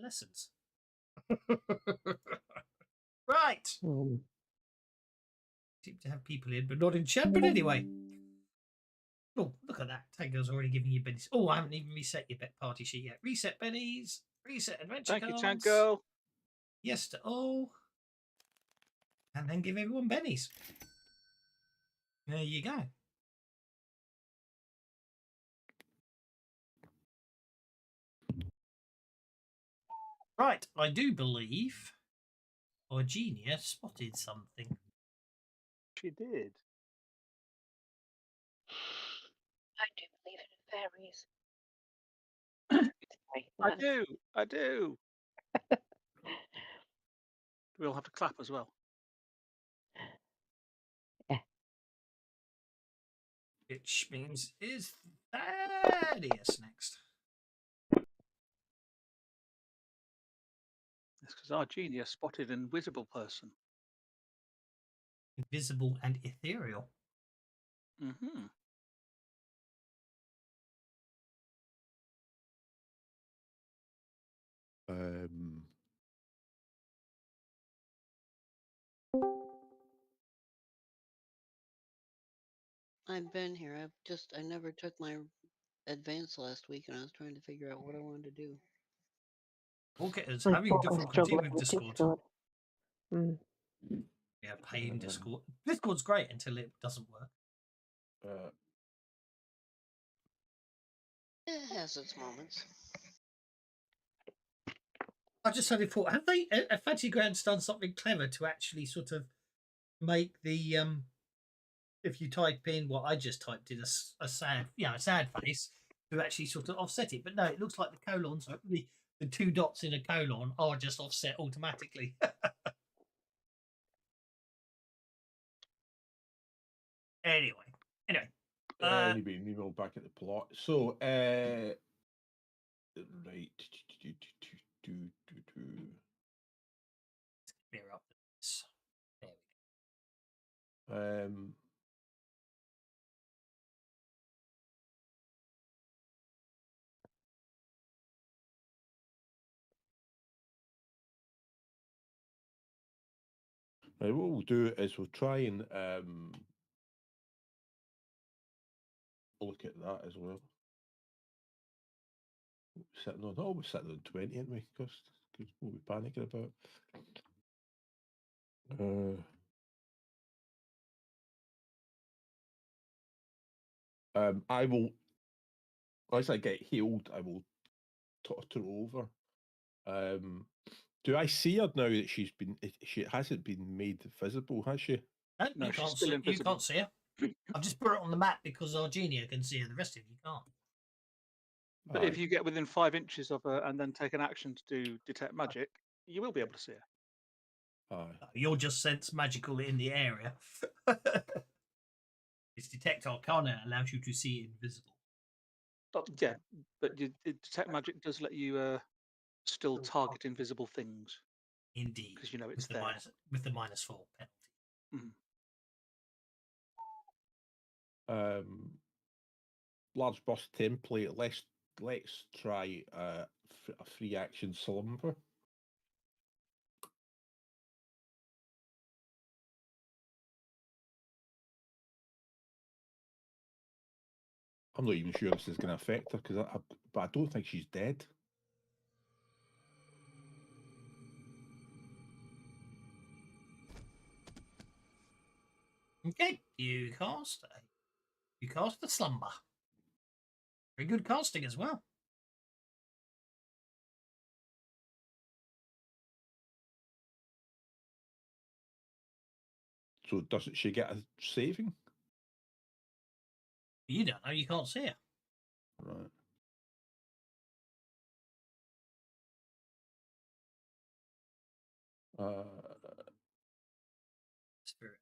lessons. Right. Seem to have people in, but not in chat. But anyway. Oh, look at that. Tango's already giving you bennies. Oh, I haven't even reset your bet party sheet yet. Reset bennies. Reset adventure Thank cards. you, Tango. Yes to all. And then give everyone bennies. There you go. Right, I do believe our genius spotted something. She did. I do believe in fairies. I do. We'll have to clap as well. Yeah. Which means is Thaddeus next. It's because our genius spotted an invisible person. Invisible and ethereal. Mm-hmm. I've been here. I never took my advance last week, and I was trying to figure out what I wanted to do. Okay, it's I having thought I difficulty struggled with with Discord. Mm. Yeah, paying Discord. Discord's great until it doesn't work. It has its moments. I just had a thought. Have they? Fancy Ground's done something clever to actually sort of make the if you type in what I just typed in a sad, a sad face to actually sort of offset it. But no, it looks like the colons, the two dots in a colon are just offset automatically. Anyway. Anyway, email back at the plot. So, right. Clear up this. There we go. Right, what we'll do is we'll try and look at that as well. We're sitting on 20, aren't we? Because what we're panicking about. I will, as I get healed, I will totter over. Do I see her now that she hasn't been made visible, has she? No, she's still invisible. You can't see her. I've just put it on the map because our genius can see her. The rest of you can't. But if you get within 5 inches of her and then take an action to do detect magic, you will be able to see her. You'll just sense magical in the area. It's detect arcana allows you to see invisible. Yeah, but detect magic does let you still target invisible things. Indeed, because you know it's there with the -4 penalty. Large boss template. Let's try a free action slumber. I'm not even sure this is going to affect her but I don't think she's dead. Okay, you cast the slumber. Very good casting as well. So doesn't she get a saving? You don't know. You can't see her. Right. Spirit.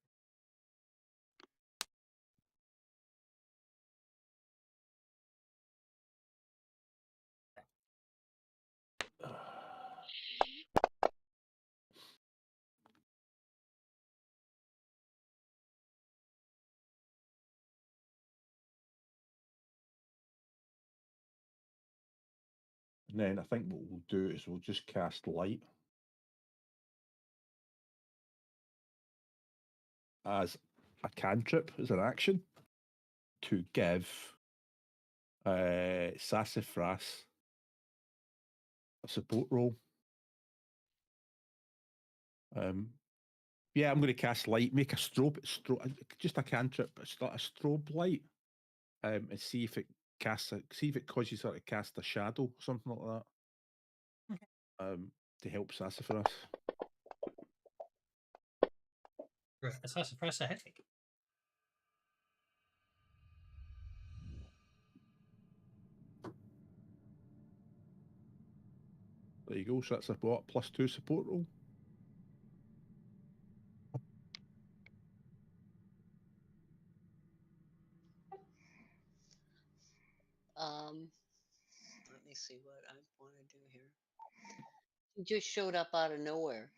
And then I think what we'll do is we'll just cast light as a cantrip, as an action, to give Sassafras a support role. Yeah, I'm going to cast light, make a strobe, just a cantrip, a strobe light, and see if it causes her to cast a shadow, something like that, to help Sassafras. Sassafras ahead. There you go. So that's a what, +2 support roll. Let me see what I want to do here. He just showed up out of nowhere.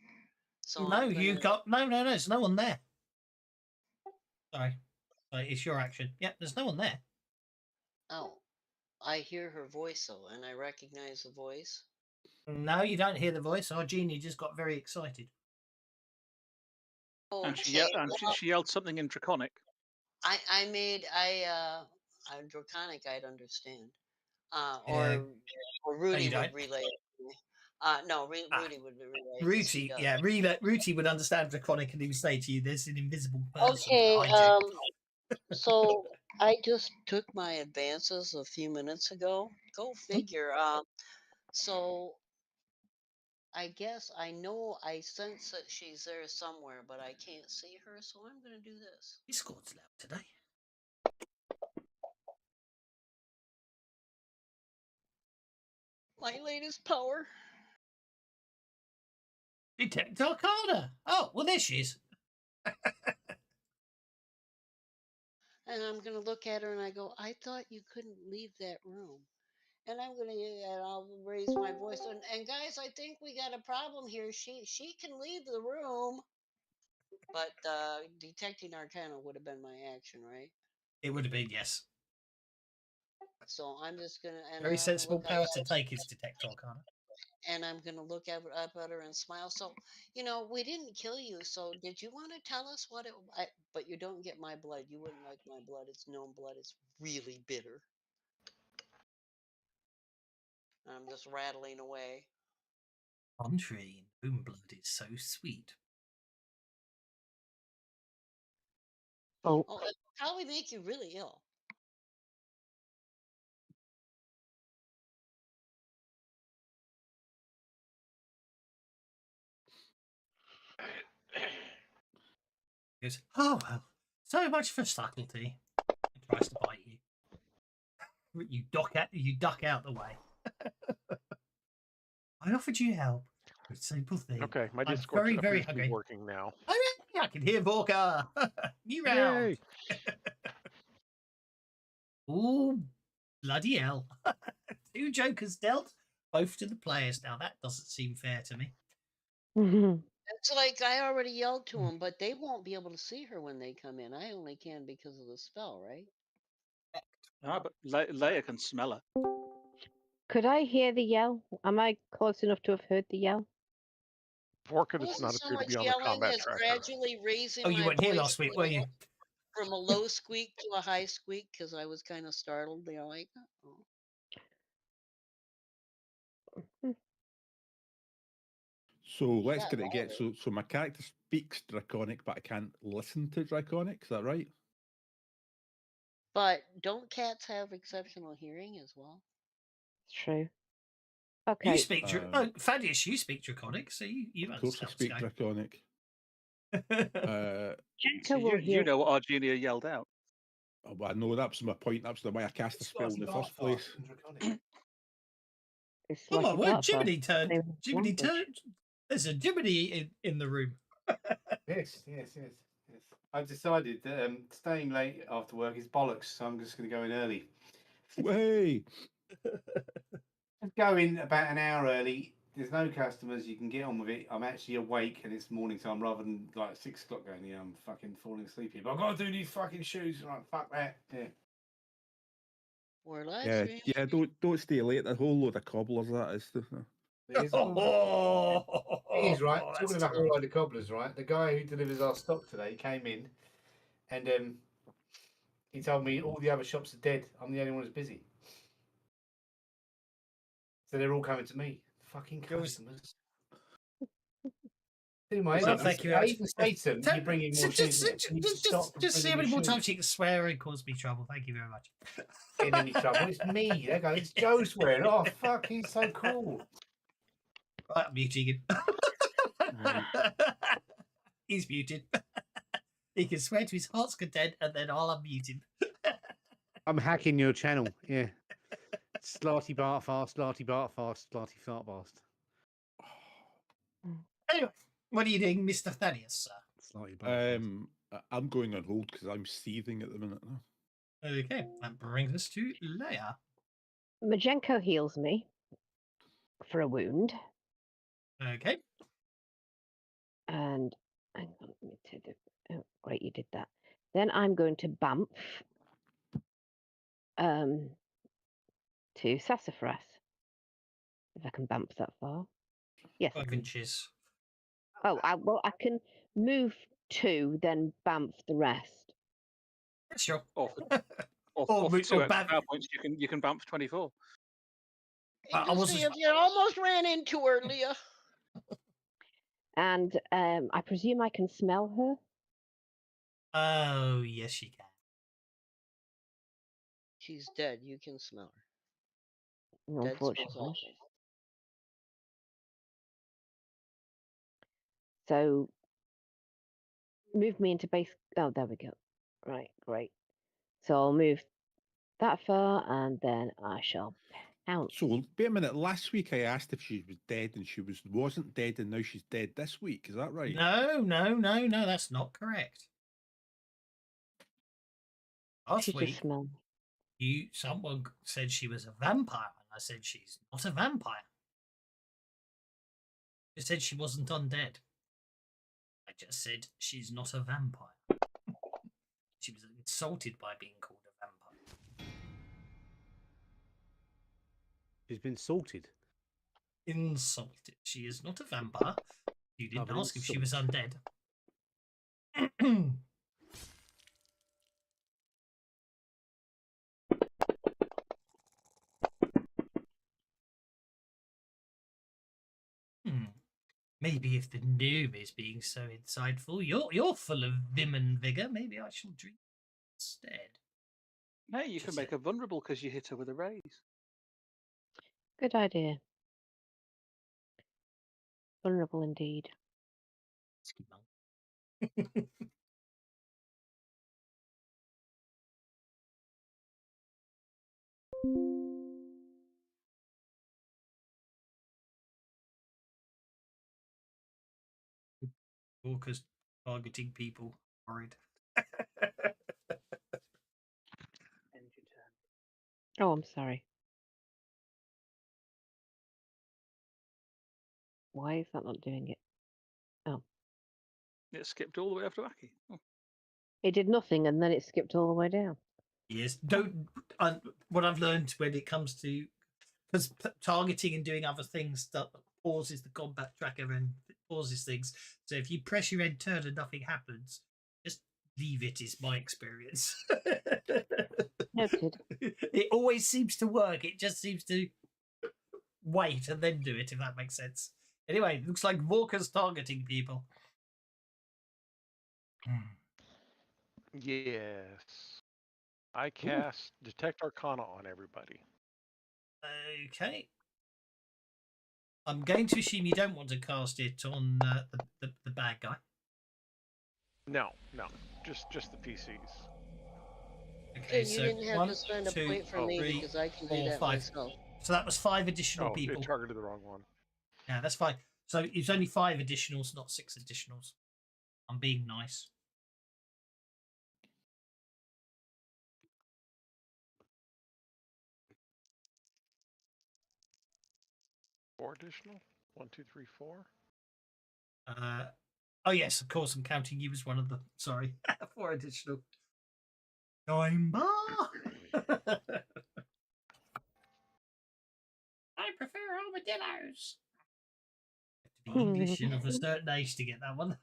So No, I'm you gonna... got no. There's no one there. Sorry, it's your action. Yep, there's no one there. Oh, I hear her voice though, and I recognize the voice. No, you don't hear the voice. Our genie just got very excited. Oh, And she yelled something in Draconic. I'm Draconic, I'd understand. Or Rudy would relay it to me. No, Rudy would relay it. 'Cause he does. Rudy would understand Draconic and he would say to you, "There's an invisible person Okay, behind you." so I just took my advances a few minutes ago. Go figure. So I guess I know I sense that she's there somewhere, but I can't see her, so I'm gonna do this. Discord's loud today. My latest power. Detect Arcana. Oh, well, there she is. And I'm gonna look at her and I go, I thought you couldn't leave that room. And I'll raise my voice and guys, I think we got a problem here. She can leave the room, but detecting Arcana would have been my action, right? It would have been, yes. So I'm just gonna Very sensible power to take is Detect Arcana. And I'm gonna look up at her and smile. So, we didn't kill you. So, did you want to tell us what it? But you don't get my blood. You wouldn't like my blood. It's gnome blood. It's really bitter. I'm just rattling away. Entree in gnome blood is so sweet. Oh, it'll probably make you really ill. He goes, "Oh well, so much for subtlety." And tries to bite you. You duck out the way. I offered you help. A simple thing. Okay, my I'm Discord very, very appears to be hungry. working now. I can hear Vorka. New round. Ooh, bloody hell. 2 jokers dealt, both to the players. Now that doesn't seem fair to me. It's like I already yelled to them, but they won't be able to see her when they come in. I only can because of the spell, right? But Leia can smell her. Could I hear the yell? Am I close enough to have heard the yell? Vorka It does wasn't not so appear to much be on the yelling combat as tracker. gradually raising Oh, you my weren't here voice last week, were you? from a low squeak to a high squeak because I was kind of startled. They're like, oh. So let's got get it again. So my character speaks Draconic, but I can't listen to Draconic. Is that right? But don't cats have exceptional hearing as well? It's true. Okay. You speak Thaddeus, you speak Draconic, so you Of course I speak Draconic. You know what our genie yelled out. Oh, well, I know that was my point. That was why I cast the spell in the first place. Oh my word, Jiminy turned. There's a Jiminy in the room. Yes. I've decided that staying late after work is bollocks, so I'm just going to go in early. Way! I'm going about an hour early. There's no customers. You can get on with it. I'm actually awake and it's morning time rather than like 6 o'clock going, yeah, I'm fucking falling asleep here. But I've got to do these fucking shoes. Like, fuck that. Yeah. We're live Yeah, streaming. yeah. Don't stay late. A whole load of cobblers. That is. He's Oh, right. that's Talking about terrible. all the cobblers, right? The guy who delivers our stock today came in, and he told me all the other shops are dead. I'm the only one who's busy. So they're all coming to me. Fucking It was- customers. Do my Well, head in. thank you I very even much. say to them, you bring in more shoes. Can you stop from Just see how bringing many more shoes? times you can swear and cause me trouble. Thank you very much. In any trouble? It's me. They go, it's Joe swearing. Oh fuck, he's so cool. Right, I'm muting him. Right. He's muted. He can swear to his heart's content, and then I'll unmute him. I'm hacking your channel. Yeah. Slarty bart fast, slarty bart fast, slarty fart fast. Anyway, what are you doing, Mr. Thaddeus, sir? Slarty bart fast. I'm going on hold because I'm seething at the minute now. Okay, that brings us to Leia. Majenko heals me for a wound. Okay. And hang on, let me take it. Oh, great, you did that. Then I'm going to bump to Sassafras. If I can bump that far. Yes, I 5 can. inches. Oh, I can move 2, then bump the rest. Sure. Or Or for move- 2 or extra bam- power points, you can bump 24. I wasn't- You almost ran into her, Leah. And I presume I can smell her. Oh, yes, you can. She's dead. You can smell her. Dead Unfortunately. smells So move me into base. Oh, there we go. Right, great. So I'll move that far, and then I shall pounce. So, wait a minute. Last week I asked if she was dead, and she wasn't dead, and now she's dead this week. Is that right? No, that's not correct. Last She just week, smell. someone said she was a vampire, and I said she's not a vampire. You said she wasn't undead. I just said she's not a vampire. She was insulted by being called a vampire. She's been salted. Insulted. She is not a vampire. You didn't I've ask if she was insult. undead. Maybe if the gnome is being so insightful, you're full of vim and vigor. Maybe I shall drink instead. No, you can make her vulnerable because you hit her with a raise. Good idea. Vulnerable indeed. Walkers targeting people. Worried. Oh, I'm sorry. Why is that not doing it? Oh. It skipped all the way up to Aki. Oh. It did nothing, and then it skipped all the way down. Yes, don't. What I've learned when it comes to because targeting and doing other things that pauses the combat tracker and pauses things. So if you press your end turn and nothing happens, just leave it. Is my experience. Noted. It always seems to work. It just seems to wait and then do it. If that makes sense. Anyway, looks like Vorka's targeting people. Yes. I cast Detect Arcana on everybody. Okay. I'm going to assume you don't want to cast it on the bad guy. No, just the PCs. Okay, you so didn't have 1, to spend a 2, point for me 3, because I can 4, do that 5. myself. So that was 5 additional Oh, people. it targeted the wrong one. Yeah, that's fine. So it's only 5 additionals, not 6 additionals. I'm being nice. Four additional? 1, 2, 3, 4. Oh yes, of course. I'm counting you as one of the. Sorry, 4 additional. Time bar. prefer armadillos. You have to be English and of a certain age to get that one.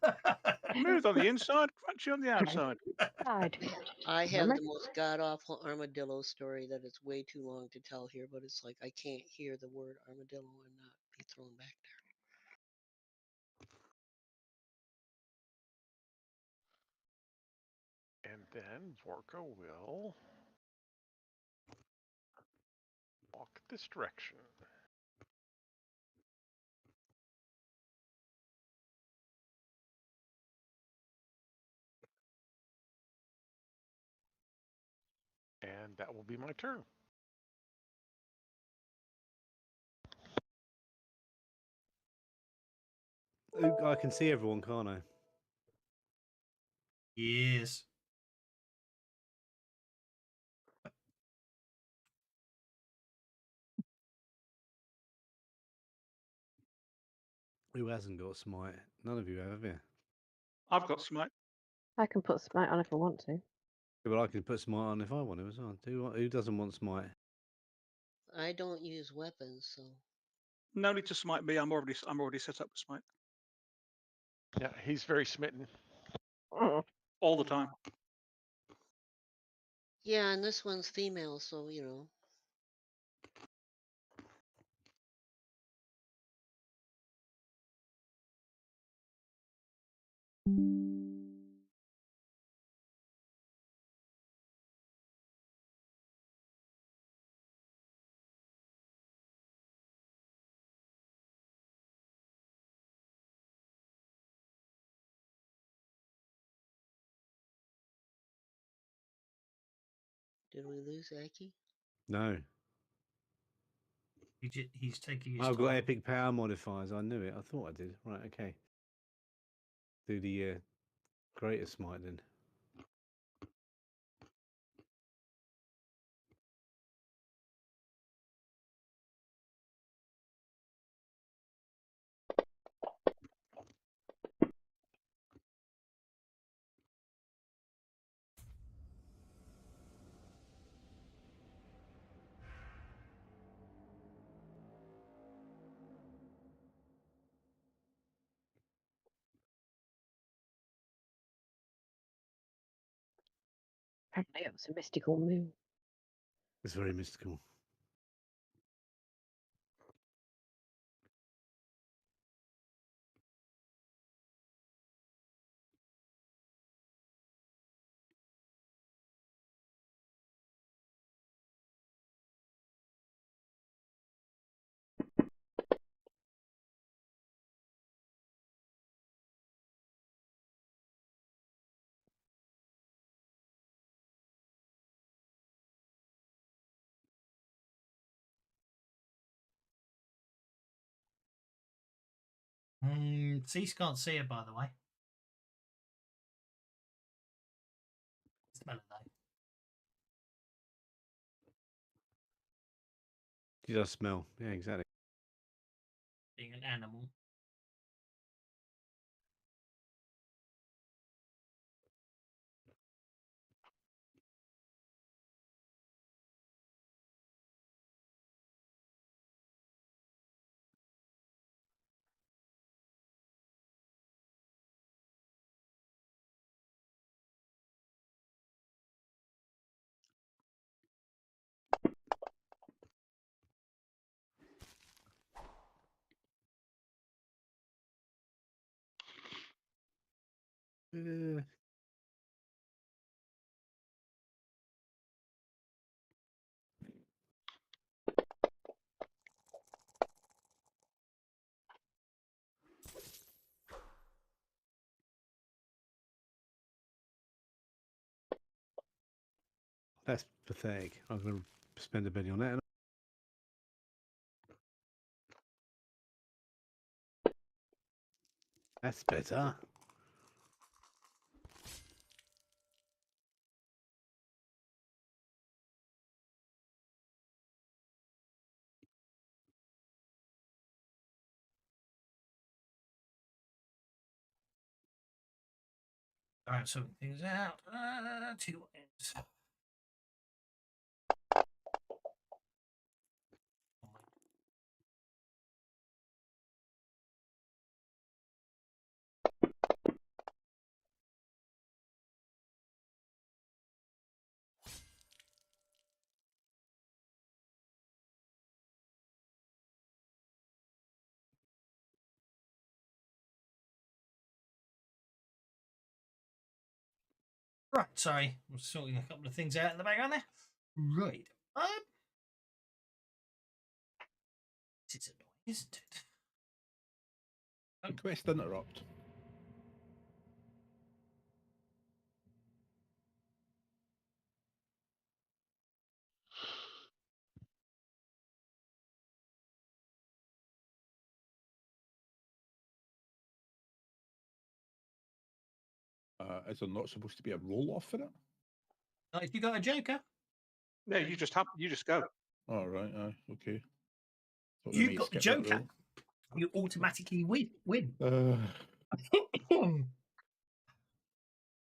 Smooth on the inside, crunchy on the outside. Side. I have Remember? the most god awful armadillo story that is way too long to tell here, but it's like I can't hear the word armadillo and not be thrown back there. And then Vorka will walk this direction. And that will be my turn. I can see everyone, can't I? Yes. Who hasn't got smite? None of you have you? I've got smite. I can put smite on if I want to. Yeah, but I can put smite on if I want to as well. Who doesn't want smite? I don't use weapons, so No need to smite me. I'm already set up with smite Yeah, he's very smitten. all the time. yeah. And this one's female, so you know. Did we lose Aki? No. He's taking his I've time. got epic power modifiers. I knew it. I thought I did. Right, okay. Do the greater smite then. Apparently it was a mystical move. It's very mystical. Cease can't see it, by the way. Smell it though. She does smell. Yeah, exactly. Being an animal. That's pathetic. I'm going to spend a penny on that. That's better. Alright, sorting things out. 2 ends. Right, sorry, I'm sorting a couple of things out in the background there. Right. It's annoying, isn't it? Request interrupt. Is there not supposed to be a roll off for it? Not if you got a joker. No, you just go. All right, okay. Thought we You've might got the skip that joker. You automatically win. roll.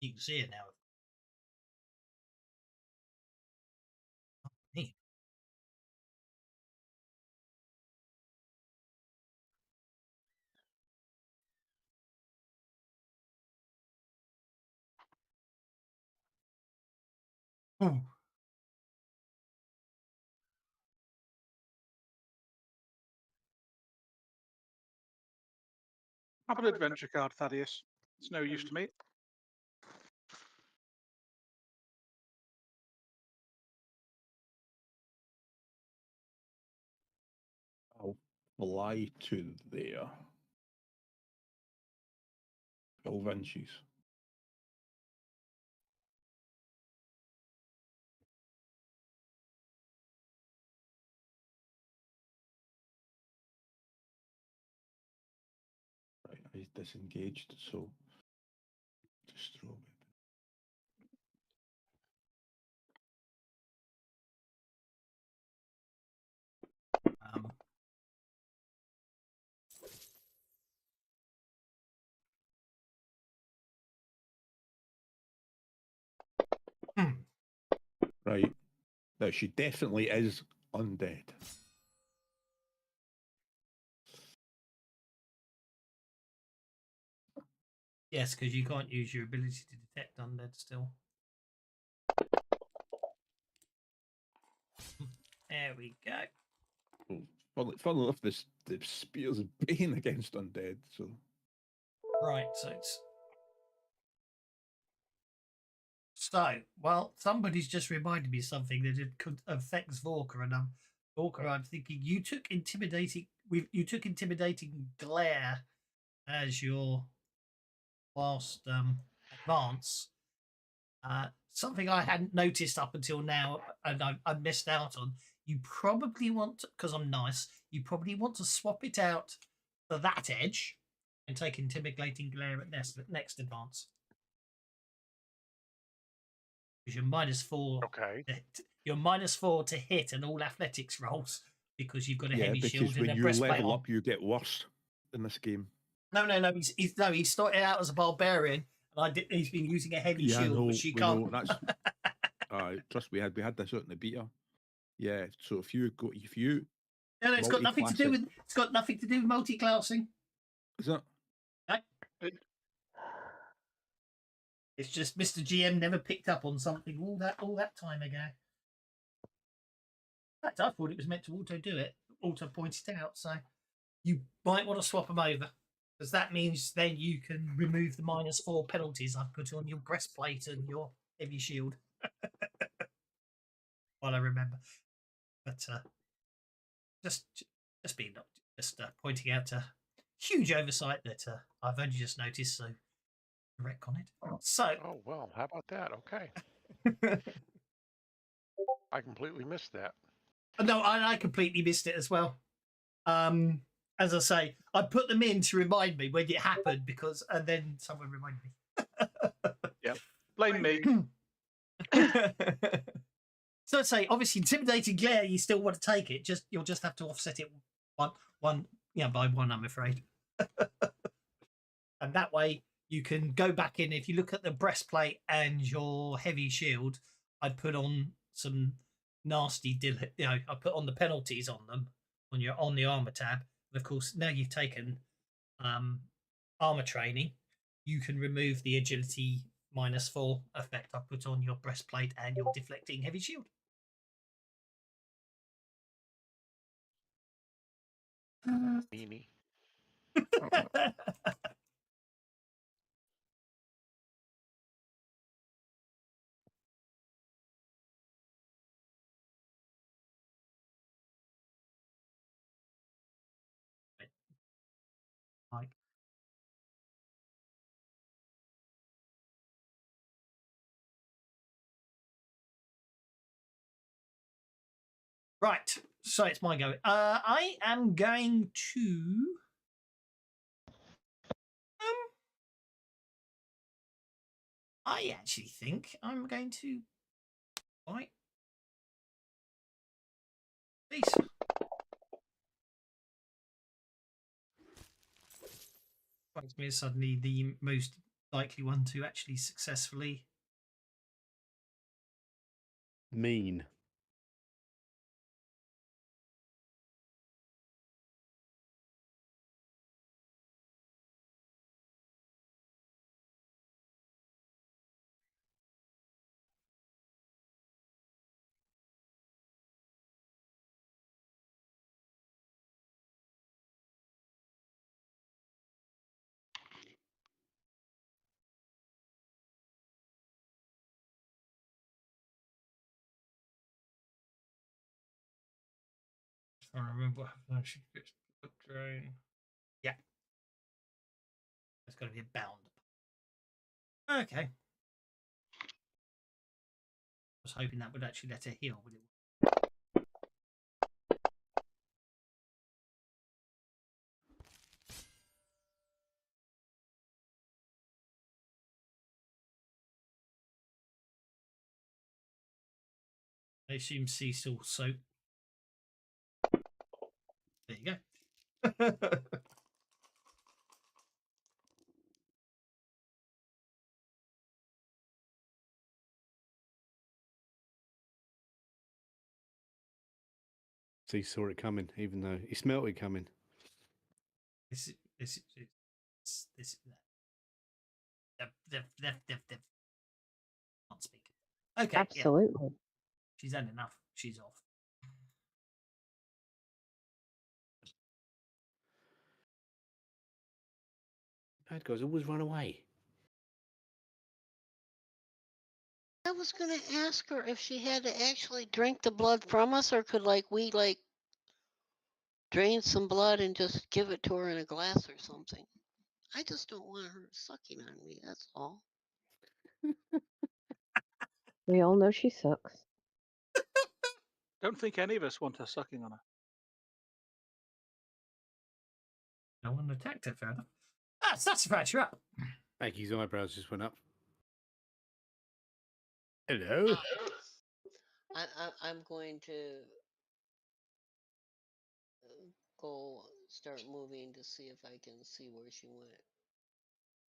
You can see it now. Hey. Oh. Have an adventure card, Thaddeus. It's no use to me. I'll fly to there. 12 inches. Right, he's disengaged, so just throw it. Um, Right. Now she definitely is undead. yes, because you can't use your ability to detect undead still. There we go. Well, funnily enough, the spear's bane against undead, so Right, so it's. So, well, somebody's just reminded me of something that it could affect Vorka, and Vorka, I'm thinking you took intimidating glare as your last advance. Something I hadn't noticed up until now, and I missed out on. You probably want, because I'm nice, you probably want to swap it out for that edge and take intimidating glare at next advance. Because you're -4. Okay. You're -4 to hit and all athletics rolls because you've got a yeah, heavy because shield and when a you breastplate level on. up, you get worse in this game. No. He started out as a barbarian, and he's been using a heavy Yeah, shield, no, which you we can't. know, that's trust we had this out in the beta. Yeah, so if you No, it's got nothing to do multi-class with. It's got nothing to do with multi-classing. is it? It's just Mr. GM never picked up on something all that time ago. In fact, I thought it was meant to auto do it, auto point it out. So you might want to swap them over, because that means then you can remove the -4 penalties I've put on your breastplate and your heavy shield. While I remember, but just being just pointing out a huge oversight that I've only just noticed. So correct on it. So. Oh, well, how about that? Okay. I completely missed that. No, I completely missed it as well. As I say, I put them in to remind me when it happened, and then someone reminded me. Yep. Blame me. So I'd say, obviously, intimidating glare, you still want to take it. You'll just have to offset it by one, I'm afraid. And that way you can go back in. If you look at the breastplate and your heavy shield, I put on some nasty I put on the penalties on them on the armor tab. And of course, now you've taken armor training, you can remove the agility -4 effect I put on your breastplate and your deflecting heavy shield. Meanie. Right, so it's my go. I am going to. I actually think I'm going to. Right. Peace. Strikes me as suddenly the most likely one to actually successfully. Mean. I don't remember what happened. She gets put drain. Yeah. There's got to be a bound. Okay. I was hoping that would actually let her heal, but it. I assume sea salt soap. There you go. So he saw it coming, even though he smelt it coming. This. Can't speak. Okay. Absolutely. Yeah. She's had enough. She's off. Bad guys always run away. I was gonna ask her if she had to actually drink the blood from us, or could we drain some blood and just give it to her in a glass or something. I just don't want her sucking on me. That's all. We all know she sucks. Don't think any of us want her sucking on her. No one attacked her, fair enough. That's about you up. Maggie's eyebrows just went up. Hello. I'm going to go start moving to see if I can see where she went.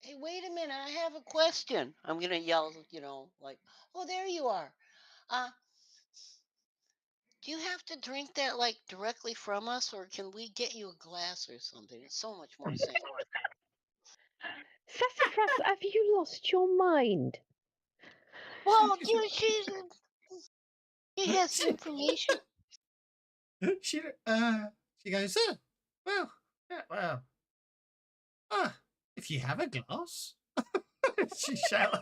Hey, wait a minute! I have a question. I'm gonna yell, oh, there you are. Do you have to drink that directly from us, or can we get you a glass or something? It's so much more safe. Sassafras, have you lost your mind? Well, she has the information. She goes, well, yeah, well, if you have a glass, she shouts.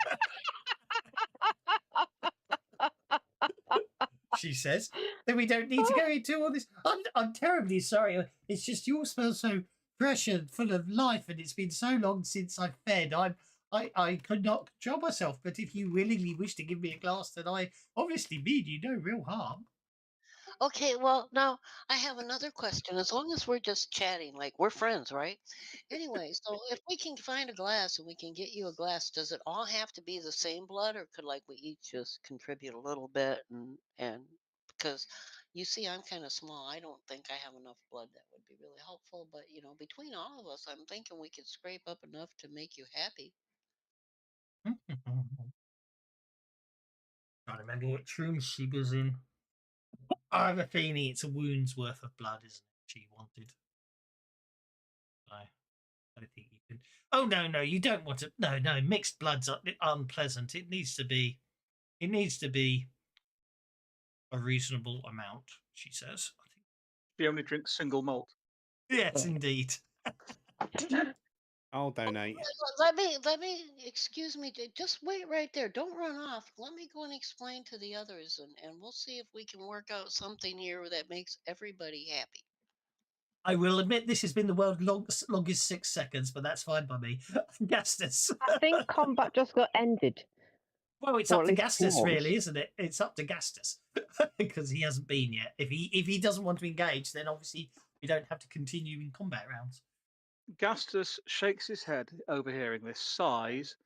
She says, then we don't need to go into all this. I'm terribly sorry. It's just you all smell so fresh and full of life, and it's been so long since I've fed. I could not control myself. But if you willingly wish to give me a glass, then I obviously mean you no real harm. Okay, well, now I have another question. As long as we're just chatting, we're friends, right? Anyway, so if we can find a glass and we can get you a glass, does it all have to be the same blood, or could we each just contribute a little bit and because you see I'm kind of small. I don't think I have enough blood that would be really helpful, but between all of us, I'm thinking we could scrape up enough to make you happy. I remember what room she was in. I have a feeling it's a wound's worth of blood, isn't it? She wanted. I think you can. Oh no, you don't want to. No, mixed blood's unpleasant. It needs to be a reasonable amount. She says. I think. She only drinks single malt. Yes, indeed. I'll donate. Let me excuse me. Just wait right there. Don't run off. Let me go and explain to the others, and we'll see if we can work out something here that makes everybody happy. I will admit this has been the world's longest 6 seconds, but that's fine by me. Gastus. I think combat just got ended. Well, it's Or up at to least Gastus, pause. really, isn't it? It's up to Gastus because he hasn't been yet. If he doesn't want to engage, then obviously you don't have to continue in combat rounds. Gastus shakes his head, overhearing this, sighs,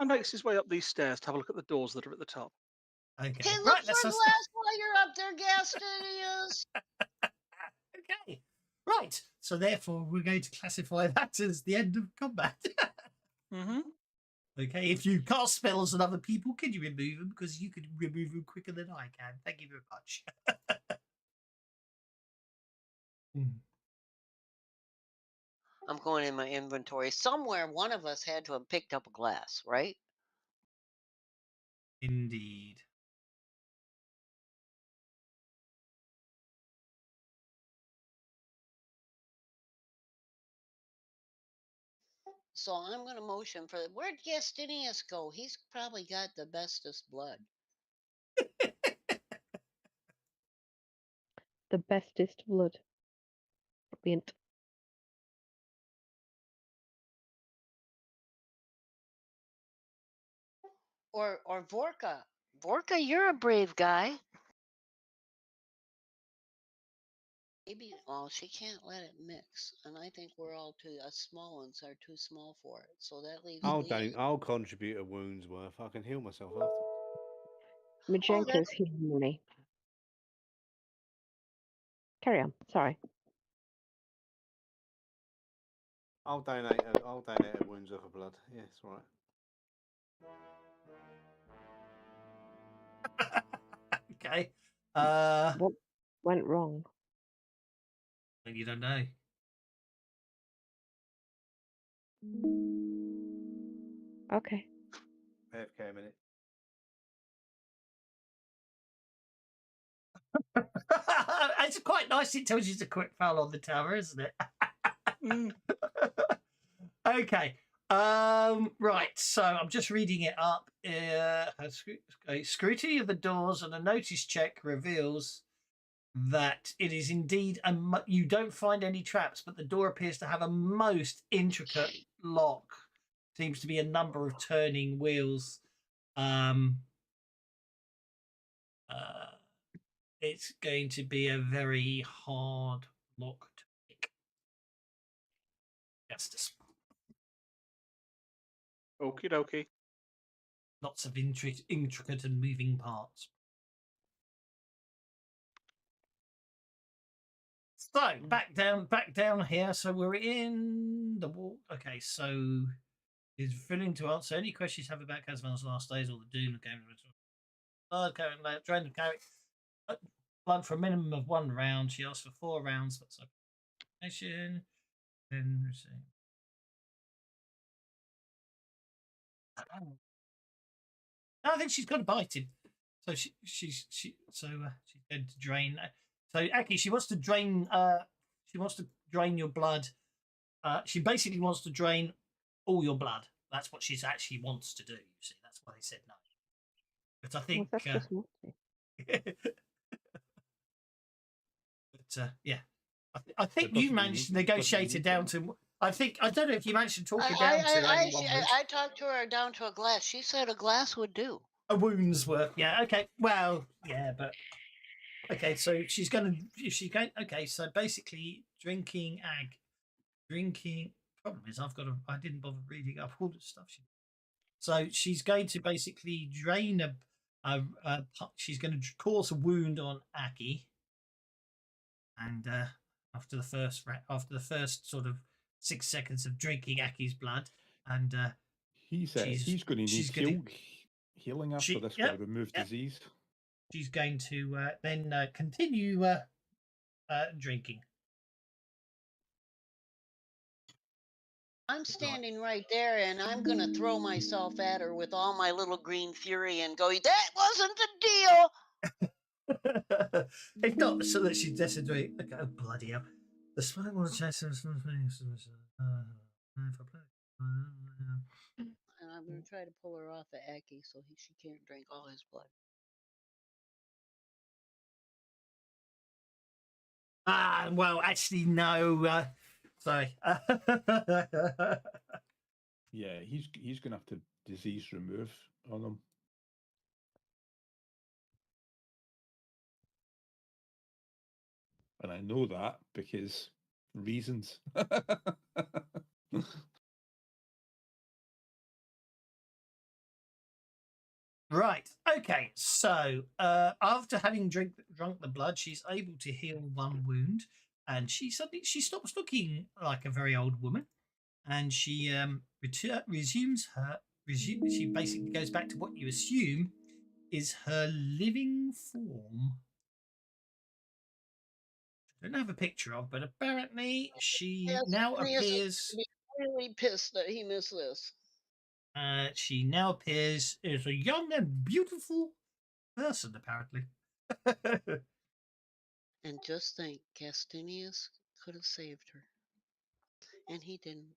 and makes his way up these stairs to have a look at the doors that are at the top. Okay, Hey, look right. for Let's a glass while you're up there, Gastidius. okay, right. So therefore, we're going to classify that as the end of combat. Mm-hmm. Okay, if you cast spells on other people, can you remove them? Because you can remove them quicker than I can. Thank you very much. I'm going in my inventory. Somewhere one of us had to have picked up a glass, right? Indeed. So I'm going to motion for where'd Gastinius go? He's probably got the bestest blood. The bestest blood. Brilliant. Or Vorka. Vorka, you're a brave guy. Maybe, well, she can't let it mix, and I think we're all too. Us small ones are too small for it. So that leaves. I'll contribute a wound's worth. I can heal myself after. Majenko's healing me. Carry on. Sorry. I'll donate a wound's worth of blood. Yes, right. Okay. What went wrong? You don't know. Okay. AFK a minute. It's quite nice. It tells you to quick foul on the tower, isn't it? Okay. Right. So I'm just reading it up. Scrutiny of the doors and a notice check reveals that it is indeed you don't find any traps, but the door appears to have a most intricate lock. Seems to be a number of turning wheels. It's going to be a very hard lock to pick. Justice. Okie dokie. Lots of intricate and moving parts. So back down here. So we're in the wall. Okay, so is willing to answer any questions you have about Kazavon's last days or the doom of game. Drain the character. Blood for a minimum of 1 round. She asked for 4 rounds. That's a mission. Then I think she's got to bite him. So she's going to drain. So Aki, she wants to drain. She wants to drain your blood. She basically wants to drain all your blood. That's what she actually wants to do. You see, that's why they said no. But I think. Well, that's just but yeah, I think you managed to negotiate it down to. I don't know if you managed to talk her down to. I talked to her down to a glass. She said a glass would do. A wound's worth. Yeah. Okay. Well. Yeah. But. Okay. So she's going to. Okay. So basically, drinking. Problem is, I didn't bother reading up all the stuff So she's going to basically drain she's going to cause a wound on Aki, and after the first sort of 6 seconds of drinking Aki's blood, and he's going to need healing after this. Yep, remove disease. She's going to then continue drinking. I'm standing right there, and I'm going to throw myself at her with all my little green fury and go, that wasn't the deal! If not so that she's desecrated. Okay, oh, bloody hell. The smoke will chase and I'm going to try to pull her off of Aki so she can't drink all his blood. Well, actually, no. Sorry. Yeah, he's going to have to disease remove on him. and I know that because reasons. Right. Okay. So after having drunk the blood, she's able to heal one wound, and she stops looking like a very old woman, and she resumes her She basically goes back to what you assume is her living form. I don't have a picture of, but apparently she Yes, now and he is appears. really pissed that he missed this. She now appears as a young and beautiful person, apparently. And just think, Castinius could have saved her, and he didn't.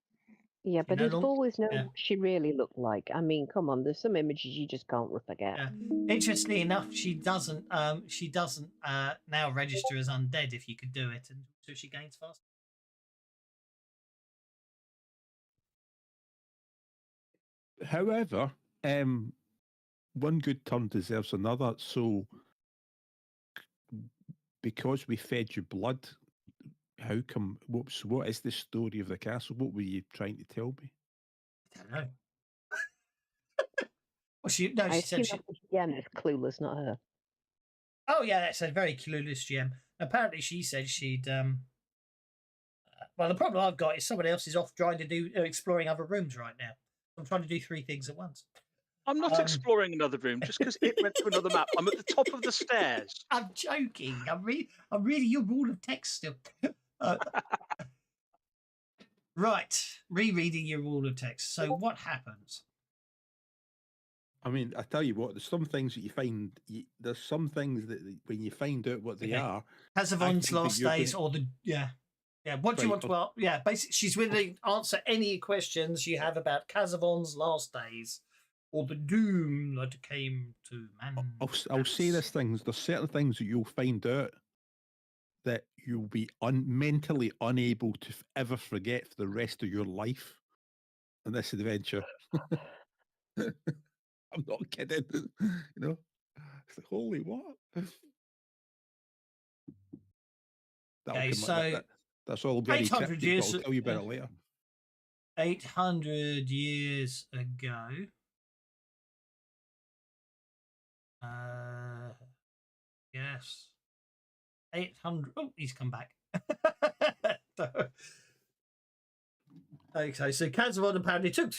Yeah, but no he'd longer- always known yeah. what she really looked like. I mean, come on, there's some images you just can't forget. Yeah. Interestingly enough, she doesn't now register as undead if you could do it, and so she gains fast. However, one good turn deserves another. So, because we fed you blood, how come? What is the story of the castle? What were you trying to tell me? I don't know. Well, I she said assume she. that's the GM is clueless, not her. Oh yeah, that's a very clueless GM. Apparently, she said she'd. Well, the problem I've got is somebody else is off trying to do exploring other rooms right now. I'm trying to do 3 things at once. I'm not exploring another room just because it went to another map. I'm at the top of the stairs. I'm joking. I'm reading your rule of text still. Right, rereading your rule of text. So what happens? I mean, I tell you what, there's some things that you find. There's some things that when you find out what they are. Kazavon's last days, or the yeah. What do you want to ask? Yeah, basically, she's willing to answer any questions you have about Kazavon's last days, or the doom that came to man. I'll say this things. There's certain things that you'll find out that you'll be mentally unable to ever forget for the rest of your life in this adventure. I'm not kidding. You know, it's like, holy what? Okay, so that's all very 800 cryptic, years. but I'll tell you about it later. 800 years ago. Yes. 800. Oh, he's come back. Okay, so Kazavon apparently took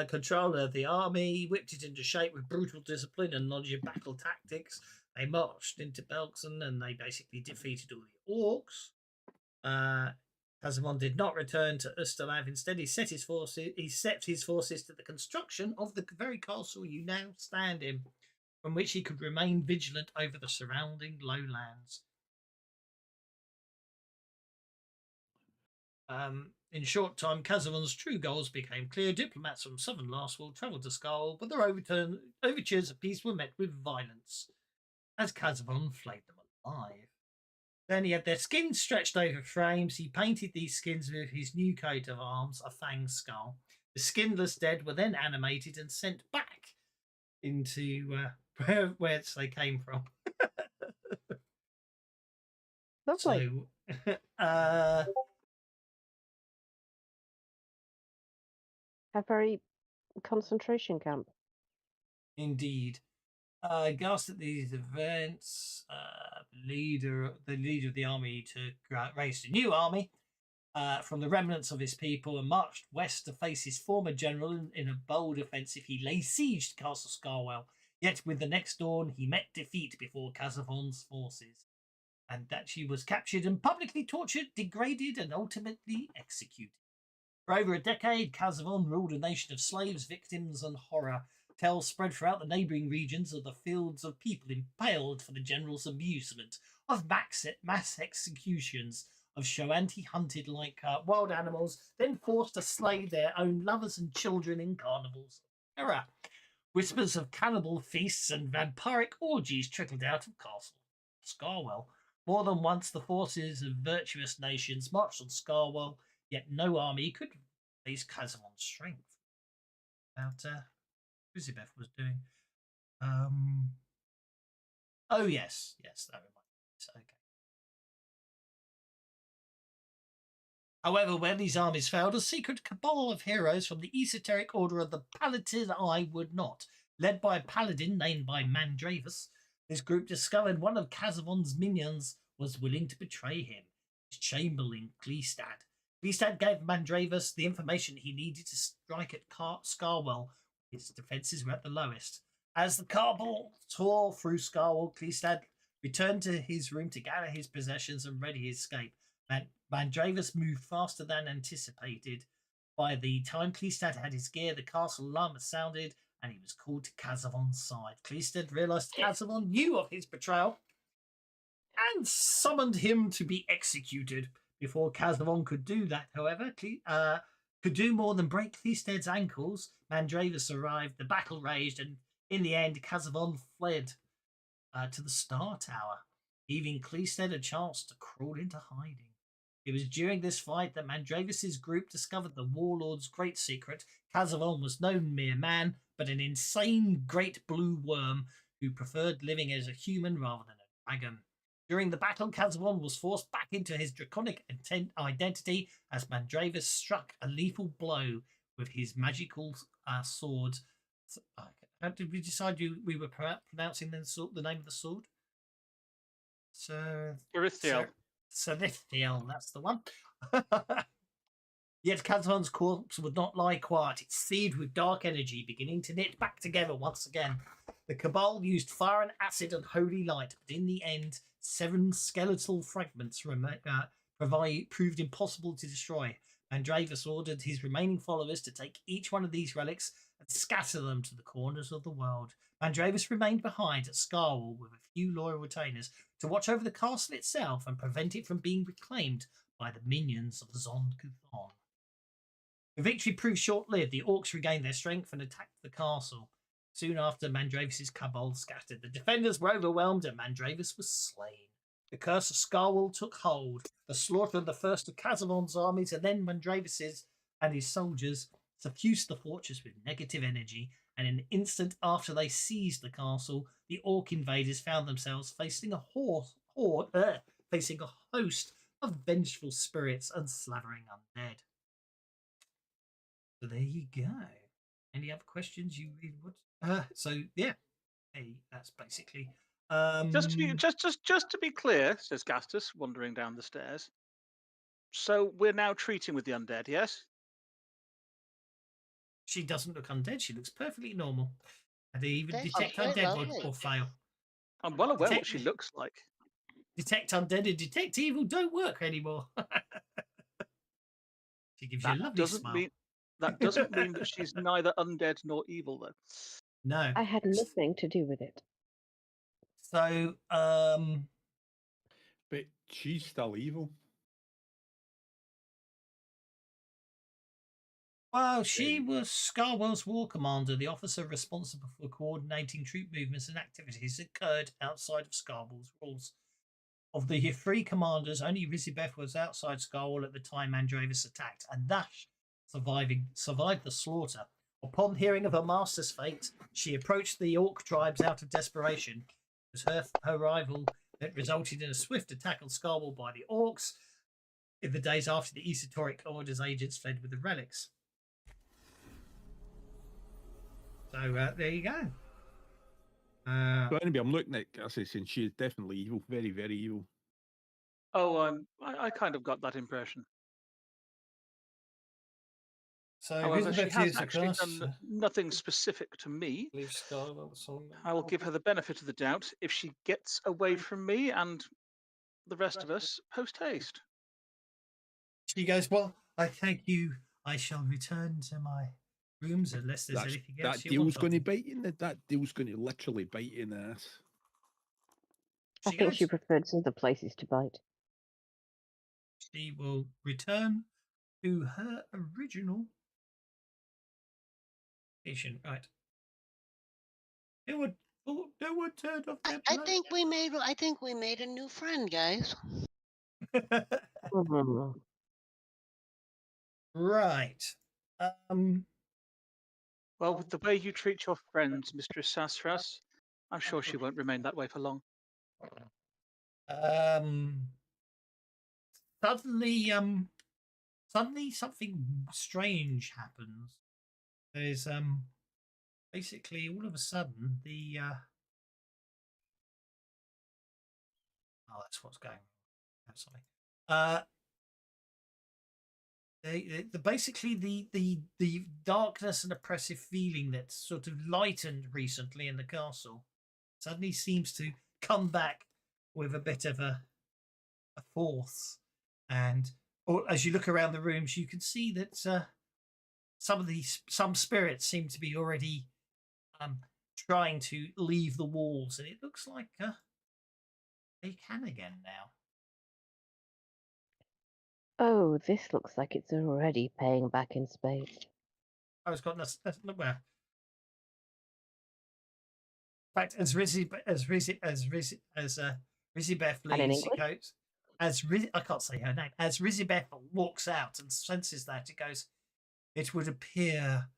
control of the army, whipped it into shape with brutal discipline and knowledge of battle tactics. They marched into Belkzen and they basically defeated all the orcs. Kazavon did not return to Ustalav. Instead, he set his forces to the construction of the very castle you now stand in, from which he could remain vigilant over the surrounding lowlands. In short time, Kazavon's true goals became clear. Diplomats from southern Lastwall travelled to Scarwall, but their overtures of peace were met with violence, as Kazavon flayed them alive. Then he had their skins stretched over frames. He painted these skins with his new coat of arms, a fang skull. The skinless dead were then animated and sent back into where they came from. Lovely. So, A very concentration camp. Indeed. Aghast at these events, the leader of the army raised a new army from the remnants of his people and marched west to face his former general in a bold offensive. He lay siege to Castle Scarwall, yet with the next dawn he met defeat before Kazavon's forces, and that she was captured and publicly tortured, degraded, and ultimately executed. For over a decade, Kazavon ruled a nation of slaves, victims, and horror. Tales spread throughout the neighbouring regions of the fields of people impaled for the general's amusement, of mass executions, of Shoanti hunted like wild animals, then forced to slay their own lovers and children in carnivals of terror. Whispers of cannibal feasts and vampiric orgies trickled out of Castle Scarwall. More than once, the forces of virtuous nations marched on Scarwall, yet no army could face Kazavon's strength. About Elizabeth was doing. Oh yes, that reminds me. Okay. However, when these armies failed, a secret cabal of heroes from the esoteric order of the Paladin I would not, led by a paladin named by Mandravus, this group discovered one of Kazavon's minions was willing to betray him, his chamberlain Cleestad. Cleestad gave Mandravus the information he needed to strike at Scarwall. His defences were at the lowest. As the cabal tore through Scarwall, Cleestad returned to his room to gather his possessions and ready his escape. Mandravus moved faster than anticipated. By the time Cleestad had his gear, the castle alarm had sounded, and he was called to Kazavon's side. Cleestad realised Kazavon knew of his betrayal and summoned him to be executed. Before Kazavon could do that, however, could do more than break Cleestad's ankles. Mandravus arrived, the battle raged, and in the end, Kazavon fled to the Star Tower, giving Cleestad a chance to crawl into hiding. It was during this fight that Mandravus' group discovered the warlord's great secret. Kazavon was no mere man, but an insane great blue worm who preferred living as a human rather than a dragon. During the battle, Kazavon was forced back into his draconic identity as Mandravus struck a lethal blow with his magical sword. How did we decide we were pronouncing the name of the sword? Erithiel. Celestial, that's the one. Yet Kazavon's corpse would not lie quiet. It seethed with dark energy, beginning to knit back together once again. The Cabal used fire and acid and holy light, but in the end, 7 skeletal fragments proved impossible to destroy. Mandravus ordered his remaining followers to take each one of these relics and scatter them to the corners of the world. Mandravus remained behind at Scarwall with a few loyal retainers to watch over the castle itself and prevent it from being reclaimed by the minions of Zond Kuthon. The victory proved short-lived. The orcs regained their strength and attacked the castle. Soon after, Mandravus' cabal scattered. The defenders were overwhelmed and Mandravus was slain. The curse of Scarwall took hold. The slaughter of the first of Kazavon's armies and then Mandravus' and his soldiers suffused the fortress with negative energy, and in an instant after they seized the castle, the orc invaders found themselves facing a host of vengeful spirits and slavering undead. So there you go. Any other questions you read? So yeah, hey, that's basically. Just to be clear, says Gastus, wandering down the stairs. So we're now treating with the undead, yes? She doesn't look undead. She looks perfectly normal. And they even That's detect very undead lovely. or fail. I'm well aware what she looks like. Detect undead and detect evil don't work anymore. She gives you a lovely smile. That doesn't mean that she's neither undead nor evil, though. No. I had nothing to do with it. So, but she's still evil. Well, she was Scarwell's war commander, the officer responsible for coordinating troop movements and activities that occurred outside of Scarwell's rules. Of the 3 commanders, only Rizibeth was outside Scarwall at the time Mandravus attacked, and Nash survived the slaughter. Upon hearing of her master's fate, she approached the orc tribes out of desperation. It was her rival that resulted in a swift attack on Scarwall by the orcs in the days after the esoteric order's agents fled with the relics. So there you go. So anyway, I'm looking at Cassie saying she is definitely evil, very, very evil. Oh, I kind of got that impression. So however, she has actually done nothing specific to me. I will give her the benefit of the doubt if she gets away from me and the rest of us post haste. She goes, well, I thank you. I shall return to my rooms unless there's anything else. That deal's going to bite you. That deal's going to literally bite you in the ass. I think she preferred some other places to bite. She will return to her original station. Right. No one turned off their I think we made a new friend, guys. Right. Well, with the way you treat your friends, Mistress Sassras, I'm sure she won't remain that way for long. Suddenly, suddenly something strange happens. There's basically all of a sudden the oh, that's what's going on. Sorry. Basically the darkness and oppressive feeling that's sort of lightened recently in the castle suddenly seems to come back with a bit of a force, and as you look around the rooms, you can see that some spirits seem to be already trying to leave the walls, and it looks like they can again now. Oh, this looks like it's already paying back in spades. I was got this. Well, in fact, as Rizzy Beth leaves, she goes, I can't say her name. As Rizzy Beth walks out and senses that, it goes, it would appear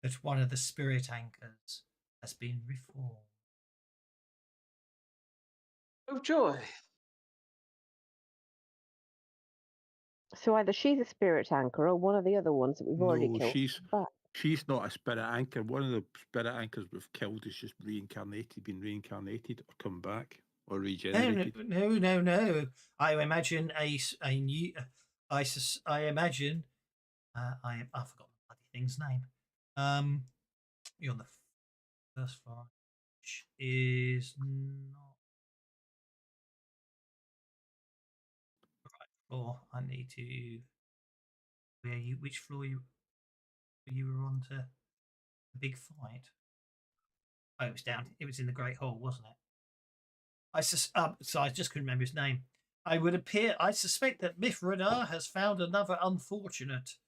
that one of the spirit anchors has been reformed. Oh joy! So either she's a spirit anchor or one of the other ones that we've already killed. She's not a spirit anchor. One of the spirit anchors we've killed is just been reincarnated or come back or regenerated. No. I imagine I imagine I forgot the bloody thing's name. You're on the first floor, which is not the right floor. I need to. Which floor you were on to the big fight? Oh, it was down. It was in the Great Hall, wasn't it? So I just couldn't remember his name. I suspect that Mithradar has found another unfortunate.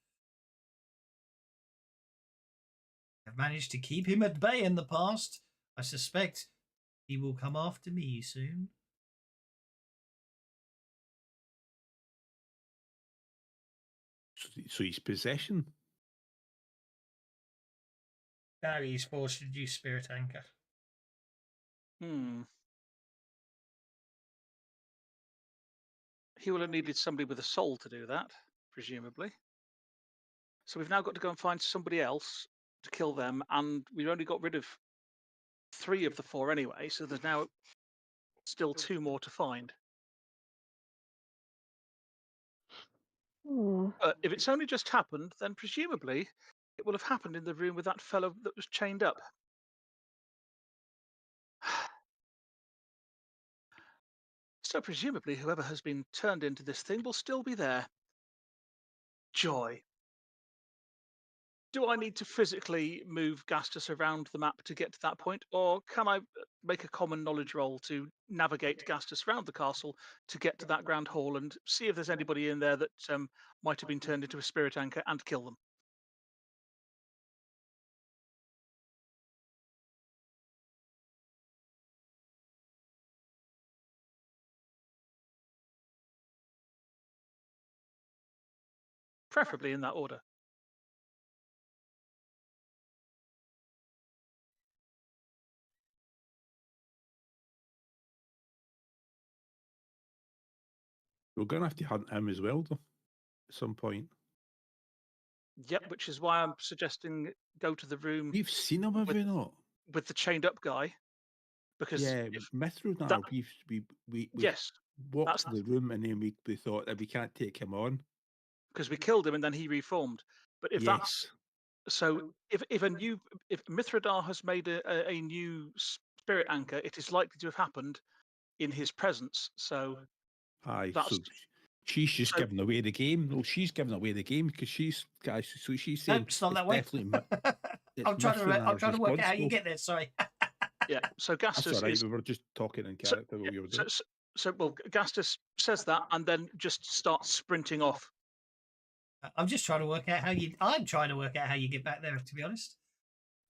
I've managed to keep him at bay in the past. I suspect he will come after me soon. So he's possession. He's forced to use spirit anchor. He will have needed somebody with a soul to do that, presumably. So we've now got to go and find somebody else to kill them, and we've only got rid of 3 of the 4 anyway, so there's now still 2 more to find. But if it's only just happened, then presumably it will have happened in the room with that fellow that was chained up. So presumably whoever has been turned into this thing will still be there. Joy. Do I need to physically move Gastus around the map to get to that point, or can I make a common knowledge roll to navigate Gastus around the castle to get to that grand hall and see if there's anybody in there that might have been turned into a spirit anchor and kill them? Preferably in that order. We're going to have to hunt him as well, though, at some point. Yep, which is why I'm suggesting go to the room. We've seen him, have we not? With the chained up guy. Because yeah, Mithradar, we yes, walked to the room and then we thought that we can't take him on. Because we killed him and then he reformed. But if that's so, if Mithradar has made a new spirit anchor, it is likely to have happened in his presence. So, so she's just giving away the game. No, she's giving away the game because she's she's saying it's not that way. I'm trying to work out how you get there. Sorry. Yeah. So Gastus That's all right. We were just talking in character while you were doing. Well, Gastus says that and then just starts sprinting off. I'm just trying to work out how you. I'm trying to work out how you get back there. To be honest,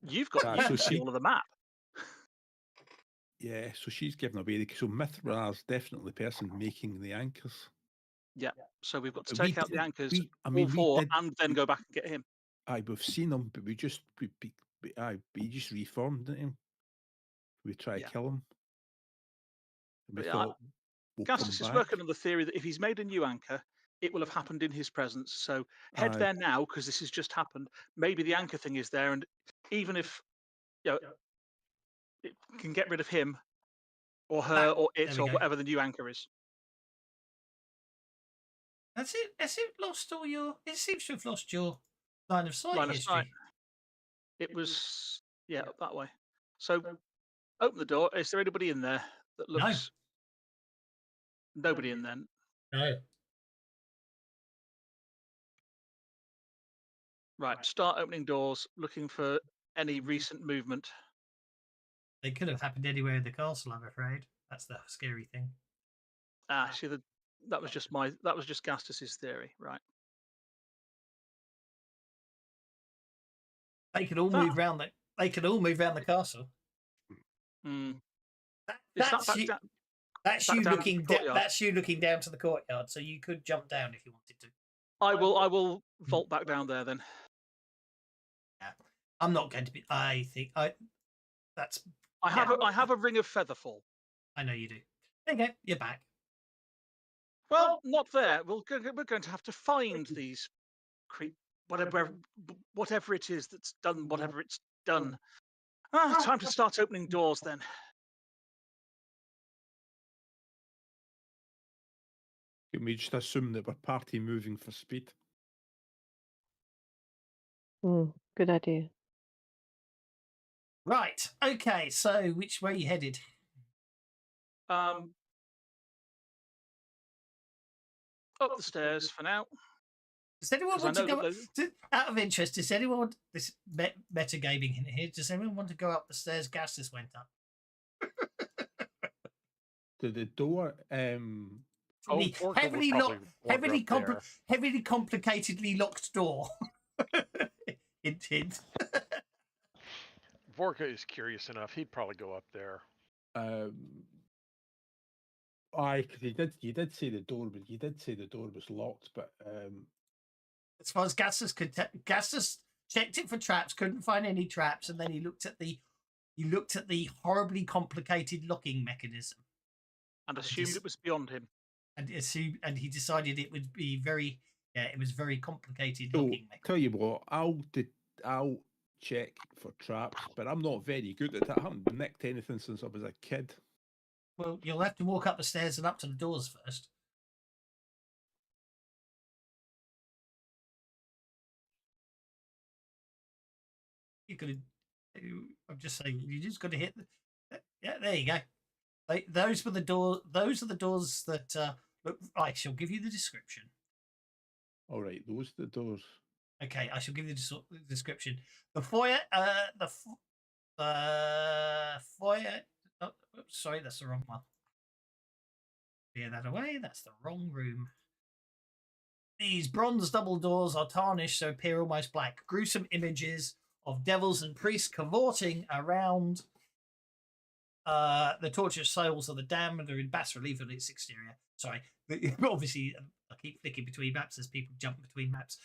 you've got all of the map. Yeah, so she's giving away. So Mithradar's definitely the person making the anchors. Yeah. So we've got to take out the anchors, all 4, and then go back and get him. We've seen him, but he just reformed, didn't he? We try to kill him. We thought Gastus is working on the theory that if he's made a new anchor, it will have happened in his presence. So head Aye. there now, because this has just happened. Maybe the anchor thing is there, and even if it can get rid of him or her or there it we or go. whatever the new anchor is. Has it lost all your? It seems to have lost your line of sight Line of history. sight. It was up that way. So open the door. Is there anybody in there that looks? Nobody in there. No. Right. Start opening doors, looking for any recent movement. They could have happened anywhere in the castle, I'm afraid. That's the scary thing. See, that was just Gastus's theory, right? They could all move round the. They could all move round the castle. Mm. That's you. That's you down looking. That's you looking down to the courtyard. So you could jump down if you wanted to. I will vault back down there then. Yeah, I'm not going to be. I think that's. I have a ring of featherfall. I know you do. There you go. You're back. Well, not there. We're going to have to find these whatever it is that's done whatever it's done. Time to start opening doors then. Can we just assume that we're party moving for speed? Good idea. Right. Okay. So which way are you headed? Up the stairs for now. Does anyone want to go out of interest? Does anyone want this metagaming in here? Does anyone want to go up the stairs Gastus went up? To the door. Heavily complicatedly locked door. Hint, hint. Vorka is curious enough. He'd probably go up there. Aye, because you did say the door, but you did say the door was locked. But as far as Gastus could, Gastus checked it for traps, couldn't find any traps, and then he looked at the horribly complicated locking mechanism, and assumed it was beyond him. And he decided it would be very, it was very complicated locking mechanism. Tell you what, I'll check for traps, but I'm not very good at that. I haven't nicked anything since I was a kid. Well, you'll have to walk up the stairs and up to the doors first. You could. I'm just saying. You just got to hit. Yeah, there you go. Those were the door. Those are the doors that look. I shall give you the description. All right, those are the doors. Okay, I shall give you the description. The foyer. The foyer. Oh, sorry, that's the wrong one. Clear that away. That's the wrong room. These bronze double doors are tarnished so appear almost black. Gruesome images of devils and priests cavorting around the tortured souls of the damned are in bas relief on its exterior. Sorry, obviously I keep flicking between maps as people jump between maps.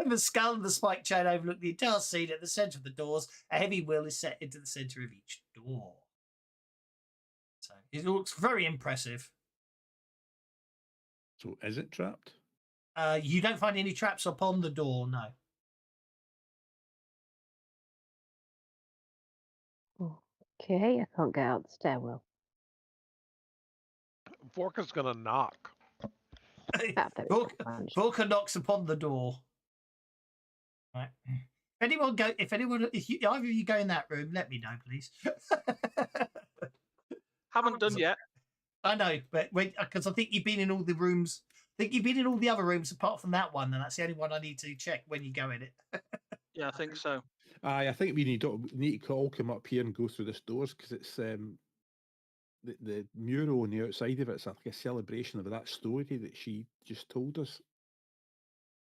The skull and the spike chain overlook the entire scene. At the centre of the doors, a heavy wheel is set into the centre of each door. So it looks very impressive. So is it trapped? You don't find any traps upon the door, no. Okay, I can't get out the stairwell. Vorka's gonna knock. Vorka knocks upon the door. Right. If either of you go in that room, let me know, please. Haven't done yet. I know, but wait, because I think you've been in all the rooms. I think you've been in all the other rooms apart from that one, and that's the only one I need to check when you go in it. Yeah, I think so. I think we need to all come up here and go through this doors because it's the mural on the outside of it's like a celebration of that story that she just told us.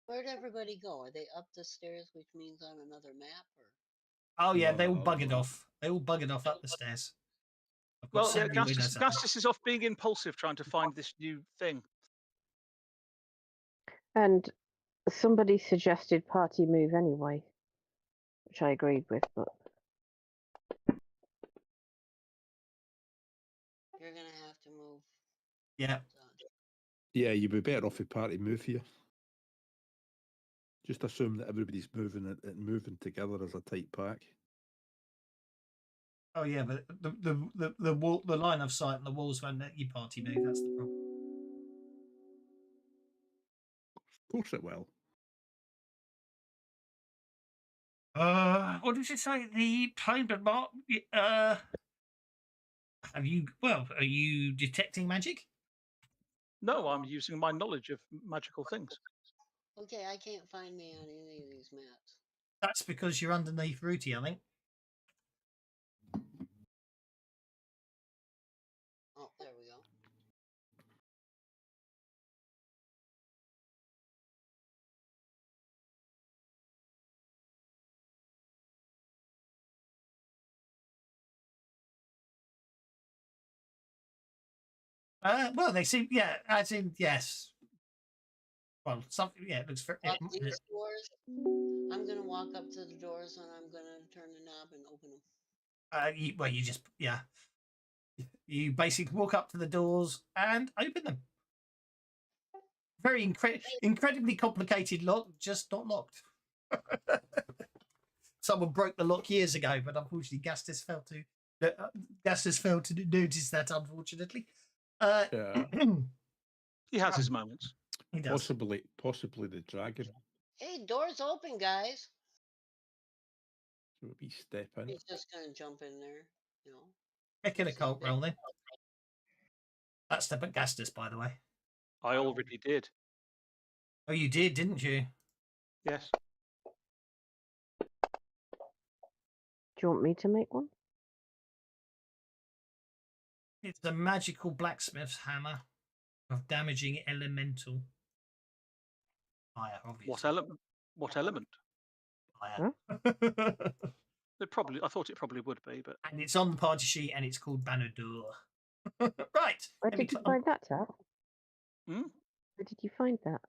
Where'd everybody go? Are they up the stairs, which means on another map? Or? Oh yeah, they all buggered off. They all buggered off up the stairs. Well, yeah, Gastus is off being impulsive, trying to find this new thing. And somebody suggested party move anyway, which I agreed with, but you're gonna have to move. Yeah. Yeah, you'd be better off a party move here. Just assume that everybody's moving together as a tight pack. Oh yeah, but the line of sight and the walls won't let you party move. That's the problem. Of course it will. What did you say? The plane but mark. Have you? Well, are you detecting magic? No, I'm using my knowledge of magical things. Okay, I can't find me on any of these maps. That's because you're underneath Rooty, I think. Oh, there we go. Well, they seem, yeah, as in, yes. Well, something, yeah, it looks very. Like these doors, I'm gonna walk up to the doors and I'm gonna turn the knob and open them. Well, you just, yeah. You basically walk up to the doors and open them. Very incredibly complicated lock, just not locked. Someone broke the lock years ago, but unfortunately, Gastus failed to notice that. Unfortunately, Yeah. He has his moments. He does. Possibly the dragon. Hey, doors open, guys. So we step in. He's just gonna jump in there, you know. Make it a cult roll then. That's the Gastus, by the way. I already did. Oh, you did, didn't you? Yes. Do you want me to make one? It's a magical blacksmith's hammer of damaging elemental fire, obviously. What element? What element? Fire. I thought it probably would be, but And it's on the party sheet, and it's called Banadur. Right. Where did you find that at? Hmm? Where did you find that?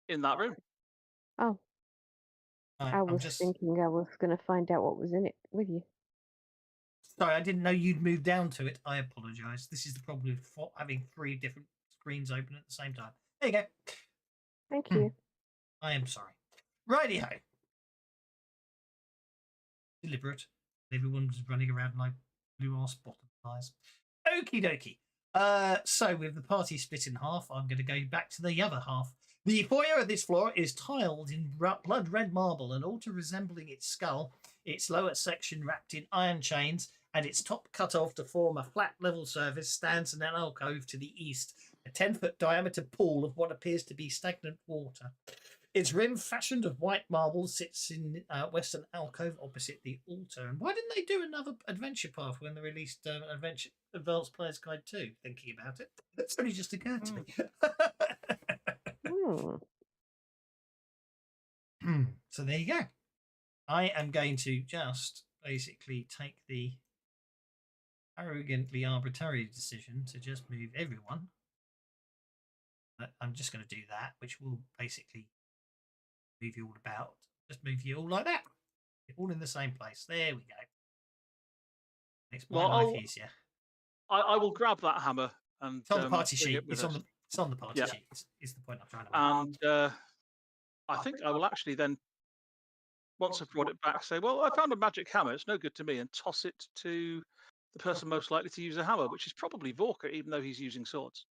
In that room. Oh, Right, I was thinking I was going to find out what was in it with you. Sorry, I didn't know you'd moved down to it. I apologise. This is the problem with having 3 different screens open at the same time. There you go. Thank you. I am sorry. Righty-ho. Deliberate. Everyone's running around like blue-ass bottom-eyes. Okie dokie. So with the party split in half, I'm going to go back to the other half. The foyer of this floor is tiled in blood red marble, an altar resembling its skull, its lower section wrapped in iron chains, and its top cut off to form a flat level surface stands in an alcove to the east, a 10-foot diameter pool of what appears to be stagnant water. Its rim, fashioned of white marble, sits in western alcove opposite the altar. And why didn't they do another adventure path when they released Advanced Player's Guide 2? Thinking about it, it's only just occurred to me. So there you go. I am going to just basically take the arrogantly arbitrary decision to just move everyone. I'm just going to do that, which will basically move you all about. Just move you all like that. You're all in the same place. There we go. Makes my life easier. I will grab that hammer and it's on the party sheet. It's on the party Yeah. sheet. Is the point I'm trying to make. And I think I will actually then, once I've brought it back, say, well, I found a magic hammer. It's no good to me, and toss it to the person most likely to use a hammer, which is probably Vorka, even though he's using swords.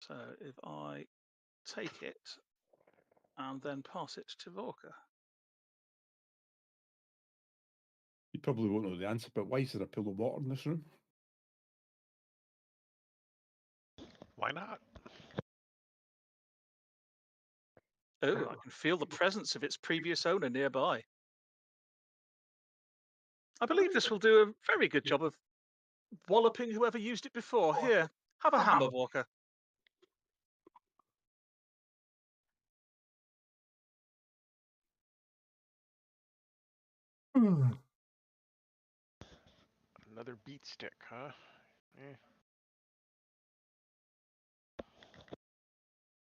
So if I take it and then pass it to Vorka. You probably won't know the answer, but why is there a pool of water in this room? Why not? Oh, I can feel the presence of its previous owner nearby. I believe this will do a very good job of walloping whoever used it before. Here, have a hammer, Walker. Another beat stick, huh?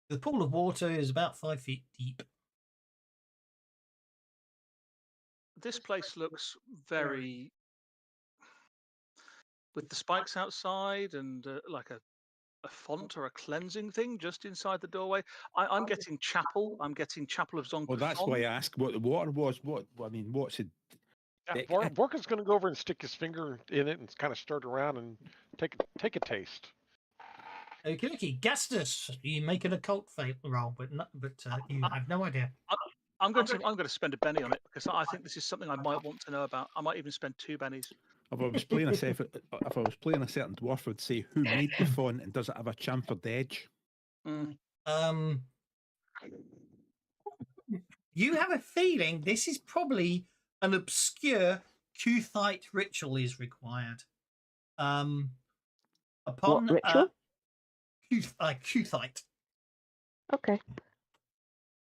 The pool of water is about 5 feet deep. This place looks very, with the spikes outside and like a font or a cleansing thing just inside the doorway. I'm getting chapel. I'm getting chapel of Zon Well, that's why I asked what the water was. What I mean, what's it? Yeah, Vorka's going to go over and stick his finger in it and kind of stir it around and take a taste. Okay, Gastus, you make an occult roll, but you have no idea. I'm going to spend a penny on it because I think this is something I might want to know about. I might even spend 2 pennies. If I was playing a certain dwarf, I'd say who made the font and does it have a chamfered edge? You have a feeling this is probably an obscure Kuthite ritual is required. Upon What ritual? Kuthite. Okay.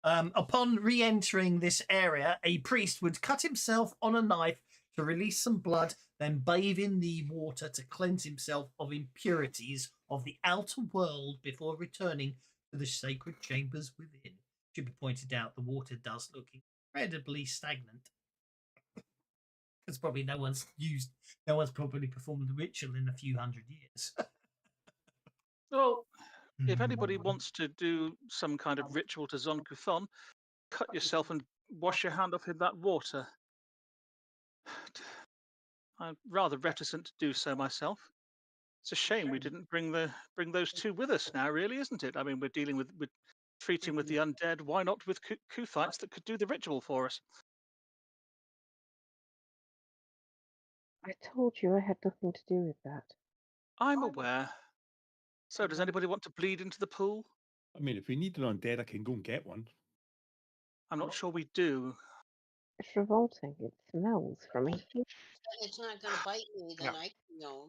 Upon re-entering this area, a priest would cut himself on a knife to release some blood, then bathe in the water to cleanse himself of impurities of the outer world before returning to the sacred chambers within. Should be pointed out, the water does look incredibly stagnant. Because probably no one's probably performed the ritual in a few hundred years. Well, if anybody wants to do some kind of ritual to Zon Kuthon, cut yourself and wash your hand off in that water. I'm rather reticent to do so myself. It's a shame we didn't bring those two with us now, really, isn't it? I mean, we're dealing with treating with the undead. Why not with Kuthites that could do the ritual for us? I told you I had nothing to do with that. I'm aware. So, does anybody want to bleed into the pool? I mean, if we need an undead, I can go and get one. I'm not sure we do. It's revolting. It smells from me. It's not going to bite me, then I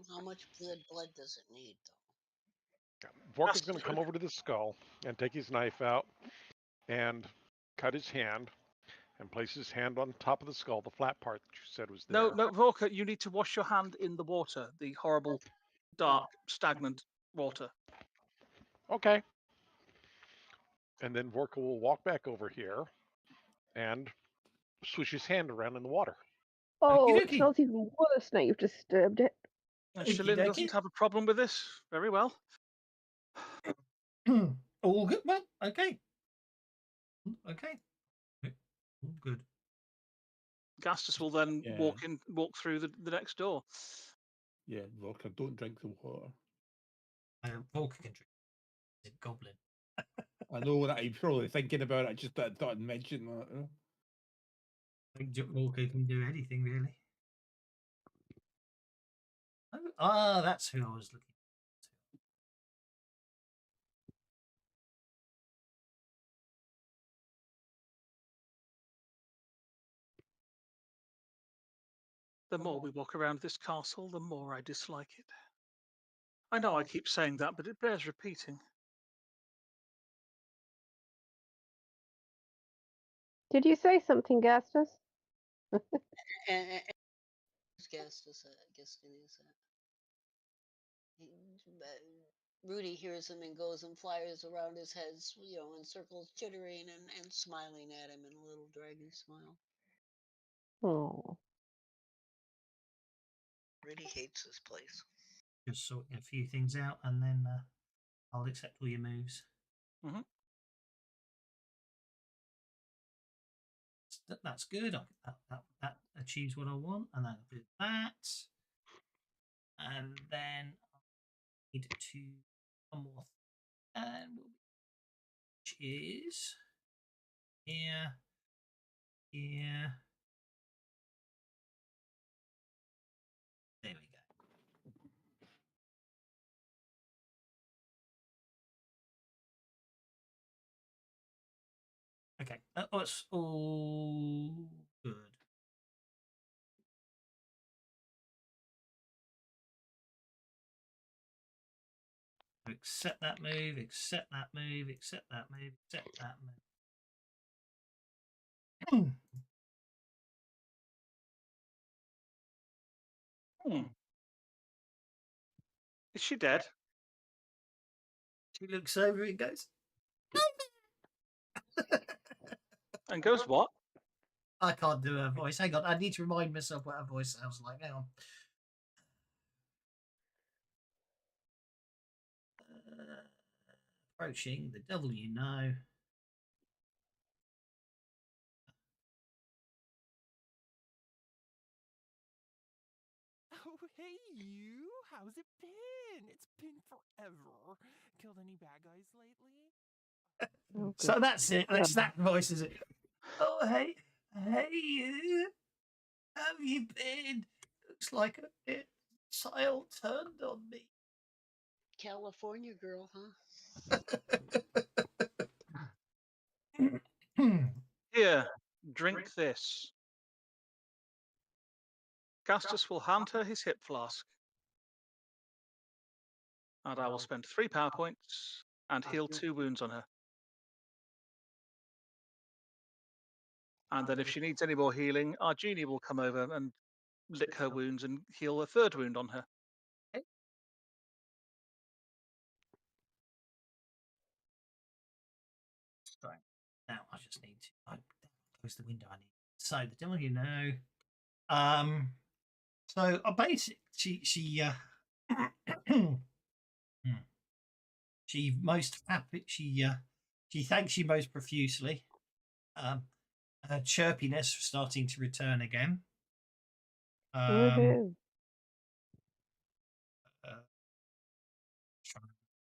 how much blood does it need, though? Vorka's going to come over to the skull and take his knife out and cut his hand and place his hand on top of the skull, the flat part that you said was there. No, Vorka, you need to wash your hand in the water, the horrible, dark, stagnant water. Okay. And then Vorka will walk back over here and swish his hand around in the water. Oh, it smells even worse now you've disturbed it. Shalyn doesn't have a problem with this. Very well. All good, well, okay. Okay. All good. Gastus will then walk through the next door. Yeah, Vorka, don't drink the water. Vorka can drink. It's a goblin. I know that I'm probably thinking about it. I just thought I'd mention that. I think Vorka can do anything, really. Oh, that's who I was looking at. The more we walk around this castle, the more I dislike it. I know I keep saying that, but it bears repeating. Did you say something, Gastus? And Gastus, Rudy hears him and goes and flies around his head, in circles, chittering and smiling at him in a little draggy smile. Oh. Rudy hates this place. Just sorting a few things out, and then I'll accept all your moves. Mm-hmm. That's good. That achieves what I want, and that'll do that. And then I need to one more, and which is here. There we go. Okay, that's all good. Accept that move, accept that move, accept that move, accept that move. Is she dead? She looks over and goes, and goes what? I can't do her voice. Hang on, I need to remind myself what her voice sounds like. Hang on. Approaching the devil you know. Oh, hey, you! How's it been? It's been forever. Killed any bad guys lately? Oh, So good. that's it. That's that voice, is it? Oh, hey, you. How have you been? Looks like a tile turned on me. California girl, huh? Here, drink this. Gastus will hand her his hip flask. And I will spend 3 power points and heal 2 wounds on her. And then if she needs any more healing, our genie will come over and lick her wounds and heal a 3rd wound on her. Right. Now I just need to close the window. I need. So the devil you know. So I basically she most happy she thanks you most profusely. Her chirpiness starting to return again. Woohoo.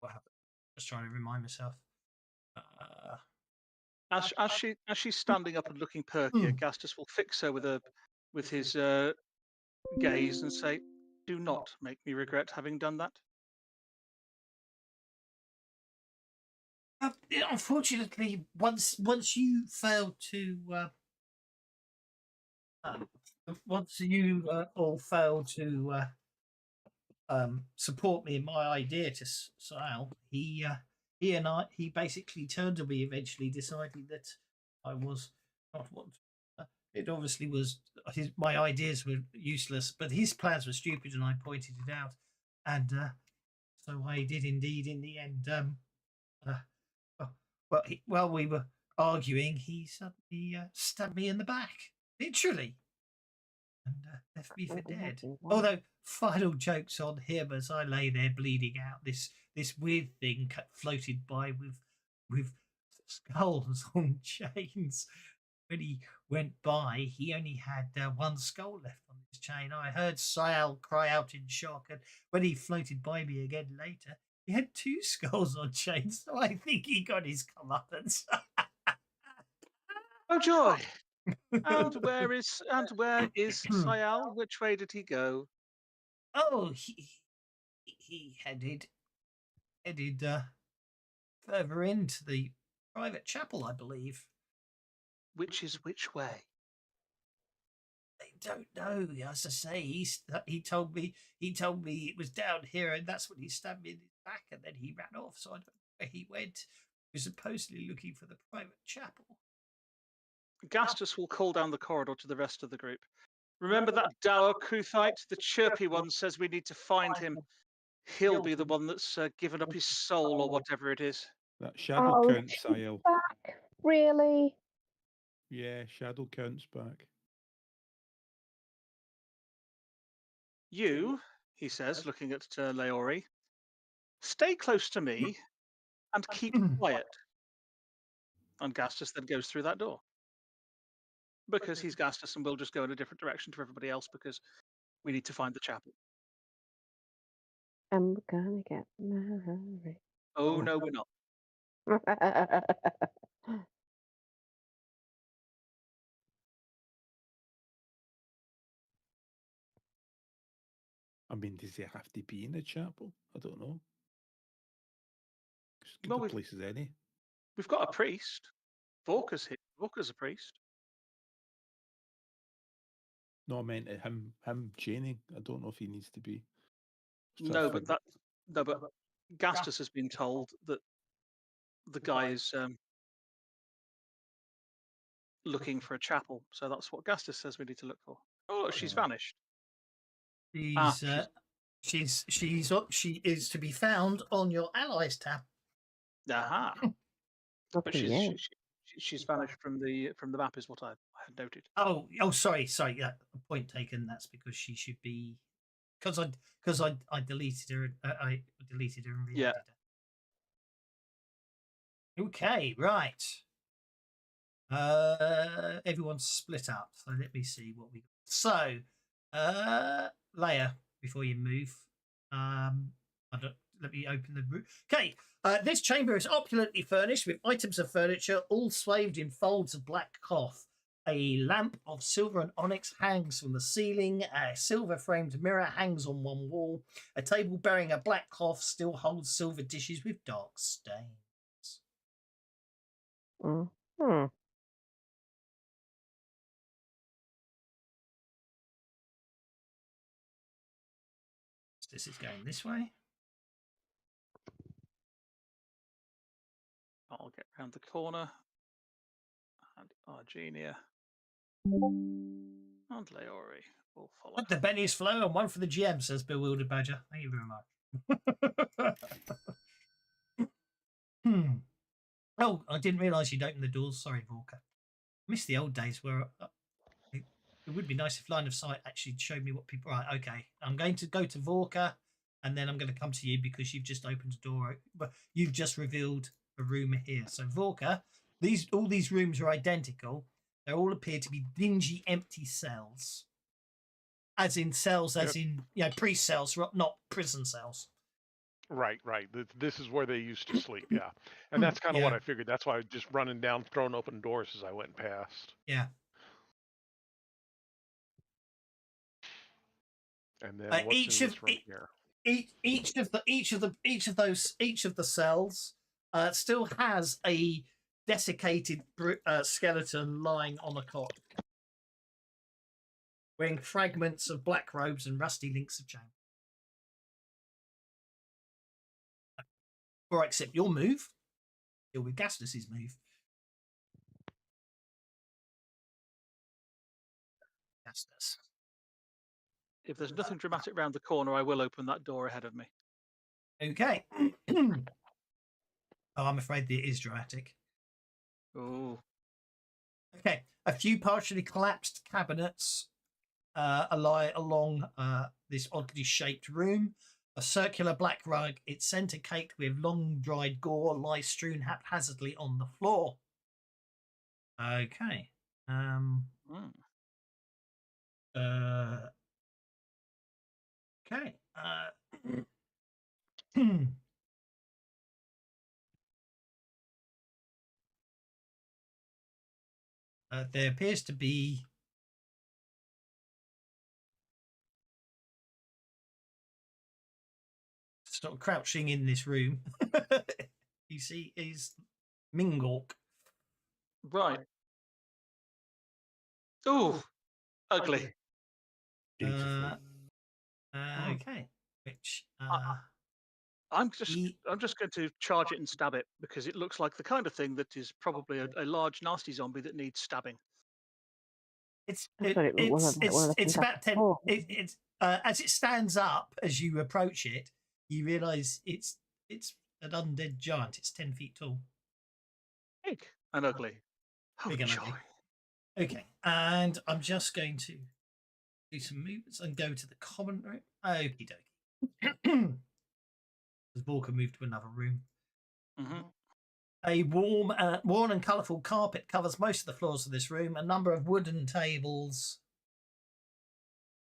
What happened? Just trying to remind myself. As she's standing up and looking perkier, Gastus will fix her with his gaze and say, "Do not make me regret having done that." Unfortunately, once you failed to once you all failed to support me in my idea to Sal, he basically turned to me eventually, deciding that I was not what. It obviously was my ideas were useless, but his plans were stupid, and I pointed it out, and so I did indeed in the end. While we were arguing, he suddenly stabbed me in the back, literally, and left me for dead. Although, final jokes on him as I lay there bleeding out. This weird thing floated by with skulls on chains. When he went by, he only had 1 skull left on his chain. I heard Sial cry out in shock, and when he floated by me again later, he had 2 skulls on chains. So I think he got his comeuppance. Oh joy! And where is Sial? Which way did he go? Oh, he headed further into the private chapel, I believe. Which is which way? I don't know. As I say, he told me it was down here, and that's when he stabbed me in his back, and then he ran off. So I don't know where he went. He was supposedly looking for the private chapel. Gastus will call down the corridor to the rest of the group. Remember that dour Kruthite? The chirpy one says we need to find him. He'll be the one that's given up his soul or whatever it is. That shadow Oh, count, Sile. back? Really? Yeah, shadow counts back. You, he says, looking at Leori, stay close to me and keep quiet. And Gastus then goes through that door. Because he's Gastus and we'll just go in a different direction to everybody else because we need to find the chapel. I'm gonna get married. Oh, no, we're not. I mean, does he have to be in the chapel? I don't know. As good Well, a place as any. We've got a priest. Vorka's here. Vorka's a priest. No, I meant him chaining. I don't know if he needs to be. No, but Gastus has been told that the guy is looking for a chapel, so that's what Gastus says we need to look for. Oh, she's vanished. She is to be found on your allies tab. Aha. But she's she's vanished from the map, is what I had noted. Oh, sorry. Yeah, point taken. That's because she should be because I deleted her. I deleted her and re-added Yeah. her. Okay, right. Everyone's split up. So let me see what we got. So, Leia, before you move, let me open the room. Okay, this chamber is opulently furnished with items of furniture, all swathed in folds of black cloth. A lamp of silver and onyx hangs from the ceiling. A silver-framed mirror hangs on one wall. A table bearing a black cloth still holds silver dishes with dark stains. Hmm. This is going this way. I'll get round the corner. And Argenia and Leori will follow. Put the bennies flow and one for the GM, says Bewildered Badger. Thank you very much. Oh, I didn't realise you'd opened the doors. Sorry, Vorka. I miss the old days where it would be nice if line of sight actually showed me what people. Right, okay. I'm going to go to Vorka, and then I'm going to come to you because you've just opened a door. But you've just revealed a room here. So Vorka, all these rooms are identical. They all appear to be dingy, empty cells. As in cells, as in priest cells, not prison cells. Right. This is where they used to sleep, yeah. And that's kind of what I figured. That's why I was just running down, throwing open doors as I went past. Yeah. And then what's in this room here? Each of the cells still has a desiccated skeleton lying on a cot, wearing fragments of black robes and rusty links of chain. Or except your move. Deal with Gastus's move. Gastus. If there's nothing dramatic round the corner, I will open that door ahead of me. Okay. Oh, I'm afraid it is dramatic. Oh. Okay. A few partially collapsed cabinets lie along this oddly shaped room. A circular black rug, its centre caked with long dried gore, lies strewn haphazardly on the floor. Okay. Okay. There appears to be sort crouching in this room. You see, is Mingork. Right. Oh, ugly. Okay. Which I'm just going to charge it and stab it because it looks like the kind of thing that is probably a large nasty zombie that needs stabbing. It's about 10. It's as it stands up as you approach it, you realise it's an undead giant. It's 10 feet tall. Big and ugly. Oh, Big and joy. ugly. Okay, and I'm just going to do some movements and go to the common room. Okie dokie. As Walker moved to another room. Mm-hmm. A worn and colourful carpet covers most of the floors of this room. A number of wooden tables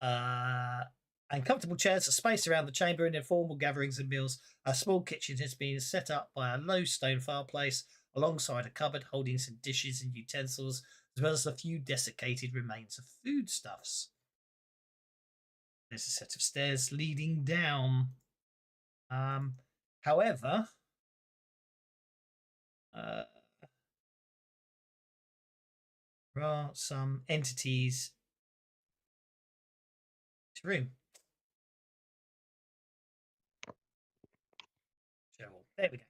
and comfortable chairs are spaced around the chamber in informal gatherings and meals. A small kitchen has been set up by a low stone fireplace alongside a cupboard holding some dishes and utensils, as well as a few desiccated remains of foodstuffs. There's a set of stairs leading down. However, there are some entities in this room. There we go.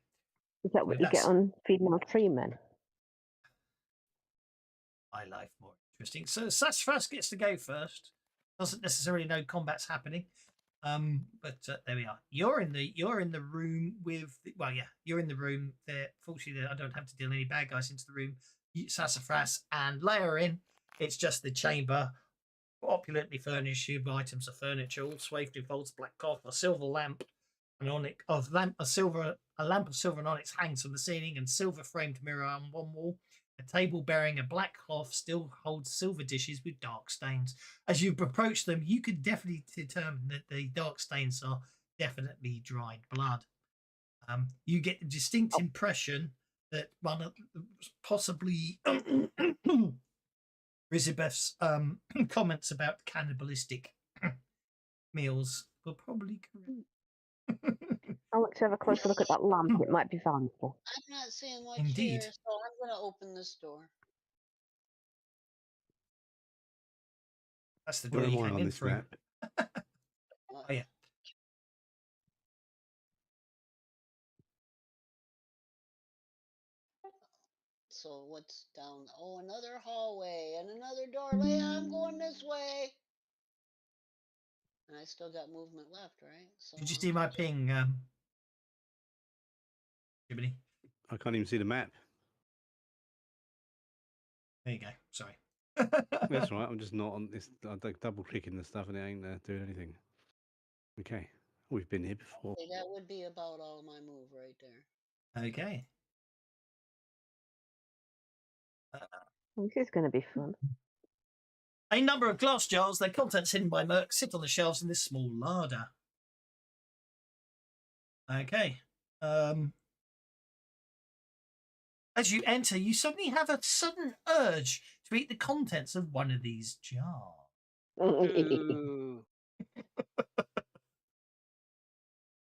Is that what you get on feeding our tree men? My life more interesting. So Sash first gets to go first. Doesn't necessarily know combat's happening. But there we are. You're in the room with you're in the room there. Fortunately, I don't have to deal any bad guys into the room. sassafras and layer in. It's just the chamber, opulently furnished with items of furniture, all swathed in folds of black cloth, a silver lamp, a lamp of silver and onyx hangs from the ceiling, and silver framed mirror on one wall. A table bearing a black cloth still holds silver dishes with dark stains. As you approach them, you can definitely determine that the dark stains are definitely dried blood. You get the distinct impression that one of possibly Elizabeth's comments about cannibalistic meals were probably correct. I'll let's have a closer look at that lamp. It might be valuable. I'm not seeing much Indeed. here, so I'm going to open this door. That's the door Where am you I came on in this through. map? Oh, yeah. So what's down? Oh, another hallway and another doorway. I'm going this way. And I still got movement left, right? So Did you see my ping, Jiminy? I can't even see the map. There you go. Sorry. That's right. I'm just not on this. I'm double clicking the stuff and it ain't doing anything. Okay. We've been here before. okay, that would be about all my move right there. Okay. This is going to be fun. A number of glass jars, their contents hidden by Merc, sit on the shelves in this small larder. Okay. As you enter, you suddenly have a sudden urge to eat the contents of one of these jars. Ooh.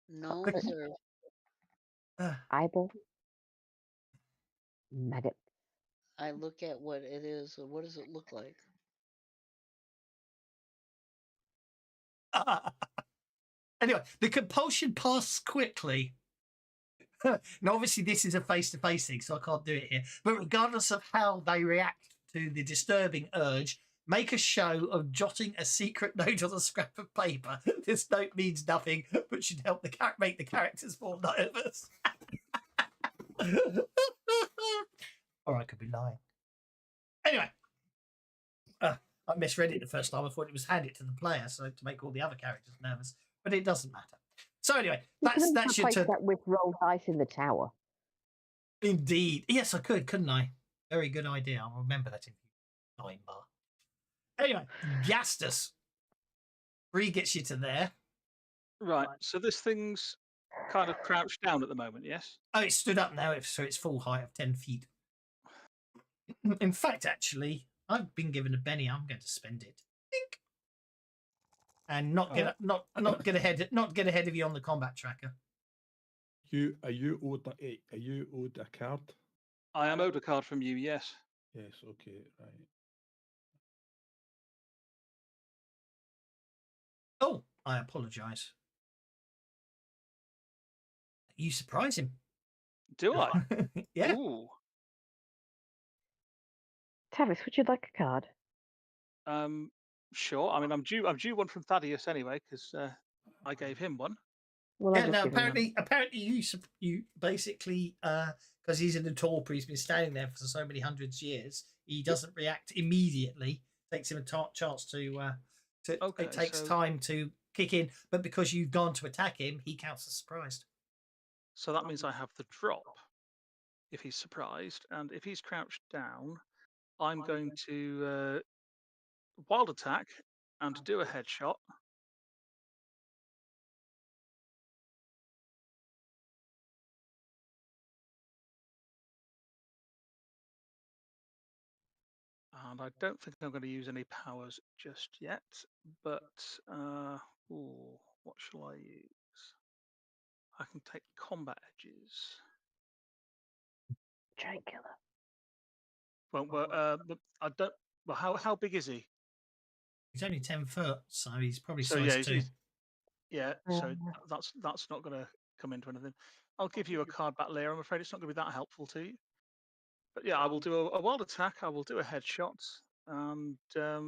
No, Okay. sir. Eyeball. Maggot. I look at what it is. What does it look like? Anyway, the compulsion passes quickly. Now, obviously, this is a face-to-face thing, so I can't do it here. But regardless of how they react to the disturbing urge, make a show of jotting a secret note on a scrap of paper. This note means nothing, but should help make the characters more nervous. Or I could be lying. Anyway, I misread it the first time. I thought it was hand it to the player, so to make all the other characters nervous. But it doesn't matter. So anyway, that's your turn. That with roll dice in the tower. Indeed. Yes, I could, couldn't I? Very good idea. I'll remember that in time bar. Anyway, Gastus. 3 gets you to there. Right. So this thing's kind of crouched down at the moment, yes? Oh, it stood up now, so it's full height of 10 feet. In fact, actually, I've been given a Benny. I'm going to spend it. Think. And not get ahead of you on the combat tracker. Are you owed a card? I am owed a card from you, yes. Yes. Okay. Right. Oh, I apologise. You surprise him. Do I? Yeah. Ooh. Tavis, would you like a card? Sure. I mean, I'm due one from Thaddeus anyway, because I gave him one. Well, Yeah, no, apparently you basically, because he's in the torpor, he's been standing there for so many hundreds of years, he doesn't react immediately. Takes him a chance to Okay, it takes so- time to kick in, but because you've gone to attack him, he counts as surprised. So that means I have the drop if he's surprised, and if he's crouched down, I'm going to wild attack and do a headshot. And I don't think I'm going to use any powers just yet, but what shall I use? I can take combat edges. Giant killer. Well, but I don't. Well, how big is he? He's only 10 foot, so he's probably So size 2. Yeah. So that's not going to come into anything. I'll give you a card back later. I'm afraid it's not going to be that helpful to you. But yeah, I will do a wild attack. I will do a headshot, and I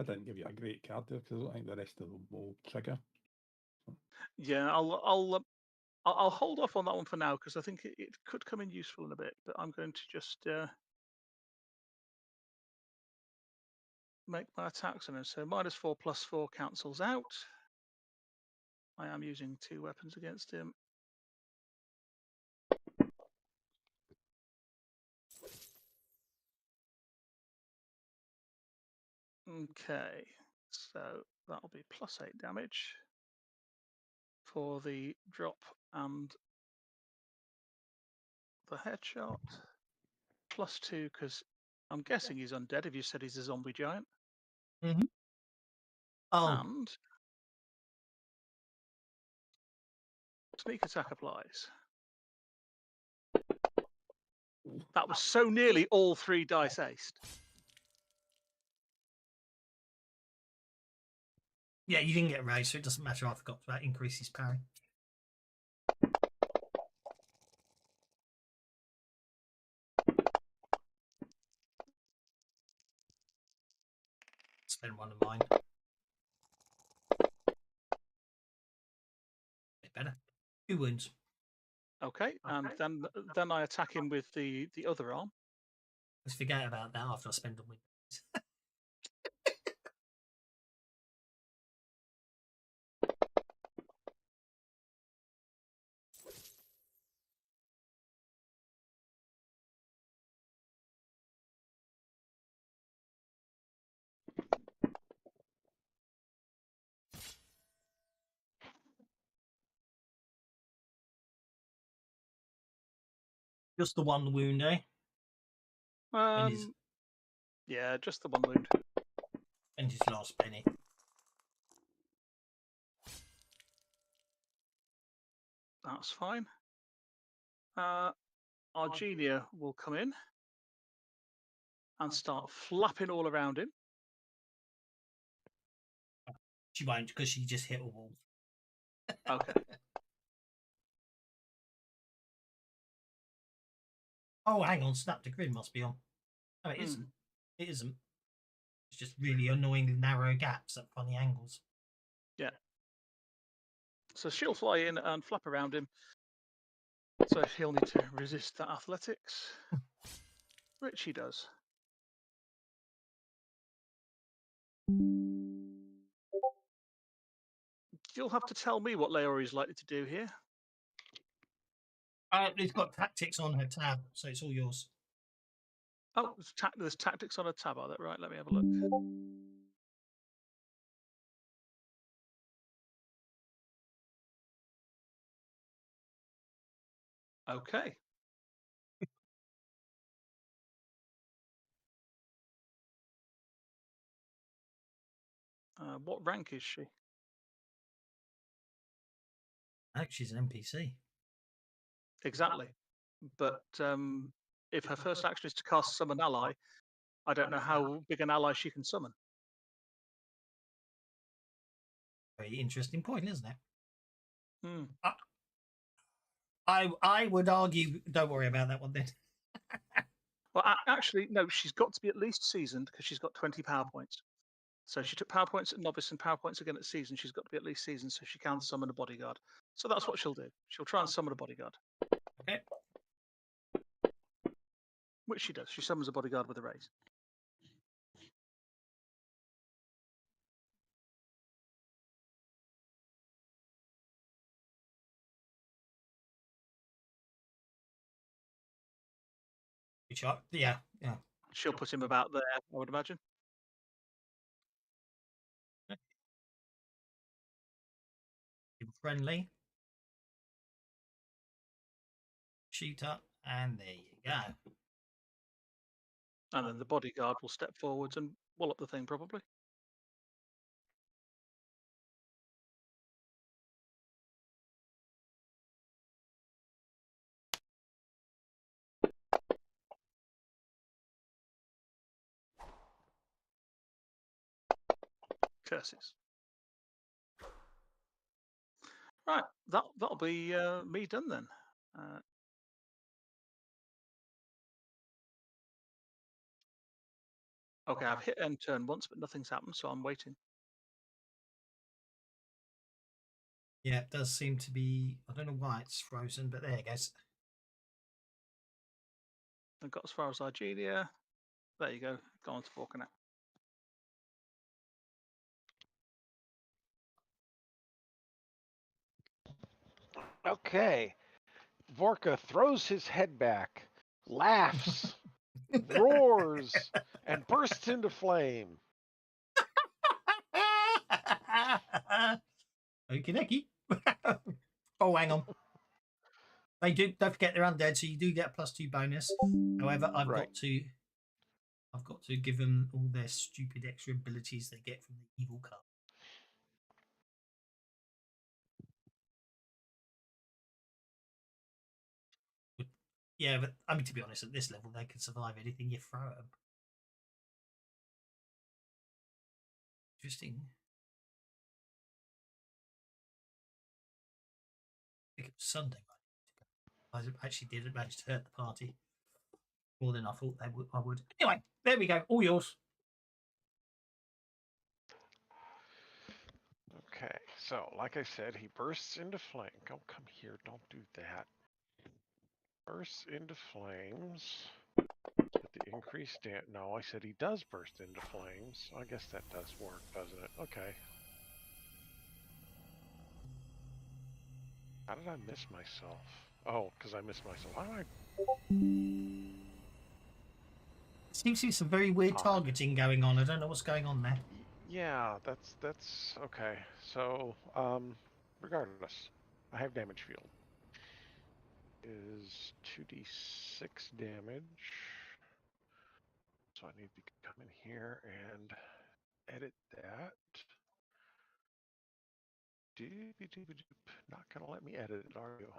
didn't give you a great card there because I don't think the rest of them will trigger. Yeah, I'll hold off on that one for now because I think it could come in useful in a bit. But I'm going to just make my attacks on him. So -4 +4 cancels out. I am using 2 weapons against him. Okay, so that'll be +8 damage for the drop and the headshot. +2 because I'm guessing he's undead if you said he's a zombie giant. Mm-hmm. Oh, And sneak attack applies. That was so nearly all 3 dice aced. yeah, you didn't get raised, so it doesn't matter. I forgot that increases parry. Spend one of mine. Bit better. 2 wounds. Okay, and then I attack him with the other arm. Let's forget about that after I spend the win. Just the 1 wound, eh? Yeah, just the 1 wound. And his last penny. That's fine. Argenia will come in and start flapping all around him. She won't because she just hit a wall. Okay. Oh, hang on. Snap to grid must be on. No, it isn't. It isn't. It's just really annoying narrow gaps at funny angles. Yeah. So she'll fly in and flap around him. So he'll need to resist that athletics, which he does. You'll have to tell me what Leori is likely to do here. It's got tactics on her tab, so it's all yours. Oh, there's tactics on a tab, are there? Right, let me have a look. Okay. What rank is she? Actually, she's an NPC. Exactly. But if her first action is to cast Summon Ally, I don't know how big an ally she can summon. Very interesting point, isn't it? Hmm. I would argue. Don't worry about that one then. Well, actually, no. She's got to be at least seasoned because she's got 20 power points. So she took power points at novice and power points again at seasoned. She's got to be at least seasoned so she can summon a bodyguard. So that's what she'll do. She'll try and summon a bodyguard. Okay. Which she does. She summons a bodyguard with a raise. Which yeah. She'll put him about there, I would imagine. Friendly. Shoot up, and there you go. And then the bodyguard will step forwards and wallop the thing, probably. Curses. Right, that'll be me done then. Okay, I've hit end turn once, but nothing's happened, so I'm waiting. Yeah, it does seem to be. I don't know why it's frozen, but there it goes. I got as far as Argelia. There you go. Go on to Falconet. Okay. Vorka throws his head back, laughs, roars, and bursts into flame. Okie dokie. Oh, hang on. They do. Don't forget they're undead, so you do get a +2 bonus. However, I've Right. got to give them all their stupid extra abilities they get from the evil card. Yeah, but I mean, to be honest, at this level, they can survive anything you throw at them. Interesting. I think it was Sunday. I actually did manage to hurt the party more than I thought I would. Anyway, there we go. All yours. Okay, so like I said, he bursts into flame. Oh, come here, don't do that. Bursts into flames with the increased damage. No, I said he does burst into flames. I guess that does work, doesn't it? Okay. How did I miss myself? Oh, because I missed myself. How did Seems to be some very weird Odd. targeting going on. I don't know what's going on there. Yeah, that's okay. So, regardless, I have damage field. Is 2d6 damage. So I need to come in here and edit that. Doop-a-doop-a-doop. Not gonna let me edit it, are you?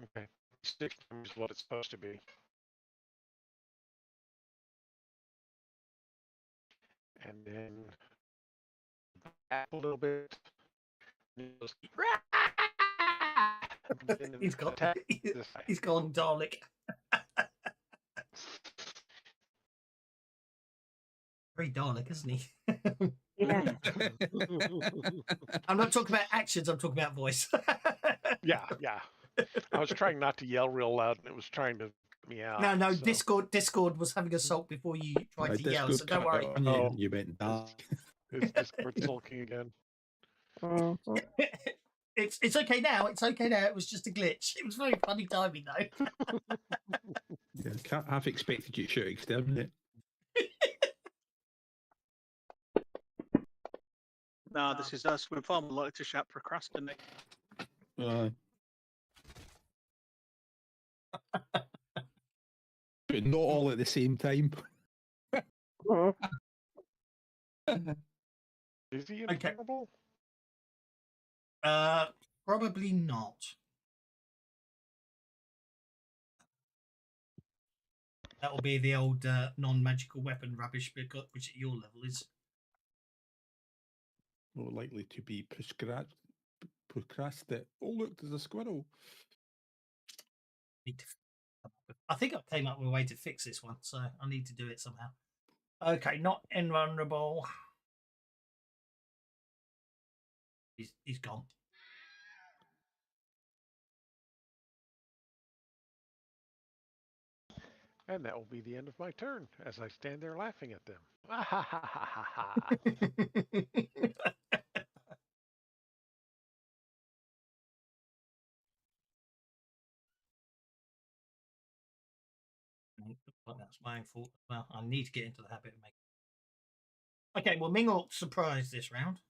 Okay, 6 is what it's supposed to be. And then back a little bit. He's gone Dalek. Very Dalek, isn't he? Yeah. I'm not talking about actions. I'm talking about voice. Yeah. I was trying not to yell real loud, and it was trying to get me out. No. So. Discord was having a sulk before you tried to yell, so don't worry. You went dark. Is Discord sulking again? Mhm. It's okay now. It's okay now. It was just a glitch. It was very funny timing though. Yeah, can't half expected you to shoot exterminate. No, this is us. We're far more likely to shout procrastinate. But not all at the same time. Is he Okay. invulnerable? Probably not. That will be the old non-magical weapon rubbish, which at your level is More likely to be procrastinate. Oh, look, there's a squirrel. I think I came up with a way to fix this one, so I need to do it somehow. Okay, not invulnerable. He's gone. And that will be the end of my turn as I stand there laughing at them. That's my own fault. Well, I need to get into the habit of making. Okay, well, Ming will surprise this round.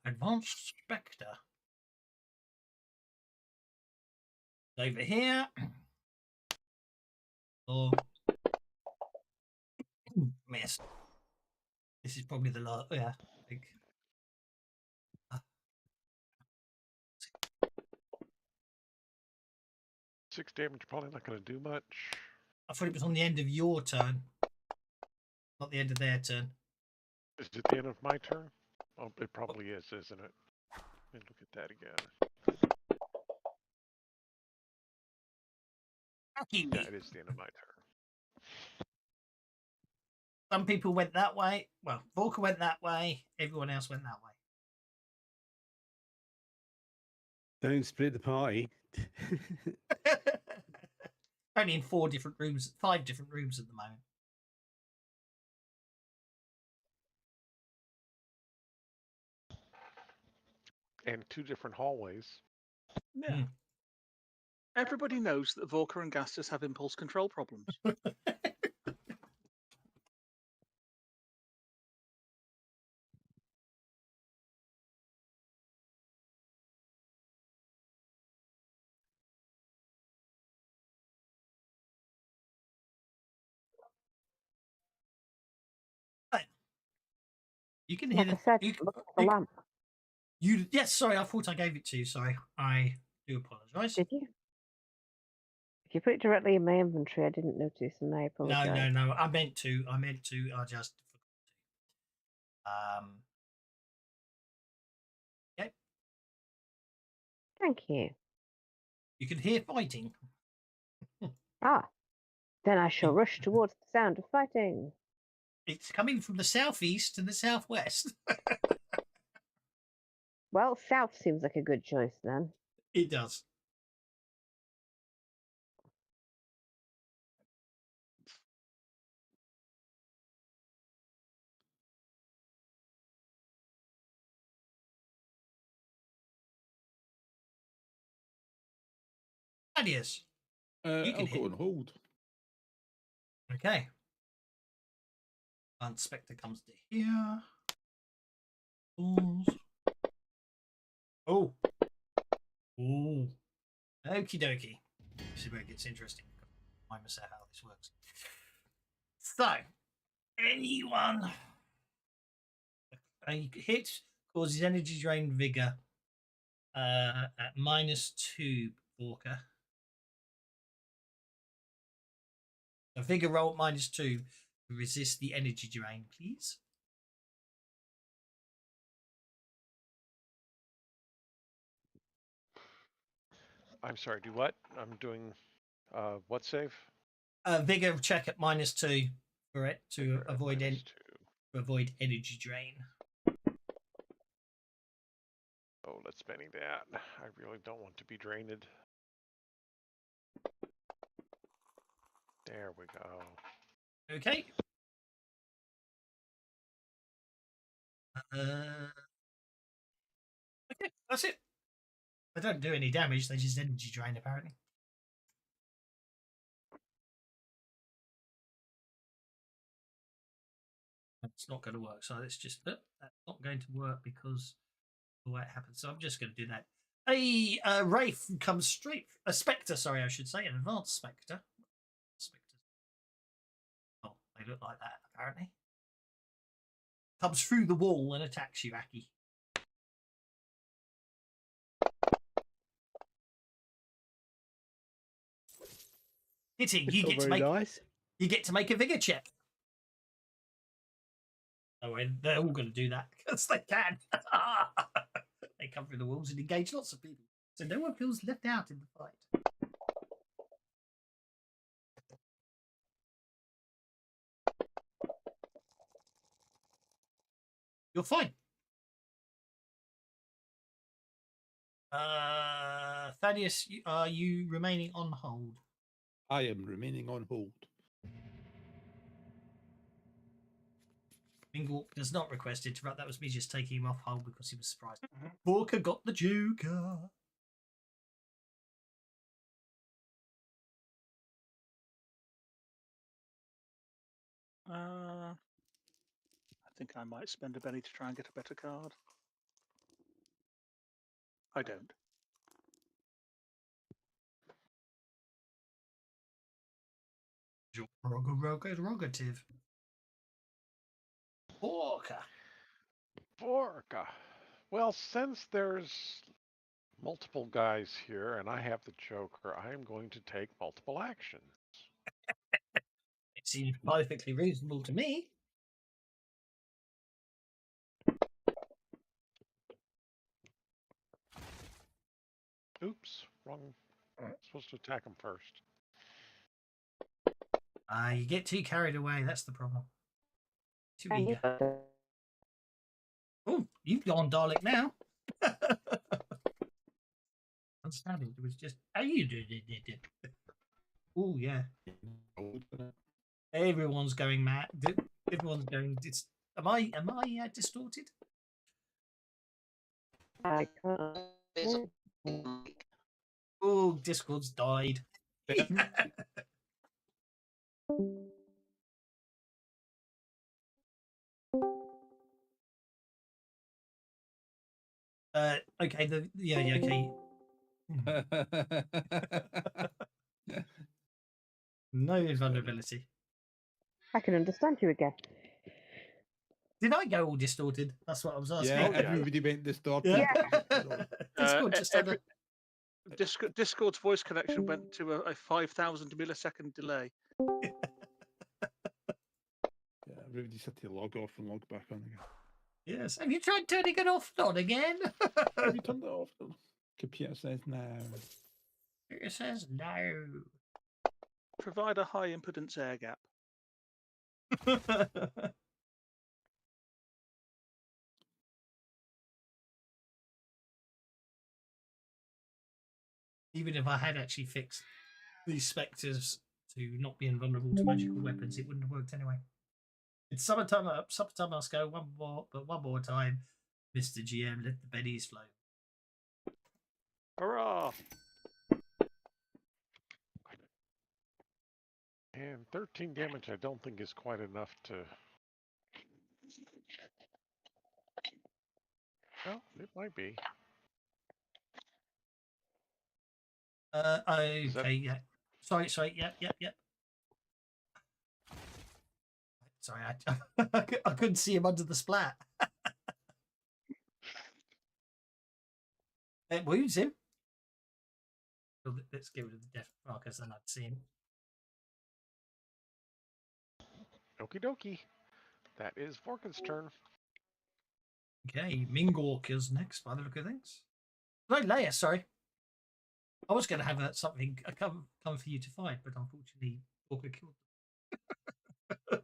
Advanced Spectre. Over here. Or miss. This is probably the last. Yeah, I think. 6 damage, probably not going to do much. I thought it was on the end of your turn, not the end of their turn. Is it the end of my turn? Oh, it probably is, isn't it? Let me look at that again. Yeah, it is the end of my turn. Some people went that way. Well, Volker went that way. Everyone else went that way. Don't split the party. Only in 4 different rooms, 5 different rooms at the moment. And 2 different hallways. Yeah. Hmm. Everybody knows that Volker and Gastus have impulse control problems. You can hear Like I the. said, You, look at the you, lamp. yes, sorry, I thought I gave it to you. Sorry, I do apologise. Did you? If you put it directly in my inventory, I didn't notice, and I apologise. No. I meant to. I just forgot to. Okay. Thank you. You can hear fighting. Ah, then I shall rush towards the sound of fighting. It's coming from the southeast and the southwest. Well, south seems like a good choice then. It does. Thaddeus, you can I'll hit. go on hold. Okay. Spectre comes to here. Balls. Oh. Oh. Okie dokie. This is where it gets interesting. I must say how this works. So, anyone a hit causes energy drain vigor at -2, Walker. A vigor roll at -2 to resist the energy drain, please. I'm sorry, do what? I'm doing what save? Vigor check at -2 for it to Vigor at avoid -2. energy drain. Oh, let's Benny that. I really don't want to be drained. There we go. Okay. Okay, that's it. They don't do any damage, they just energy drain, apparently. That's not going to work. So it's just that's not going to work because the way it happens. So I'm just going to do that. A wraith comes straight. A spectre, sorry, I should say, an advanced spectre. Spectres. Oh, they look like that apparently. Comes through the wall and attacks you, Aki. Hitting. It's not very nice. You get to make a vigor check. Oh, and they're all going to do that because they can. They come through the walls and engage lots of people, so no one feels left out in the fight. You're fine. Thaddeus, are you remaining on hold? I am remaining on hold. Bingle does not request interrupt. That was me just taking him off hold because he was surprised. Walker got the Joker. I think I might spend a penny to try and get a better card. I don't. Your prerogative. Walker. Vorka. Well, since there's multiple guys here and I have the Joker, I am going to take multiple actions. It seems perfectly reasonable to me. Oops, wrong. Supposed to attack him first. You get too carried away. That's the problem. Too And eager. you- Oh, you've gone Dalek now. Understanding. It was just how you did it. Oh yeah. Everyone's going mad. Everyone's going. Am I distorted? I can't. Oh, Discord's died. Okay. Okay. No vulnerability. I can understand you again. Did I go all distorted? That's what I was asking. Yeah, Oh, yeah. everybody went distorted. Yeah. Discord just had a. Discord's voice connection went to a 5,000 millisecond delay. Yeah, everybody's had to log off and log back on again. Yes. Have you tried turning it off and on again? Have you turned it off? The computer says no. It says no. Provide a high impedance air gap. Even if I had actually fixed these spectres to not be invulnerable to magical weapons, it wouldn't have worked anyway. It's summertime must go one more time. Mr. GM, let the bennies flow. Hurrah! And 13 damage I don't think is quite enough to... Well, it might be. Okay, yeah. Sorry, yep. Sorry, I couldn't see him under the splat. It wounds him. So let's get rid of the death markers and I'd see him. Okie dokie. That is Vorkin's turn. Okay, Mingork is next by the look of things. No, Leia, sorry. I was going to have something come for you to fight, but unfortunately, Walker killed them.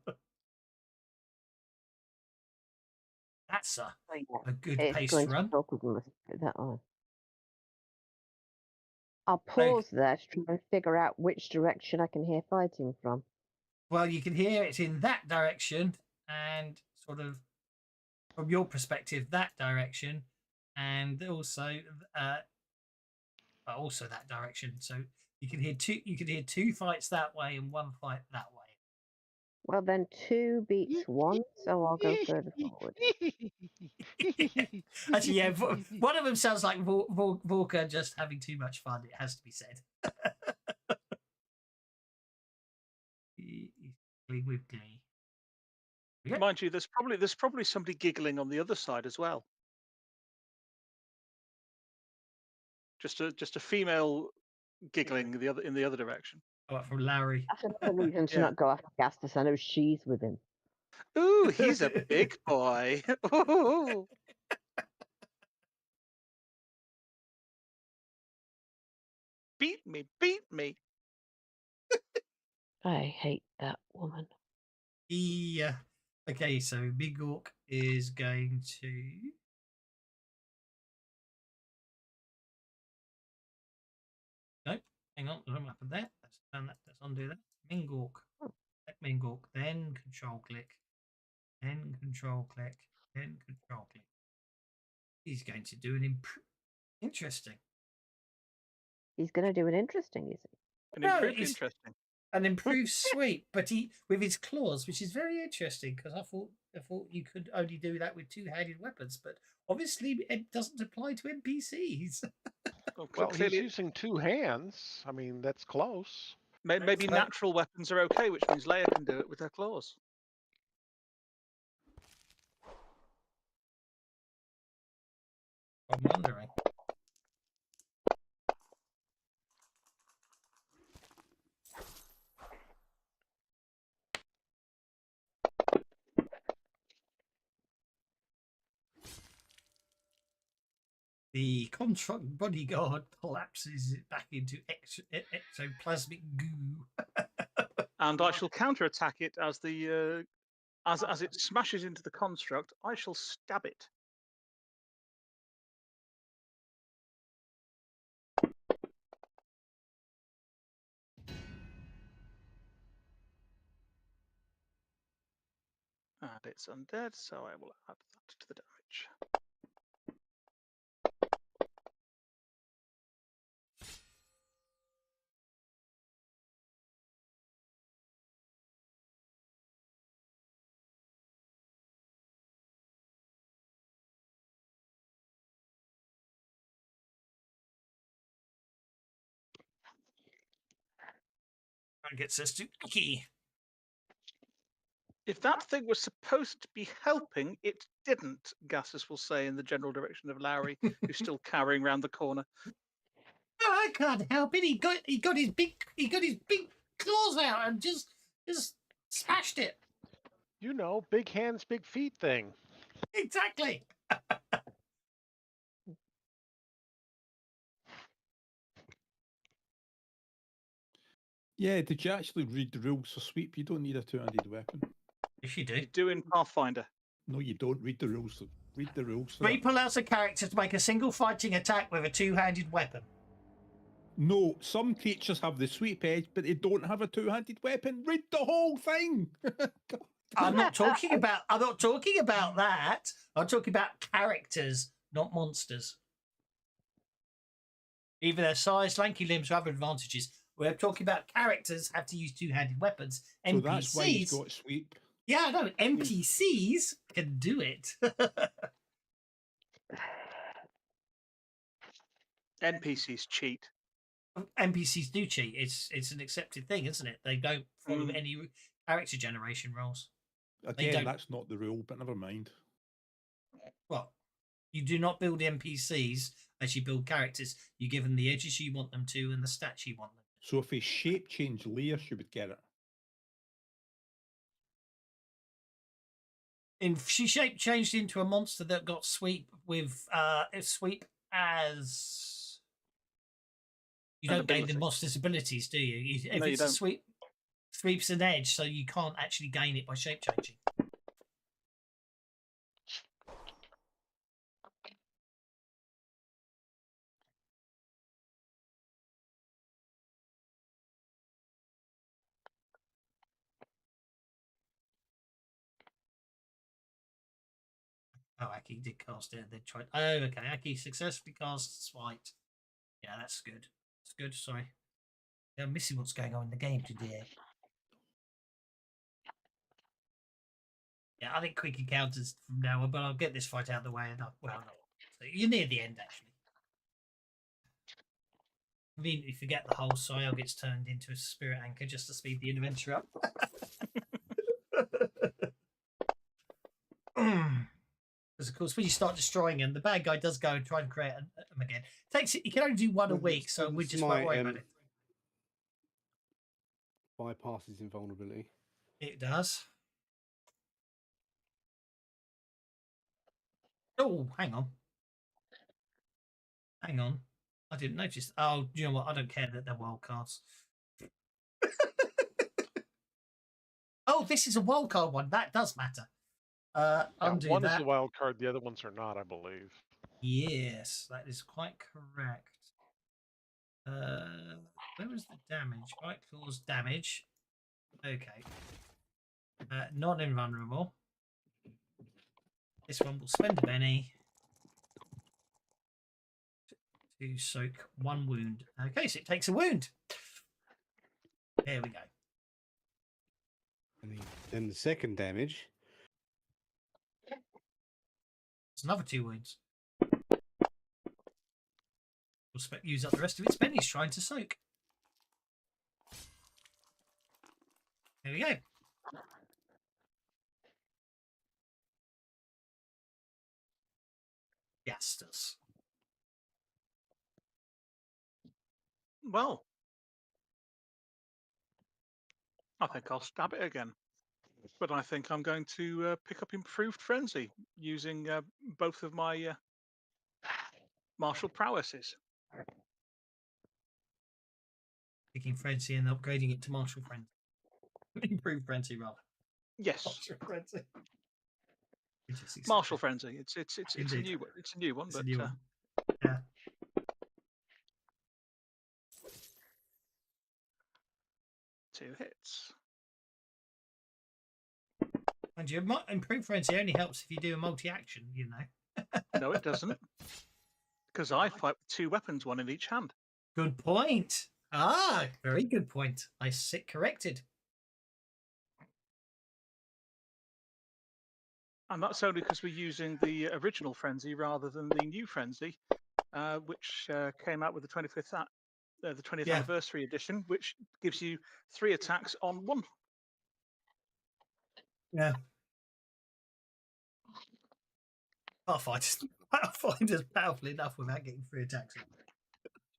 That's a good It's paced going run. to talk with them. Let's put that on. I'll pause there to try and figure out which direction I can hear fighting from. Well, you can hear it's in that direction, and sort of from your perspective, that direction, and also that direction. So you can hear two fights that way and one fight that way. Well, then 2 beats 1, so I'll go further forward. Actually, yeah, one of them sounds like Volker just having too much fun. It has to be said. With glee. Yeah. Mind you, there's probably somebody giggling on the other side as well. Just a female giggling in the other direction. Oh, from Larry. That's another reason to Yeah. not go after Gastus. I know she's with him. Ooh, he's a big boy. Ooh. Beat me. I hate that woman. Yeah. Okay, so Big Orc is going to. Nope. Hang on. What happened there? Let's undo that. Mingork. Let Mingork. Then control click. Then control click. Then control click. He's going to do an interesting. He's going to do an interesting, is he? Interesting. An improved sweep, but he with his claws, which is very interesting because I thought you could only do that with two-handed weapons, but obviously it doesn't apply to NPCs. Well, he's using 2 hands. I mean, that's close. Maybe natural weapons are okay, which means Leia can do it with her claws. I'm wondering. The contract bodyguard collapses back into ectoplasmic goo. And I shall counterattack it as the As it smashes into the construct, I shall stab it. And it's undead, so I will add that to the damage. And gets us to key. If that thing was supposed to be helping, it didn't, Gassus will say in the general direction of Lowry, who's still cowering round the corner. Oh, I can't help it. He got his big claws out and just smashed it. You know, big hands, big feet thing. Exactly. Yeah, did you actually read the rules for sweep? You don't need a two-handed weapon. Yes, you do. You do in Pathfinder. No, you don't. Read the rules. Read the rules. For Sweep allows a character to make a single fighting attack with a two-handed weapon. No, some creatures have the sweep edge, but they don't have a two-handed weapon. Read the whole thing. I'm not talking about that. I'm talking about characters, not monsters. Either their size, lanky limbs, or other advantages. We're talking about characters have to use two-handed weapons. So NPCs, that's why he's got sweep. Yeah, no, NPCs can do it. NPCs cheat. NPCs do cheat. It's an accepted thing, isn't it? They don't follow any character generation rules. Again, that's not the rule, but never mind. Well, you do not build NPCs as you build characters. You give them the edges you want them to and the stats you want them. So if a shape change layer, she would get it. If she shape changed into a monster that got sweep with sweep as you don't gain the monster's abilities, do you? If No, it's you a don't. sweeps an edge, so you can't actually gain it by shape changing. Oh, Aki did cast it. They tried. Oh, okay. Aki successfully cast Smite. Yeah, that's good. That's good. Sorry. Yeah, I'm missing what's going on in the game today. Yeah, I think quick encounters from now on, but I'll get this fight out of the way. And so you're near the end, actually. Conveniently forget the whole Soil gets turned into a spirit anchor just to speed the adventure up. Because of course, when you start destroying him, the bad guy does go and try and create them again. You can only do one a week, so we just won't worry about it. Bypasses invulnerability. It does. Oh, hang on. Hang on. I didn't notice. Oh, do you know what? I don't care that they're wild cards. Oh, this is a wild card one. That does matter. Undo one that. is the wild card, the other ones are not, I believe. Yes, that is quite correct. Where was the damage? Bite claws damage. Okay. Non-invulnerable. This one will spend a penny to soak one wound. Okay, so it takes a wound. There we go. And then the second damage. It's another 2 wounds. We'll use up the rest of its pennies trying to soak. There we go. Gastus. Well, I think I'll stab it again. But I think I'm going to pick up Improved Frenzy using both of my martial prowesses. Picking Frenzy and upgrading it to Martial Frenzy. Improved Frenzy, rather. Yes, Martial frenzy. Which is martial accepted. frenzy. It's a Indeed. new one. It's a new one, It's a but new one. Yeah. two hits. And your improved frenzy only helps if you do a multi-action, you know. No, it doesn't, because I fight with two weapons, one in each hand. Good point. Ah, very good point. I sit corrected. And that's only because we're using the original frenzy rather than the new frenzy, which came out with the 20th Yeah. anniversary edition, which gives you 3 attacks on 1. Yeah. Pathfinder's powerful enough without getting 3 attacks.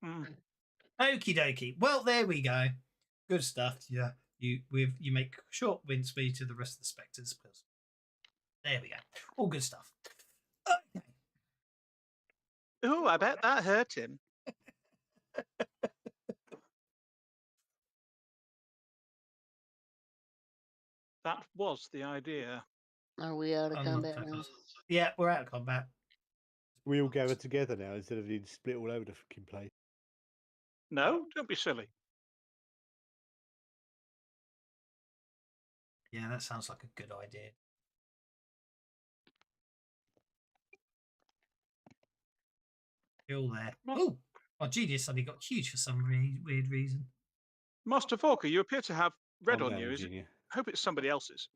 Mm. Okie dokie. Well, there we go. Good stuff. Yeah. You make short wind speed to the rest of the spectres. There we go. All good stuff. Okay. Oh, I bet that hurt him. That was the idea. Are we out of combat now? Yeah, we're out of combat. We all gather together now instead of being split all over the fucking place. No, don't be silly. Yeah, that sounds like a good idea. You're all there. Oh, my genius suddenly got huge for some weird reason. Master Forker, you appear to have red Calm on down, you. Virginia. I hope it's somebody else's.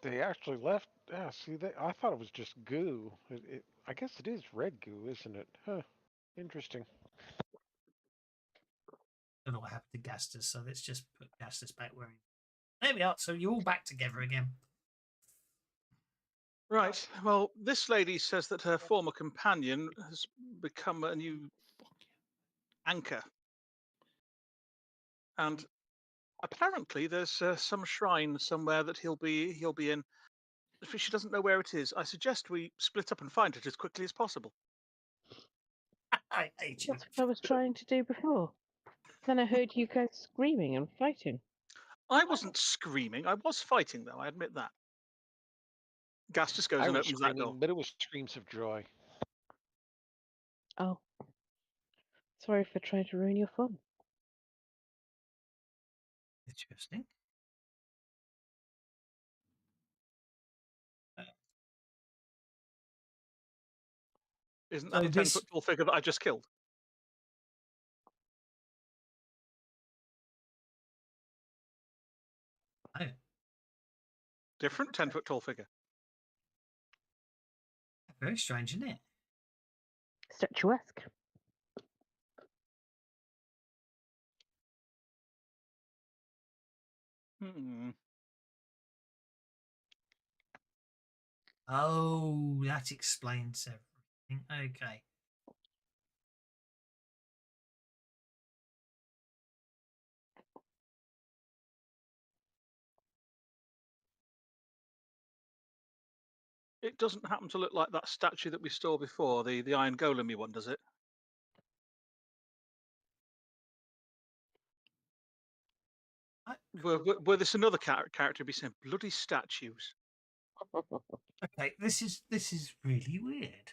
They actually left. Yeah, see, I thought it was just goo. I guess it is red goo, isn't it? Huh. Interesting. Don't know what happened to Gastus, so let's just put Gastus back where he. There we are. So you're all back together again. Right. Well, this lady says that her former companion has become a new anchor. And apparently there's some shrine somewhere that he'll be in. If she doesn't know where it is, I suggest we split up and find it as quickly as possible. I hate you. That's what I was trying to do before. Then I heard you guys screaming and fighting. I wasn't screaming. I was fighting, though. I admit that. Gas just goes I and was opens that door. screaming, but it was screams of joy. Oh. Sorry for trying to ruin your fun. Interesting. Isn't So that the 10-foot tall figure that I just killed? Oh. Different 10-foot tall figure. Very strange, isn't it? Statuesque. Hmm. Oh, that explains everything. Okay. It doesn't happen to look like that statue that we saw before, the Iron Golem one, does it? Were this another character be saying bloody statues? Okay, this is really weird.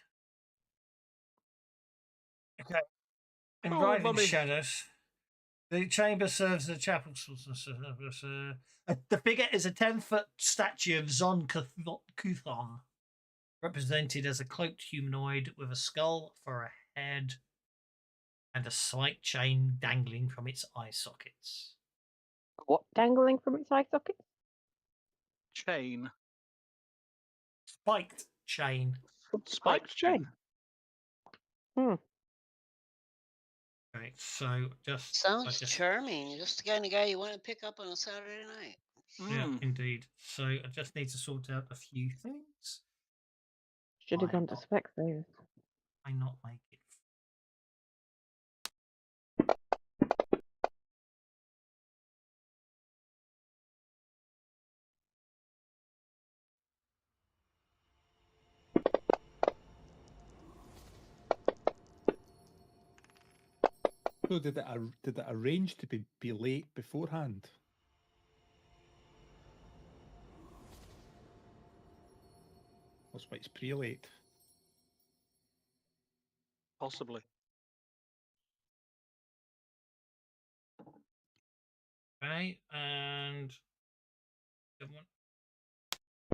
Okay. In Oh, Driving mummy. Shadows, the chamber serves as a chapel. The figure is a 10-foot statue of Zon Kuthon, represented as a cloaked humanoid with a skull for a head and a slight chain dangling from its eye sockets. What dangling from its eye socket? Chain. Spiked chain. Spiked chain. Okay, so Sounds charming. Just the kind of guy you want to pick up on a Saturday night. Yeah, indeed. So I just need to sort out a few things. Should have gone to Specsavers. Why not make it? So did it arrange to be late beforehand? That's why it's pre-late. Possibly. Right, and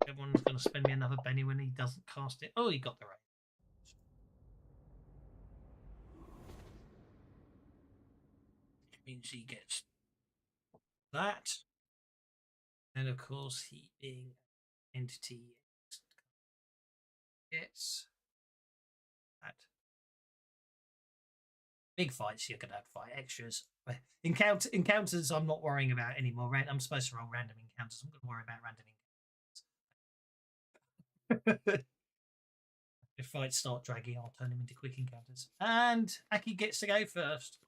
everyone's going to spend me another penny when he doesn't cast it. Oh, he got the right. It means he gets that, and of course, he being entity gets that. Big fights, you're gonna have to fight extras. Encounters, I'm not worrying about anymore. I'm supposed to roll random encounters. I'm going to worry about random encounters. If fights start dragging, I'll turn them into quick encounters. And Aki gets to go first.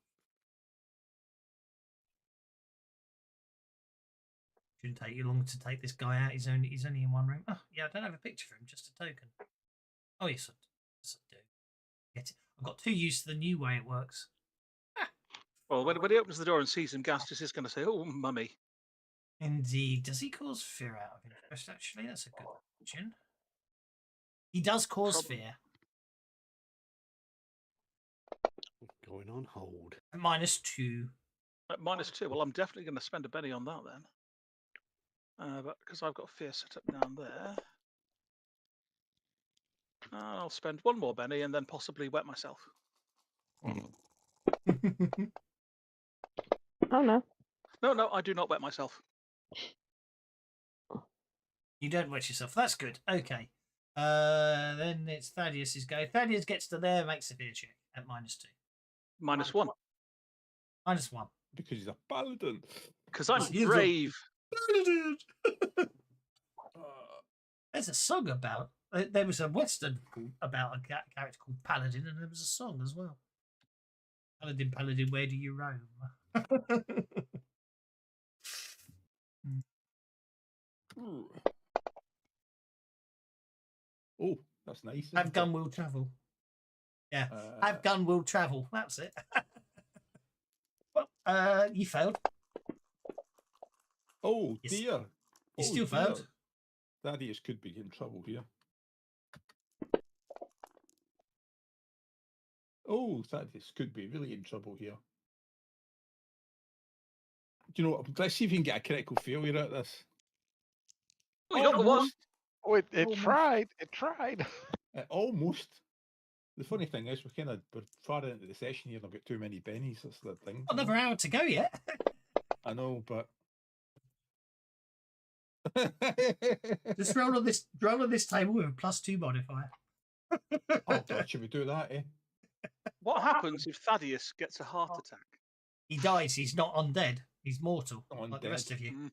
Shouldn't take you long to take this guy out. He's only in one room. Oh, yeah, I don't have a picture of him, just a token. Oh, yes, I do. Get it. I've got too used to the new way it works. Well, when he opens the door and sees him, Gastus is going to say, "Oh, mummy." Indeed. Does he cause fear out of interest, actually? That's a good question. He does cause fear. Going on hold. At -2. At -2. Well, I'm definitely going to spend a penny on that then. But because I've got fear set up down there. I'll spend one more penny and then possibly wet myself. Oh no. No, I do not wet myself. You don't wet yourself. That's good. Okay. Then it's Thaddeus's go. Thaddeus gets to there, makes a fear check at -2. -1. -1. Because he's a paladin. Because I'm He's a brave. Paladin. There's a song about. There was a western about a character called Paladin, and there was a song as well. Paladin, Paladin, where do you roam? Oh, that's nice. Have gun will travel. Yeah, have gun will travel. That's it. Well, you failed. Oh dear. You still failed. Thaddeus could be in trouble here. Oh, Thaddeus could be really in trouble here. Do you know what? Let's see if we can get a critical failure out of this. Oh, you got the one. Oh, it tried. It tried. Almost. The funny thing is, we're far into the session here and I've got too many pennies. That's the thing. Another hour to go yet. I know, but just roll on this table with a +2 modifier. Oh God, should we do that, eh? What happens if Thaddeus gets a heart attack? He dies. He's not undead. He's mortal, Not like the undead. rest of you.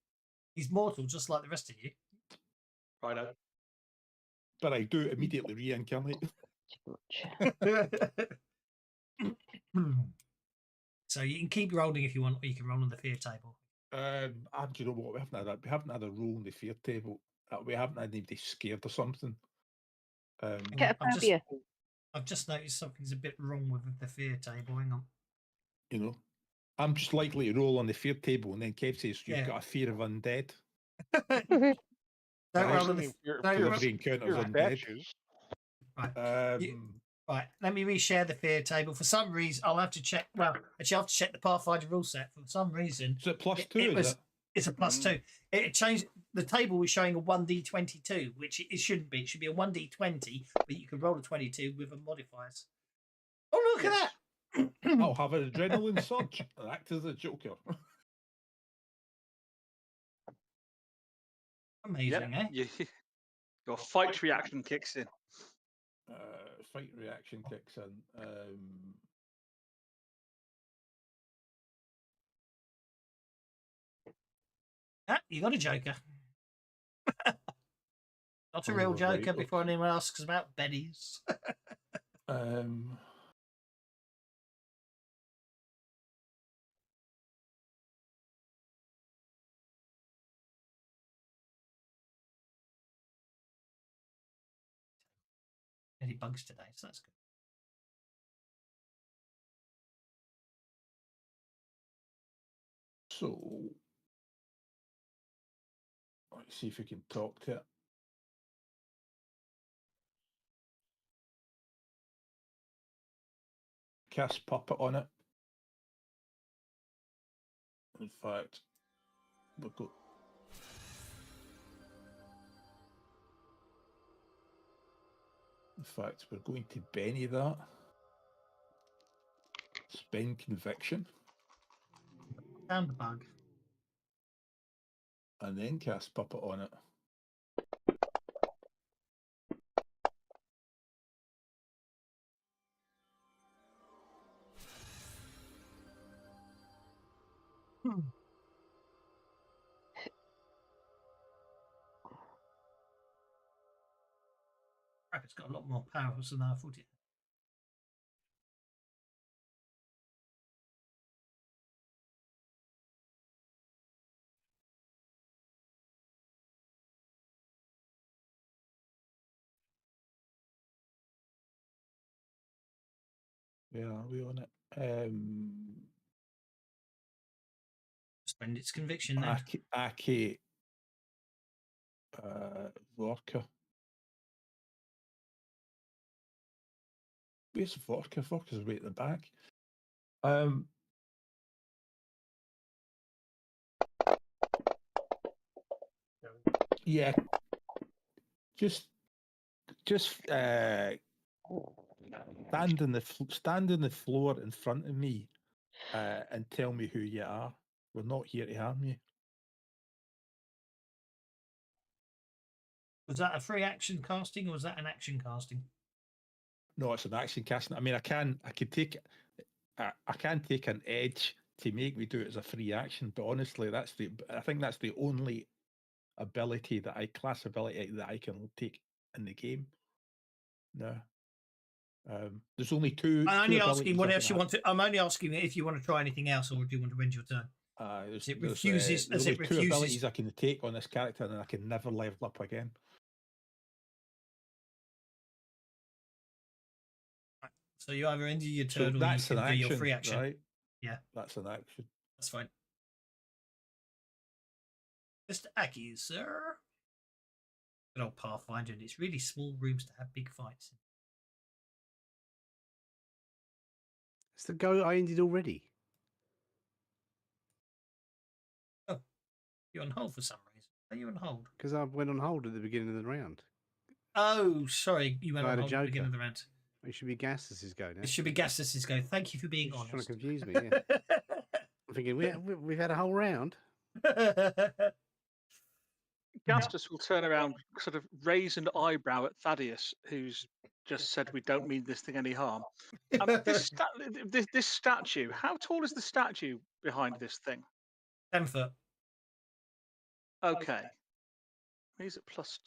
He's mortal, just like the rest of you. Righto. But I do immediately reincarnate. So you can keep rolling if you want, or you can roll on the fear table. Do you know what? We haven't had a roll on the fear table. We haven't had anybody scared or something. Get a phobia. I've just noticed something's a bit wrong with the fear table. Hang on. You know, I'm just likely to roll on the fear table, and then Kev says you've Yeah. got a fear of undead. Don't roll on the Every encounter's undead. Right. Right, let me reshare the fear table. For some reason, I'll have to check. Well, actually, I'll have to check the Pathfinder rule set. For some reason, is it +2? It's a +2. It changed. The table was showing a 1d22, which it shouldn't be. It should be a 1d20, but you can roll a 22 with a modifiers. Oh, look at that! I'll have an adrenaline surge and act as a Joker. Amazing, eh? Your fight reaction kicks in. Fight reaction kicks in. You got a Joker. Not a real Joker. Right, before anyone asks about Bennies. Any bugs today, so that's good. So let's see if we can talk to it. Cast puppet on it. In fact, we'll go. In fact, we're going to Benny that. Spend conviction. Found the bug. And then cast puppet on it. Crap, it's got a lot more powerful than I thought it. Yeah, are we on it? Spend its conviction then. Aki Vodka. Where's Vodka? Vodka's right at the back. Yeah. Just stand on the floor in front of me and tell me who you are. We're not here to harm you. Was that a free action casting or was that an action casting? No, it's an action casting. I mean, I can take an edge to make me do it as a free action, but honestly, I think that's the only class ability that I can take in the game. No. There's only two. I'm only asking what I else you want to. I'm only asking if you want to try anything else, or do you want to end your turn? It refuses. There's only two abilities I can take on this character, and I can never level up again. So you either end your turn, or you that's can an do action, your free action. right? Yeah, that's an action. That's fine. Mr. Aki, sir. Good old Pathfinder, and it's really small rooms to have big fights in. It's the go I ended already. Oh, you're on hold for some reason. Are you on hold? Because I went on hold at the beginning of the round. Oh, sorry. You went I on had a hold at the beginning joker. of the round. It should be Gastus's go now. It should be Gastus's go. Thank you for being You're just honest. trying to confuse me. Yeah. I'm thinking we've had a whole round. Gastus will turn around, sort of raise an eyebrow at Thaddeus, who's just said we don't mean this thing any harm. This statue, how tall is the statue behind this thing? 10 foot. Okay. He's at +2.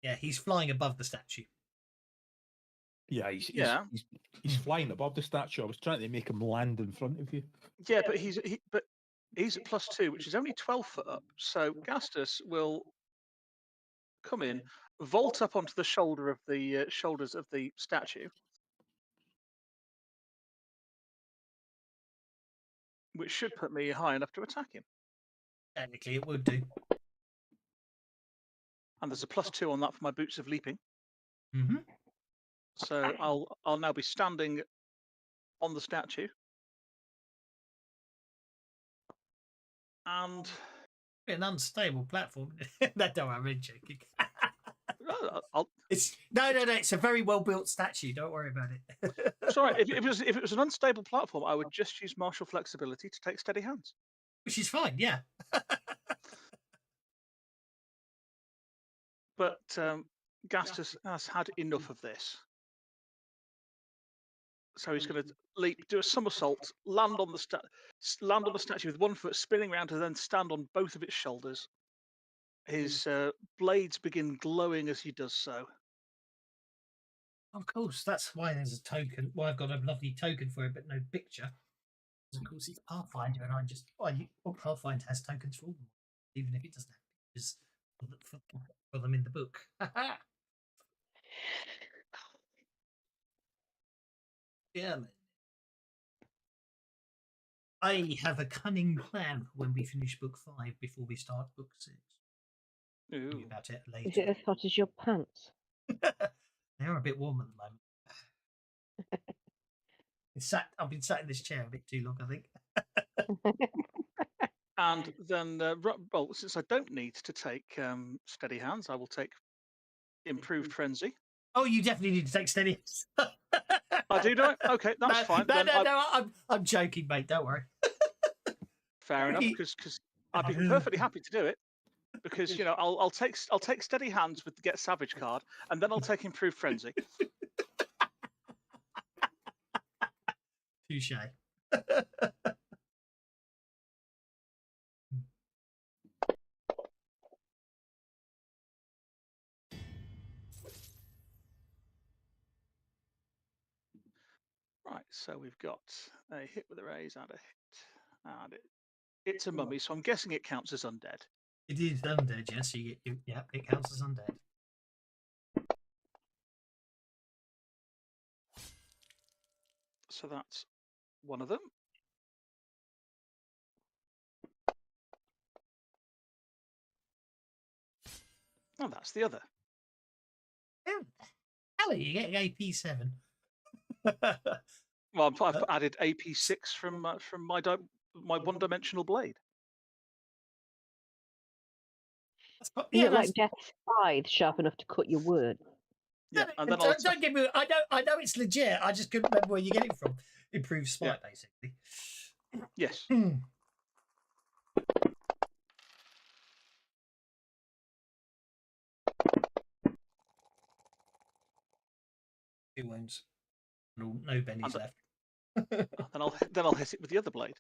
Yeah, he's flying above the statue. Yeah, he's flying above the statue. I was trying to make him land in front of you. Yeah, but he's at +2, which is only 12 foot up. So Gastus will come in, vault up onto the shoulder of the shoulders of the statue, which should put me high enough to attack him. Technically, it would do. And there's a +2 on that for my boots of leaping. Mm-hmm. So I'll now be standing on the statue. And an unstable platform. No, don't worry, I'm joking. It's no. It's a very well built statue. Don't worry about it. Sorry, if it was an unstable platform, I would just use martial flexibility to take steady hands. Which is fine, yeah. But Gastus has had enough of this. So he's going to leap, do a somersault, land on the statue with one foot, spinning around, and then stand on both of its shoulders. His blades begin glowing as he does so. Of course, that's why there's a token. Why I've got a lovely token for it, but no picture. Of course, it's Pathfinder, and I just Pathfinder has tokens for all them, even if it doesn't have pictures for them in the book. Yeah, man. I have a cunning plan for when we finish book 5 before we start book 6. Tell you Ooh. about it Is later. it as hot as your pants? They are a bit warm at the moment. I've been sat in this chair a bit too long, I think. And then, well, since I don't need to take steady hands, I will take improved frenzy. Oh, you definitely need to take steady. I do, don't I? Okay, that's no, fine. No, Then no, I'm joking, mate. Don't worry. Fair enough, because I'd be perfectly happy to do it. Because I'll take steady hands with the get savage card, and then I'll take improved frenzy. Touche. Right, so we've got a hit with a raise and a hit, and it's a mummy, so I'm guessing it counts as undead. It is undead, yes. So yeah, it counts as undead. So that's one of them. Oh, that's the other. Hello, you're getting AP7. Well, I've added AP6 from my one-dimensional blade. Is it like Death's scythe sharp enough to cut your word? Yeah, and then don't get me. I know it's legit. I just couldn't remember where you get it from. Improved smite, basically. Yes. 2 wounds. No bennies left. Then I'll hit it with the other blade.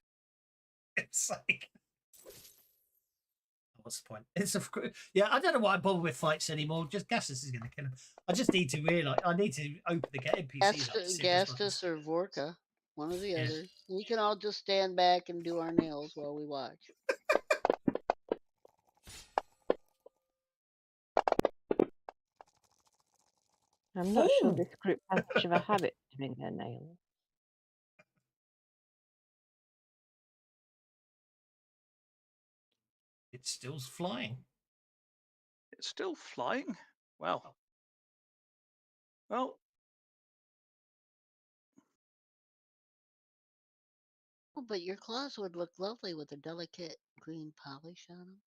It's like, what's the point? Yeah, I don't know why I bother with fights anymore. Just Gastus is going to kill him. I just need to realise I need to open the NPCs up. Gastus or Vorka, one or the other. We can all just stand back and do our nails while we watch. I'm not sure this group has much of a habit of doing their nails. It's still flying. It's still flying? Well. Well. Oh, but your claws would look lovely with a delicate green polish on them.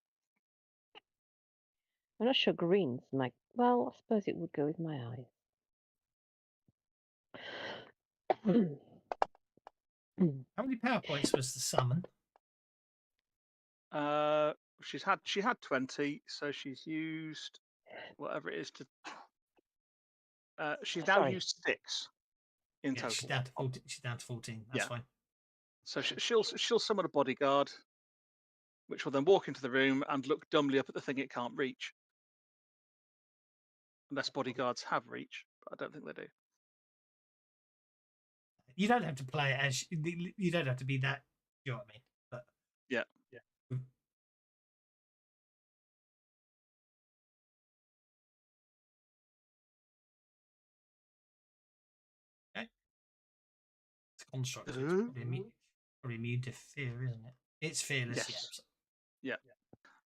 I'm not sure green's my... Well, I suppose it would go with my eyes. How many power points was the summon? She had 20, so she's used whatever it is to. She's now used 6 in total. She's down to 14. She's down to 14. That's fine. So she'll summon a bodyguard, which will then walk into the room and look dumbly up at the thing it can't reach. Unless bodyguards have reach, but I don't think they do. You don't have to play it as you don't have to be that. You know what I mean? But yeah. Okay. It's construct. It's probably immune to fear, isn't it? It's fearless. Yes. Yeah.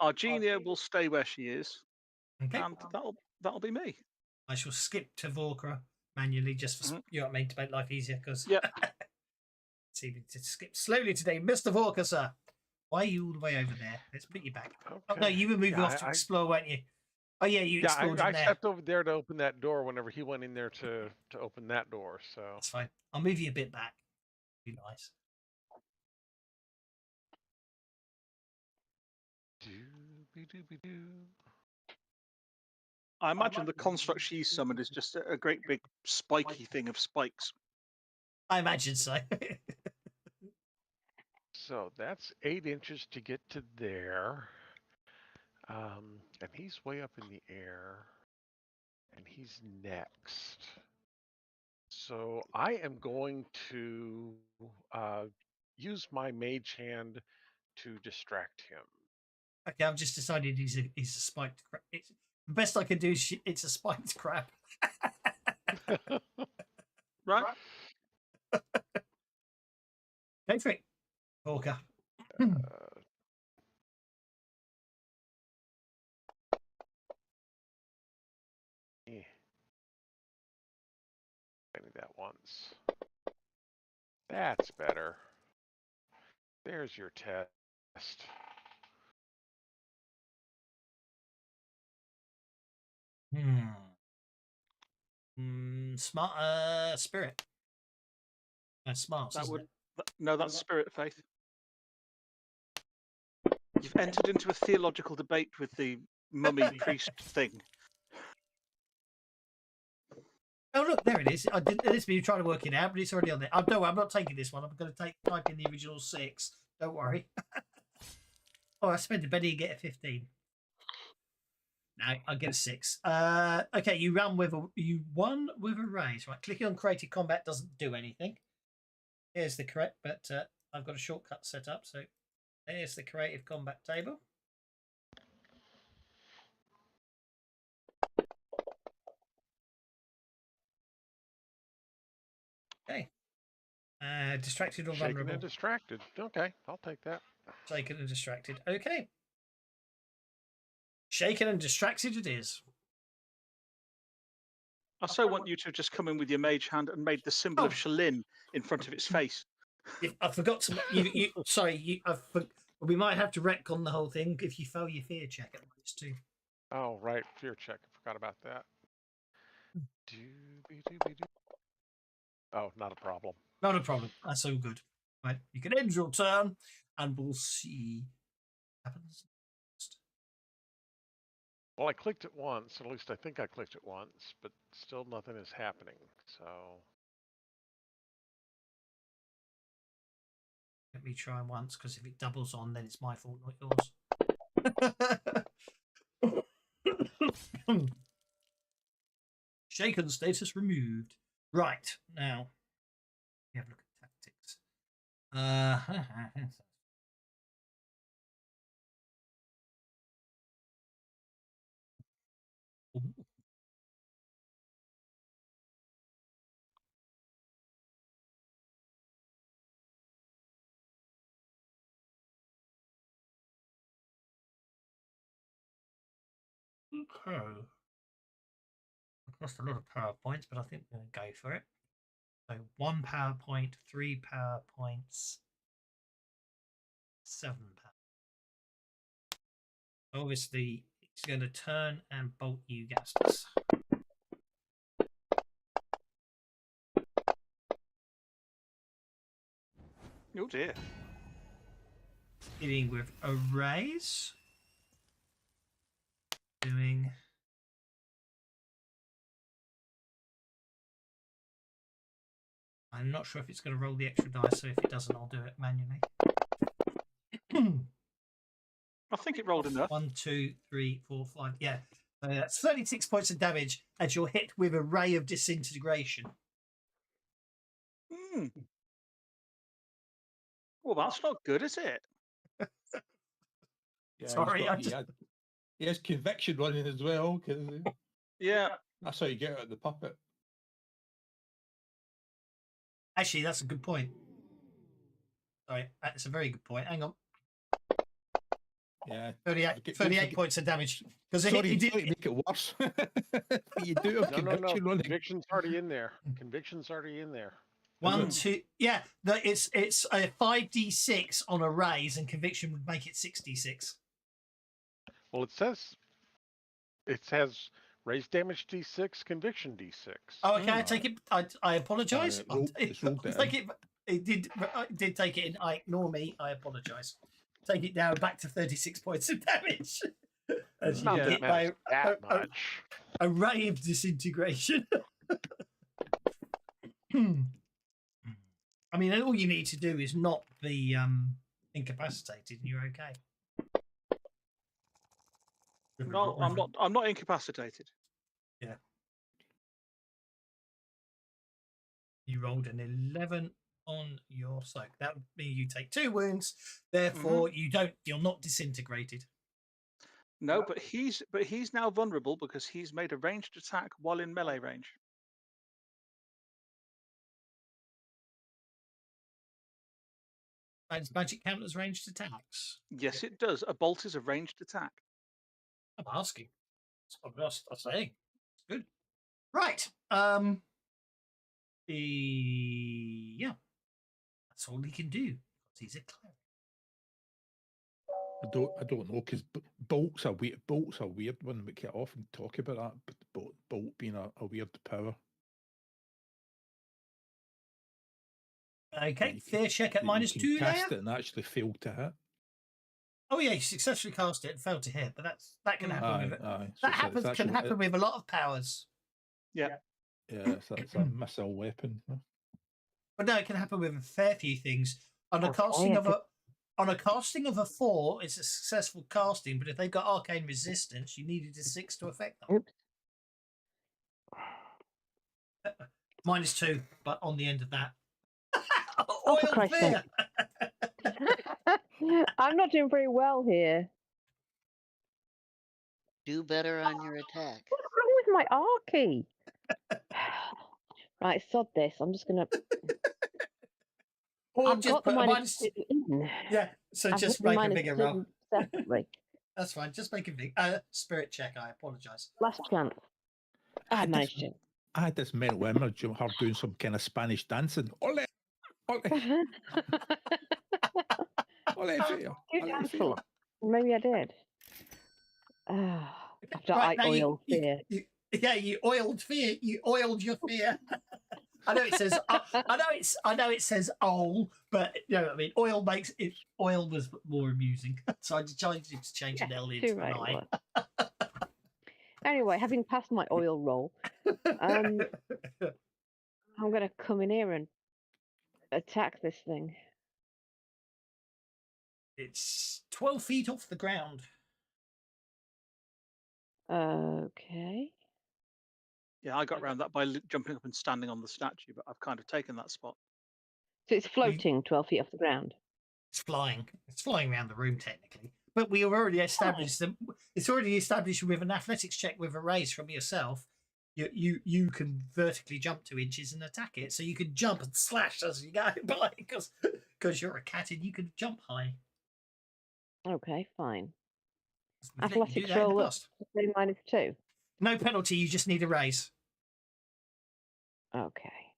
Argenia will stay where she is, okay. And that'll be me. I shall skip to Vorka manually, just for you know what I mean, to make life easier. Because see, to skip slowly today, Mr. Vorka, sir. Why are you all the way over there? Let's put you back. Okay. Oh no, you were moving off to explore, weren't you? Oh yeah, you explored I in there. stepped over there to open that door whenever he went in there to open that door. So that's fine. I'll move you a bit back. Be nice. I imagine the construct she summoned is just a great big spiky thing of spikes. I imagine so. So that's 8 inches to get to there. And he's way up in the air. And he's next. So I am going to use my mage hand to distract him. Okay, I've just decided he's a spiked crab. The best I can do is it's a spiked crab. Right. Go for it. Hawker. Yeah. Maybe that once. That's better. There's your test. Smart. Spirit. That's smart. That would It? no, that's spirit faith. You've entered into a theological debate with the mummy priest thing. Oh look, there it is. I did this. Me trying to work it out, but it's already on there. Oh, no, I'm not taking this one. I'm going to type in the original 6. Don't worry. Oh, I spent a penny and get a 15. No, I get a 6. Okay, you won with a raise. Right, clicking on creative combat doesn't do anything. Here's the correct, but I've got a shortcut set up. So there's the creative combat table. Okay. Distracted or Shaken vulnerable? and distracted. Okay, I'll take that. Shaken and distracted. Okay. Shaken and distracted it is. I so want you to have just come in with your mage hand and made the symbol of Shalin in front of its face. I forgot to. Sorry. We might have to retcon the whole thing if you fail your fear check at least too. Oh, right. Fear check. I forgot about that. Oh, not a problem. Not a problem. That's all good. Right. You can end your turn and we'll see what happens. Well, I clicked it once. At least I think I clicked it once, but still nothing is happening. So let me try once, because if it doubles on, then it's my fault, not yours. Shaken status removed. Right, now we have a look at tactics. Okay. It cost a lot of power points, but I think we're going to go for it. So 1 power point, 3 power points, 7 power. Obviously, it's going to turn and bolt you, Gastus. Oh dear. Dealing with a raise. Doing. I'm not sure if it's going to roll the extra dice, so if it doesn't, I'll do it manually. I think it rolled enough. 1, 2, 3, 4, 5. Yeah. That's 36 points of damage as you're hit with a ray of disintegration. Well, that's not good, is it? Yeah, Sorry, he has conviction running as well. Yeah. That's how you get out of the puppet. Actually, that's a good point. Sorry, that's a very good point. Hang on. Yeah, 38 points of damage. Because sorry, he did make it worse. You do have conviction running. Conviction's already in there. Conviction's already in there. 1, 2, yeah. It's a 5d6 on a raise, and conviction would make it 6d6. Well, it has raise damage d6, conviction d6. Oh, okay. I take it. I apologise. It did take it in. I ignore me. I apologise. Take it down back to 36 points of damage. As you get hit by a ray of disintegration. I mean, all you need to do is not be incapacitated, and you're okay. No, I'm not. I'm not incapacitated. Yeah. You rolled an 11 on your soak. That would mean you take 2 wounds. Therefore, you're not disintegrated. No, but he's now vulnerable because he's made a ranged attack while in melee range. Does magic count as ranged attacks? Yes, it does. A bolt is a ranged attack. I'm asking. I'm saying. It's good. Right. Yeah. That's all he can do. He's a cleric. I don't know, because bolt's a weird one. We can often talk about that, but bolt being a weird power. Okay, fear check at You can -2 cast there. it and actually fail to hit. Oh yeah, you successfully cast it and failed to hit, but that can happen with it. Aye. That can happen with a lot of powers. Yeah. Yeah, so it's a missile weapon. But no, it can happen with a fair few things. On a casting of a 4, it's a successful casting, but if they've got arcane resistance, you needed a 6 to affect them. Oops. -2, but on the end of that. Oh, for Christ's sake. I'm not doing very well here. Do better on your attack. What's wrong with my Arky? Right, sod this. I'm just gonna. Or I've just got the put a -2 in. Yeah, so I've just got the make a bigger -2 roll. separately. That's fine. Just make a big spirit check. I apologise. Last chance. I managed to. I had this mental image of her doing some kind of Spanish dancing. Ole, ole, ole, fear, ole, fear. Maybe I did. After Right, I now oiled fear. You oiled fear. You oiled your fear. I know it says. I know it says "ol," but you know what I mean. Oil makes it. Oil was more amusing, so I decided to change an L into an I. Anyway, having passed my oil roll, I'm going to come in here and attack this thing. It's 12 feet off the ground. Okay. Yeah, I got around that by jumping up and standing on the statue, but I've kind of taken that spot. So it's floating 12 feet off the ground. It's flying. It's flying around the room technically, but we have already established that it's already established with an athletics check with a raise from yourself. You can vertically jump 2 inches and attack it, so you can jump and slash as you go by because you're a cat and you can jump high. Okay, fine. We've let you do Athletics that in the roll up past. to -2. No penalty. You just need a raise Okay.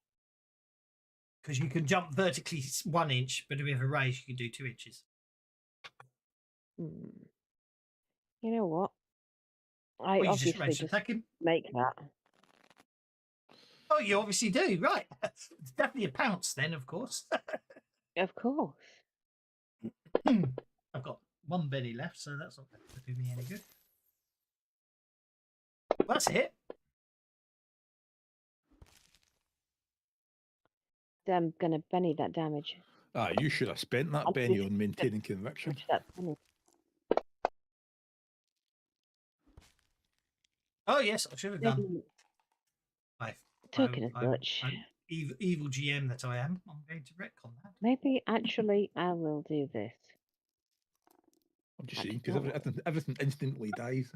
because you can jump vertically 1 inch, but with a raise you can do 2 inches. You know what? Well, you just range attack him. Make that. Oh, you obviously do, right? It's definitely a pounce then, of course. Of course. I've got 1 Benny left, so that's not going to do me any good. Well, that's it. I'm going to Benny that damage. You should have spent that Benny on maintaining conviction. Oh yes, I should have done. Talking as much. Evil GM that I am. I'm going to retcon that. Maybe actually I will do this. I'm just saying, because everything instantly dies.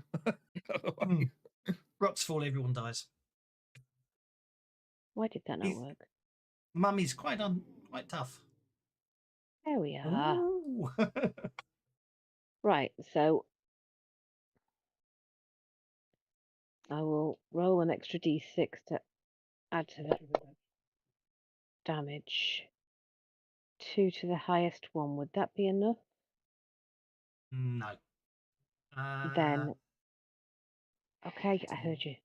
Rocks fall, everyone dies. Why did that not work? Mummy's quite tough. There we are. Right, so I will roll an extra d6 to add to that damage. 2 to the highest one. Would that be enough? No. Then. Okay, I heard you.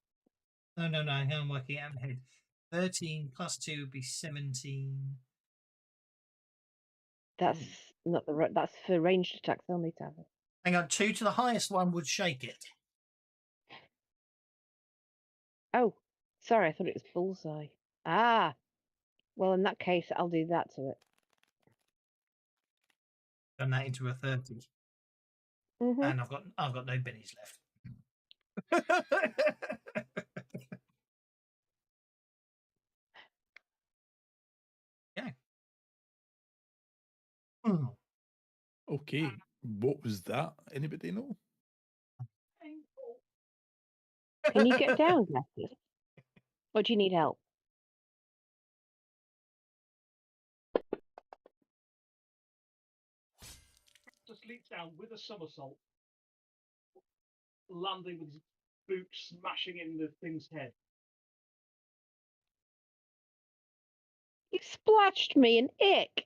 No. I'm working out in my head. 13 plus 2 would be 17. That's not the right. That's for ranged attacks only, Tavern. Hang on, 2 to the highest one would shake it. Oh, sorry, I thought it was bullseye. Ah, well, in that case, I'll do that to it. Turn that into a 30. And I've got no bennies left. Yeah. Okay, what was that? Anybody know? Can you get down, Glasses? Or do you need help? leaps down with a somersault, landing with his boot smashing in the thing's head. You splashed me in ick.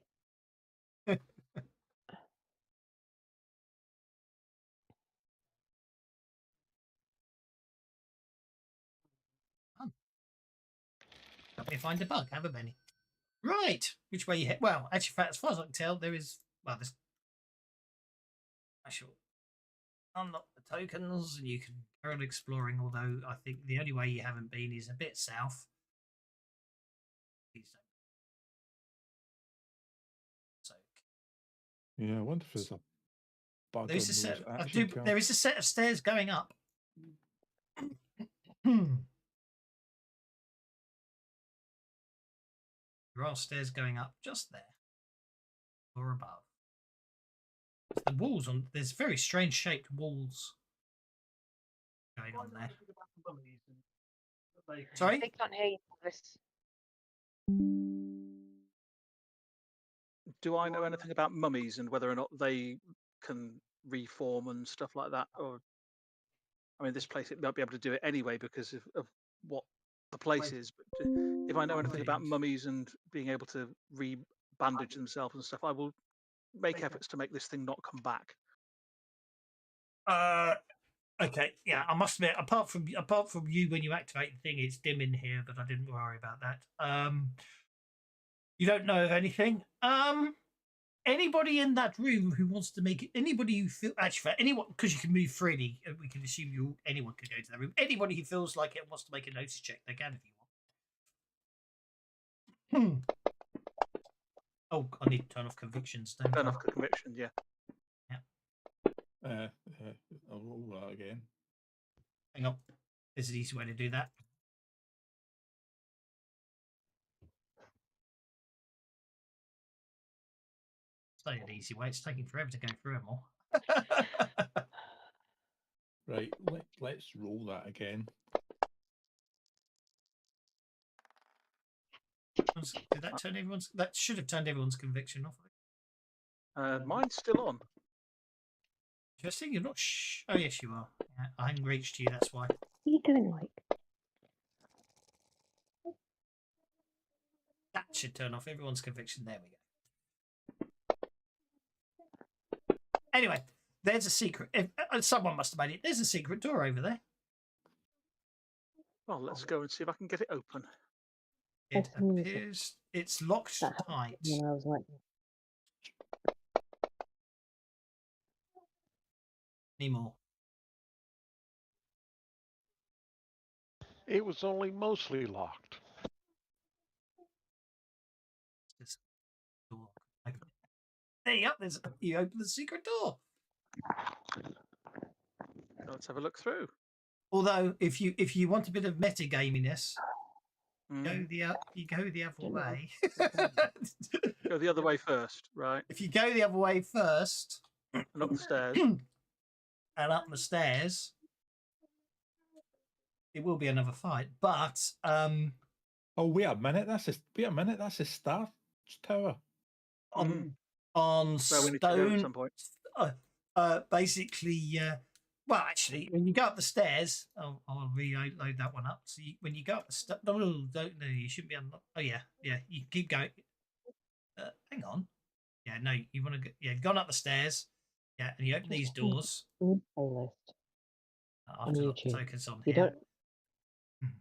Help me find a bug. Have a Benny. Right. Which way you head? Well, actually, as far as I can tell, there is. Well, there's. I shall unlock the tokens, and you can carry on exploring. Although I think the only way you haven't been is a bit south. Please don't. So Yeah, I wonder if there's a bug there is on a set. those I action do. cards. There is a set of stairs going up. There are stairs going up just there, or above. The walls on there's very strange shaped walls going on there. Sorry? They can't hear you, Boris. Do I know anything about mummies and whether or not they can reform and stuff like that? Or, I mean, this place it might be able to do it anyway because of what the place is. But if I know anything about mummies and being able to re-bandage themselves and stuff, I will make efforts to make this thing not come back. Okay, yeah, I must admit, apart from you when you activate the thing, it's dim in here, but I didn't worry about that. You don't know of anything. Anybody in that room who wants to make it, anybody who feel actually for anyone because you can move freely, we can assume anyone can go to that room. Anybody who feels like it wants to make a notice check, they can if you want. Oh, I need to turn off convictions. Don't Turn I? off conviction, yeah. I'll roll that again. Hang on. There's an easy way to do that. It's not an easy way. It's taking forever to go through them all. Right, let's roll that again. Did that turn everyone's? That should have turned everyone's conviction off. Mine's still on. Interesting. You're not. Oh yes, you are. Yeah, I hadn't reached you. That's why. What are you doing, like? That should turn off everyone's conviction. There we go. Anyway, there's a secret. Someone must have made it. There's a secret door over there. Well, let's go and see if I can get it open. It appears it's locked tight. When I was like, Any more? It was only mostly locked. This door. There you go. You open the secret door. Let's have a look through. Although, if you want a bit of metagaminess, you go the other way. Go the other way first, right? If you go the other way first, and up the stairs, it will be another fight. But oh wait a minute, that's a star tower. On so we need to go at some stone. point. Basically, well, actually, when you go up the stairs, I'll reload that one up. So when you go up the stairs, no, you shouldn't be unlocked. Oh yeah, you keep going. Hang on. Yeah, no, you want to go. Yeah, gone up the stairs. Yeah, and you open these doors. playlist. I have to lock the tokens on You here. don't.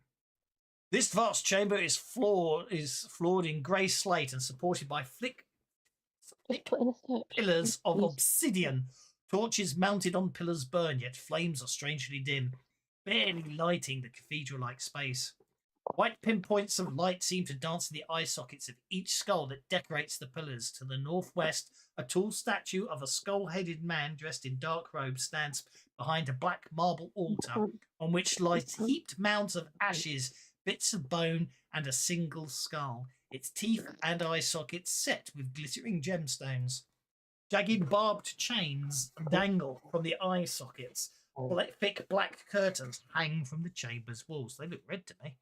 This vast chamber is floored in grey slate and supported by thick Just put in a search. pillars of Please. obsidian. Torches mounted on pillars burn, yet flames are strangely dim, barely lighting the cathedral-like space. White pinpoints of light seem to dance in the eye sockets of each skull that decorates the pillars. To the northwest, a tall statue of a skull-headed man dressed in dark robes stands behind a black marble altar on which lies heaped mounds of ashes, bits of bone, and a single skull. Its teeth and eye sockets set with glittering gemstones. Jagged barbed chains dangle from the eye sockets. Thick black curtains hang from the chamber's walls. They look red to me.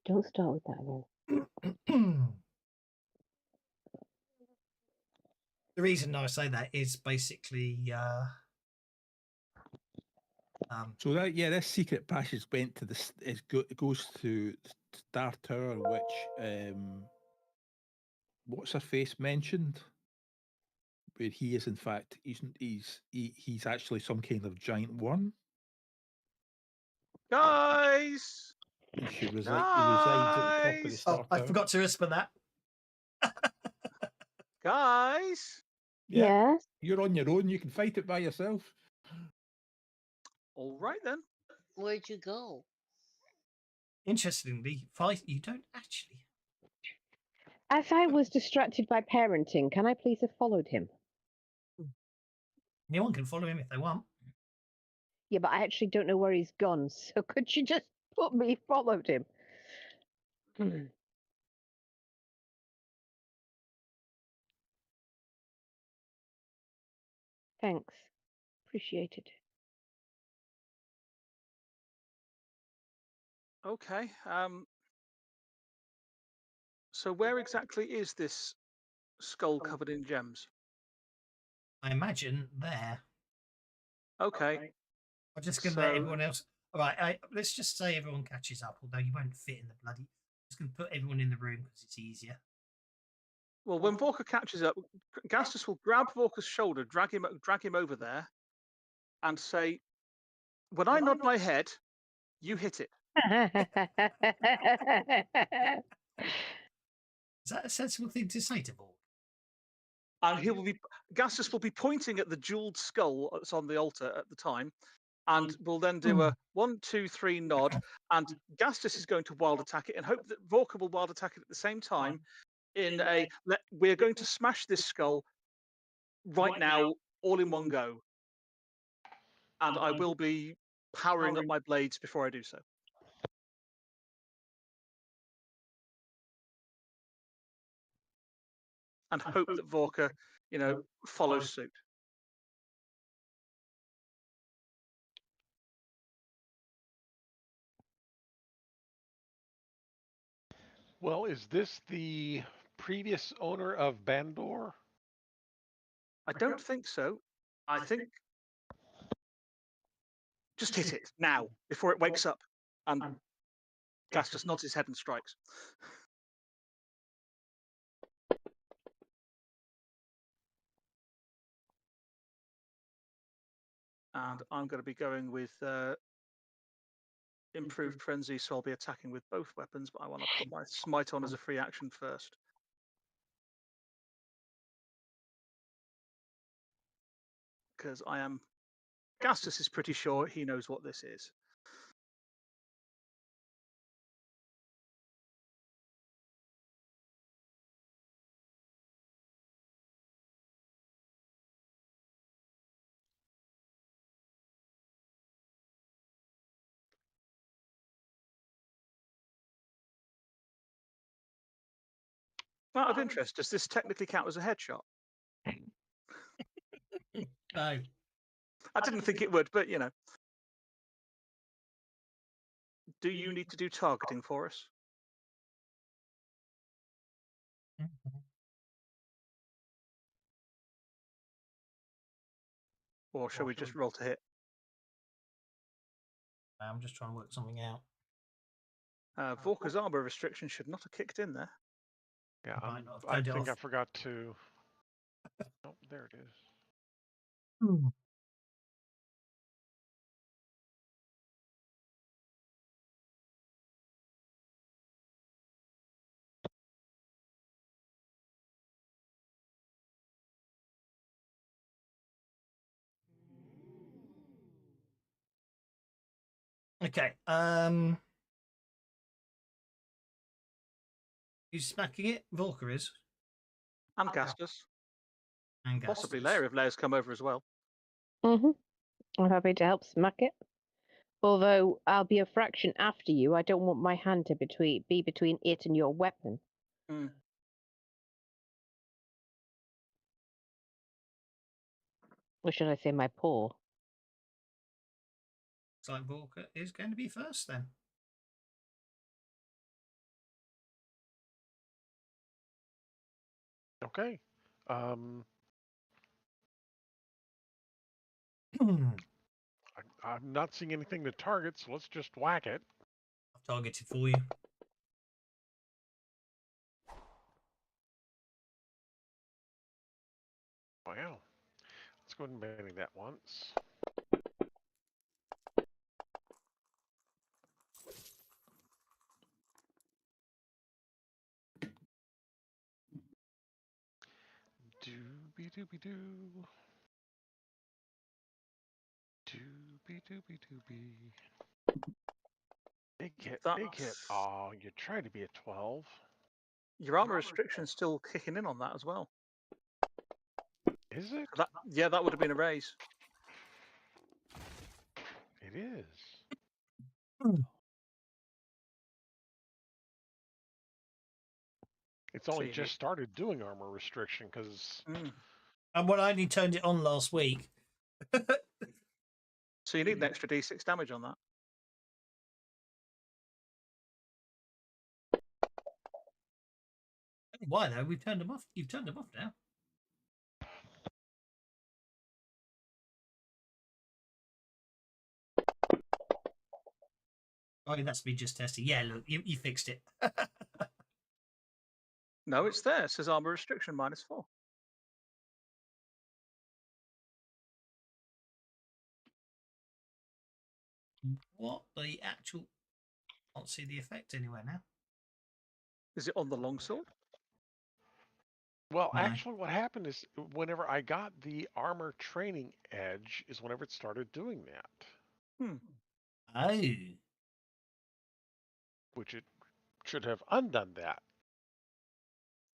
Don't start with that again. The reason I say that is basically So that this secret passage went to this. It goes to Star Tower, which what's her face mentioned, where he is in fact he's actually some kind of giant worm. Guys! And he resides at the top of the Guys! Star I Tower. forgot to whisper that. Guys! Yeah, Yes. you're on your own. You can fight it by yourself. All right then. Where'd you go? Interestingly, you don't actually. As I was distracted by parenting, can I please have followed him? Anyone can follow him if they want. Yeah, but I actually don't know where he's gone, so could you just put me followed him? Thanks. Appreciated. Okay. So where exactly is this skull covered in gems? I imagine there. Okay. I'm just going to let So everyone else. All right, let's just say everyone catches up, although you won't fit in the bloody. Just going to put everyone in the room because it's easier. well, when Vorka catches up, Gastus will grab Vorka's shoulder, drag him over there, and say, "When I nod my head, you hit it." Is that a sensible thing to say to Vork? And Gastus will be pointing at the jeweled skull that's on the altar at the time, and will then do a 1, 2, 3 nod. And Gastus is going to wild attack it, and hope that Vorka will wild attack it at the same time. We're going to smash this skull right now, all in one go. And I will be powering up my blades before I do so. And hope that Vorka, follows suit. Well, is this the previous owner of Bandor? I don't think so. I think just hit it now before it wakes up. And Gastus nods his head and strikes. And I'm going to be going with improved frenzy, so I'll be attacking with both weapons, but I want to put my smite on as a free action first. Because Gastus is pretty sure he knows what this is. Out of interest, does this technically count as a headshot? No. I didn't think it would, but do you need to do targeting for us? Or shall we just roll to hit? I'm just trying to work something out. Vorka's armor restriction should not have kicked in there. Yeah, Might not have I turned it think I off. forgot to. Oh, there it is. Okay. Who's smacking it? Volker is. And Gastus. And Possibly Gastus. Lair if Lair's come over as well. I'm happy to help smack it. Although I'll be a fraction after you, I don't want my hand to be between it and your weapon. Mm. Or should I say my paw? Looks like Volker is going to be first then. Okay. I'm not seeing anything to target, so let's just whack it. I've targeted for you. Wow. Let's go ahead and banning that once. Doobie doobie doo. Doobie doobie doobie. Big hit, big hit. That's Oh, you tried to be a 12. your armor restriction's still kicking in on that as well. Is it? So that would have been a raise. It is. It's only you just need- started doing armor restriction because And well, I only turned it on last week. So you need an extra d6 damage on that. Why though? We've turned them off. You've turned them off now. Oh, that's me just testing. Yeah, look, you fixed it. No, it's there. It says armor restriction -4. What the actual? Can't see the effect anywhere now. Is it on the longsword? Well, No. actually, what happened is whenever I got the armor training edge is whenever it started doing that. Oh. Which it should have undone that.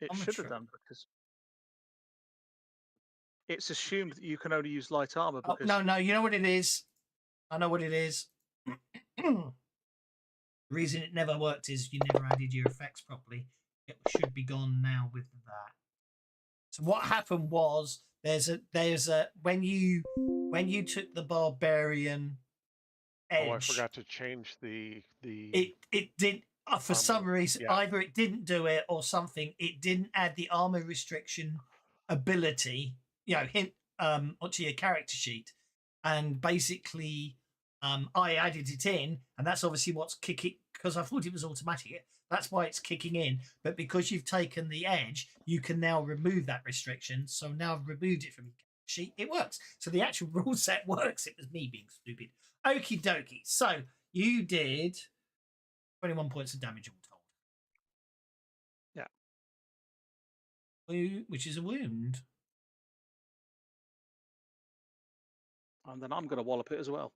It I'm should sure. have done because it's assumed that you can only use light armor Oh, because no, you know what it is? I know what it is. The reason it never worked is you never added your effects properly. It should be gone now with that. So what happened was there's a when you took the barbarian edge. Oh, I forgot to change the It did for some reason either it didn't do it or something. It didn't add the armor restriction ability, hint onto your character sheet, and basically I added it in, and that's obviously what's kicking because I thought it was automatic. That's why it's kicking in. But because you've taken the edge, you can now remove that restriction. So now I've removed it from your character sheet. It works. So the actual rule set works. It was me being stupid. Okie dokie. So you did 21 points of damage all told. Yeah. Which is a wound. And then I'm going to wallop it as well.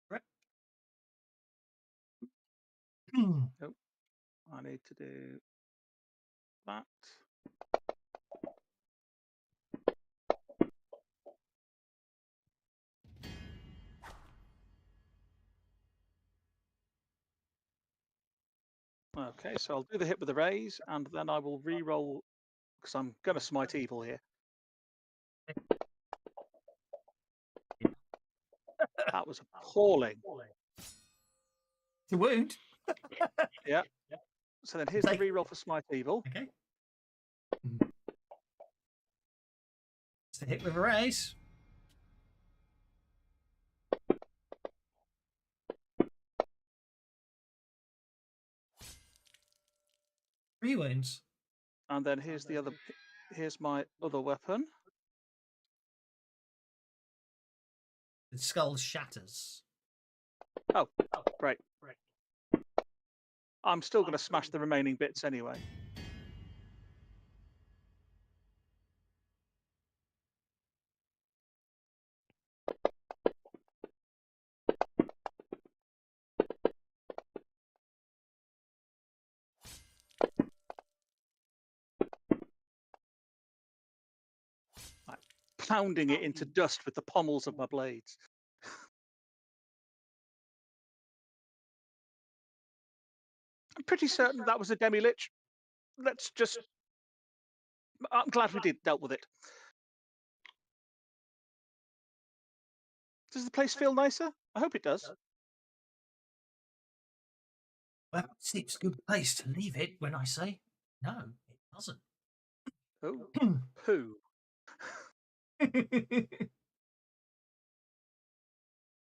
Correct. Nope. I need to do that. Okay, so I'll do the hit with the raise, and then I will re-roll because I'm going to smite evil here. That was appalling. The wound. Yeah. So then here's the re-roll for smite evil. Okay. It's the hit with a raise. Three wounds. And then here's the other. Here's my other weapon. The skull shatters. Oh, great. I'm still going to smash the remaining bits anyway. Like, pounding it into dust with the pommels of my blades. I'm pretty certain that was a demi-lich. Let's just... I'm glad we dealt with it. Does the place feel nicer? I hope it does. Well, it seems a good place to leave it when I say no, it doesn't. Oh, poo.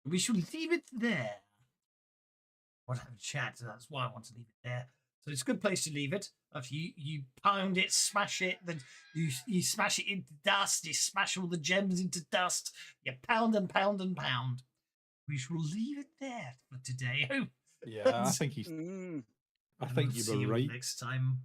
We shall leave it there. I want to have a chat, so that's why I want to leave it there. So it's a good place to leave it. After you pound it, smash it, then you smash it into dust, you smash all the gems into dust, you pound and pound and pound. We shall leave it there for today. Yeah, I think he's. Mm. I And think we'll you see were you all right. next time.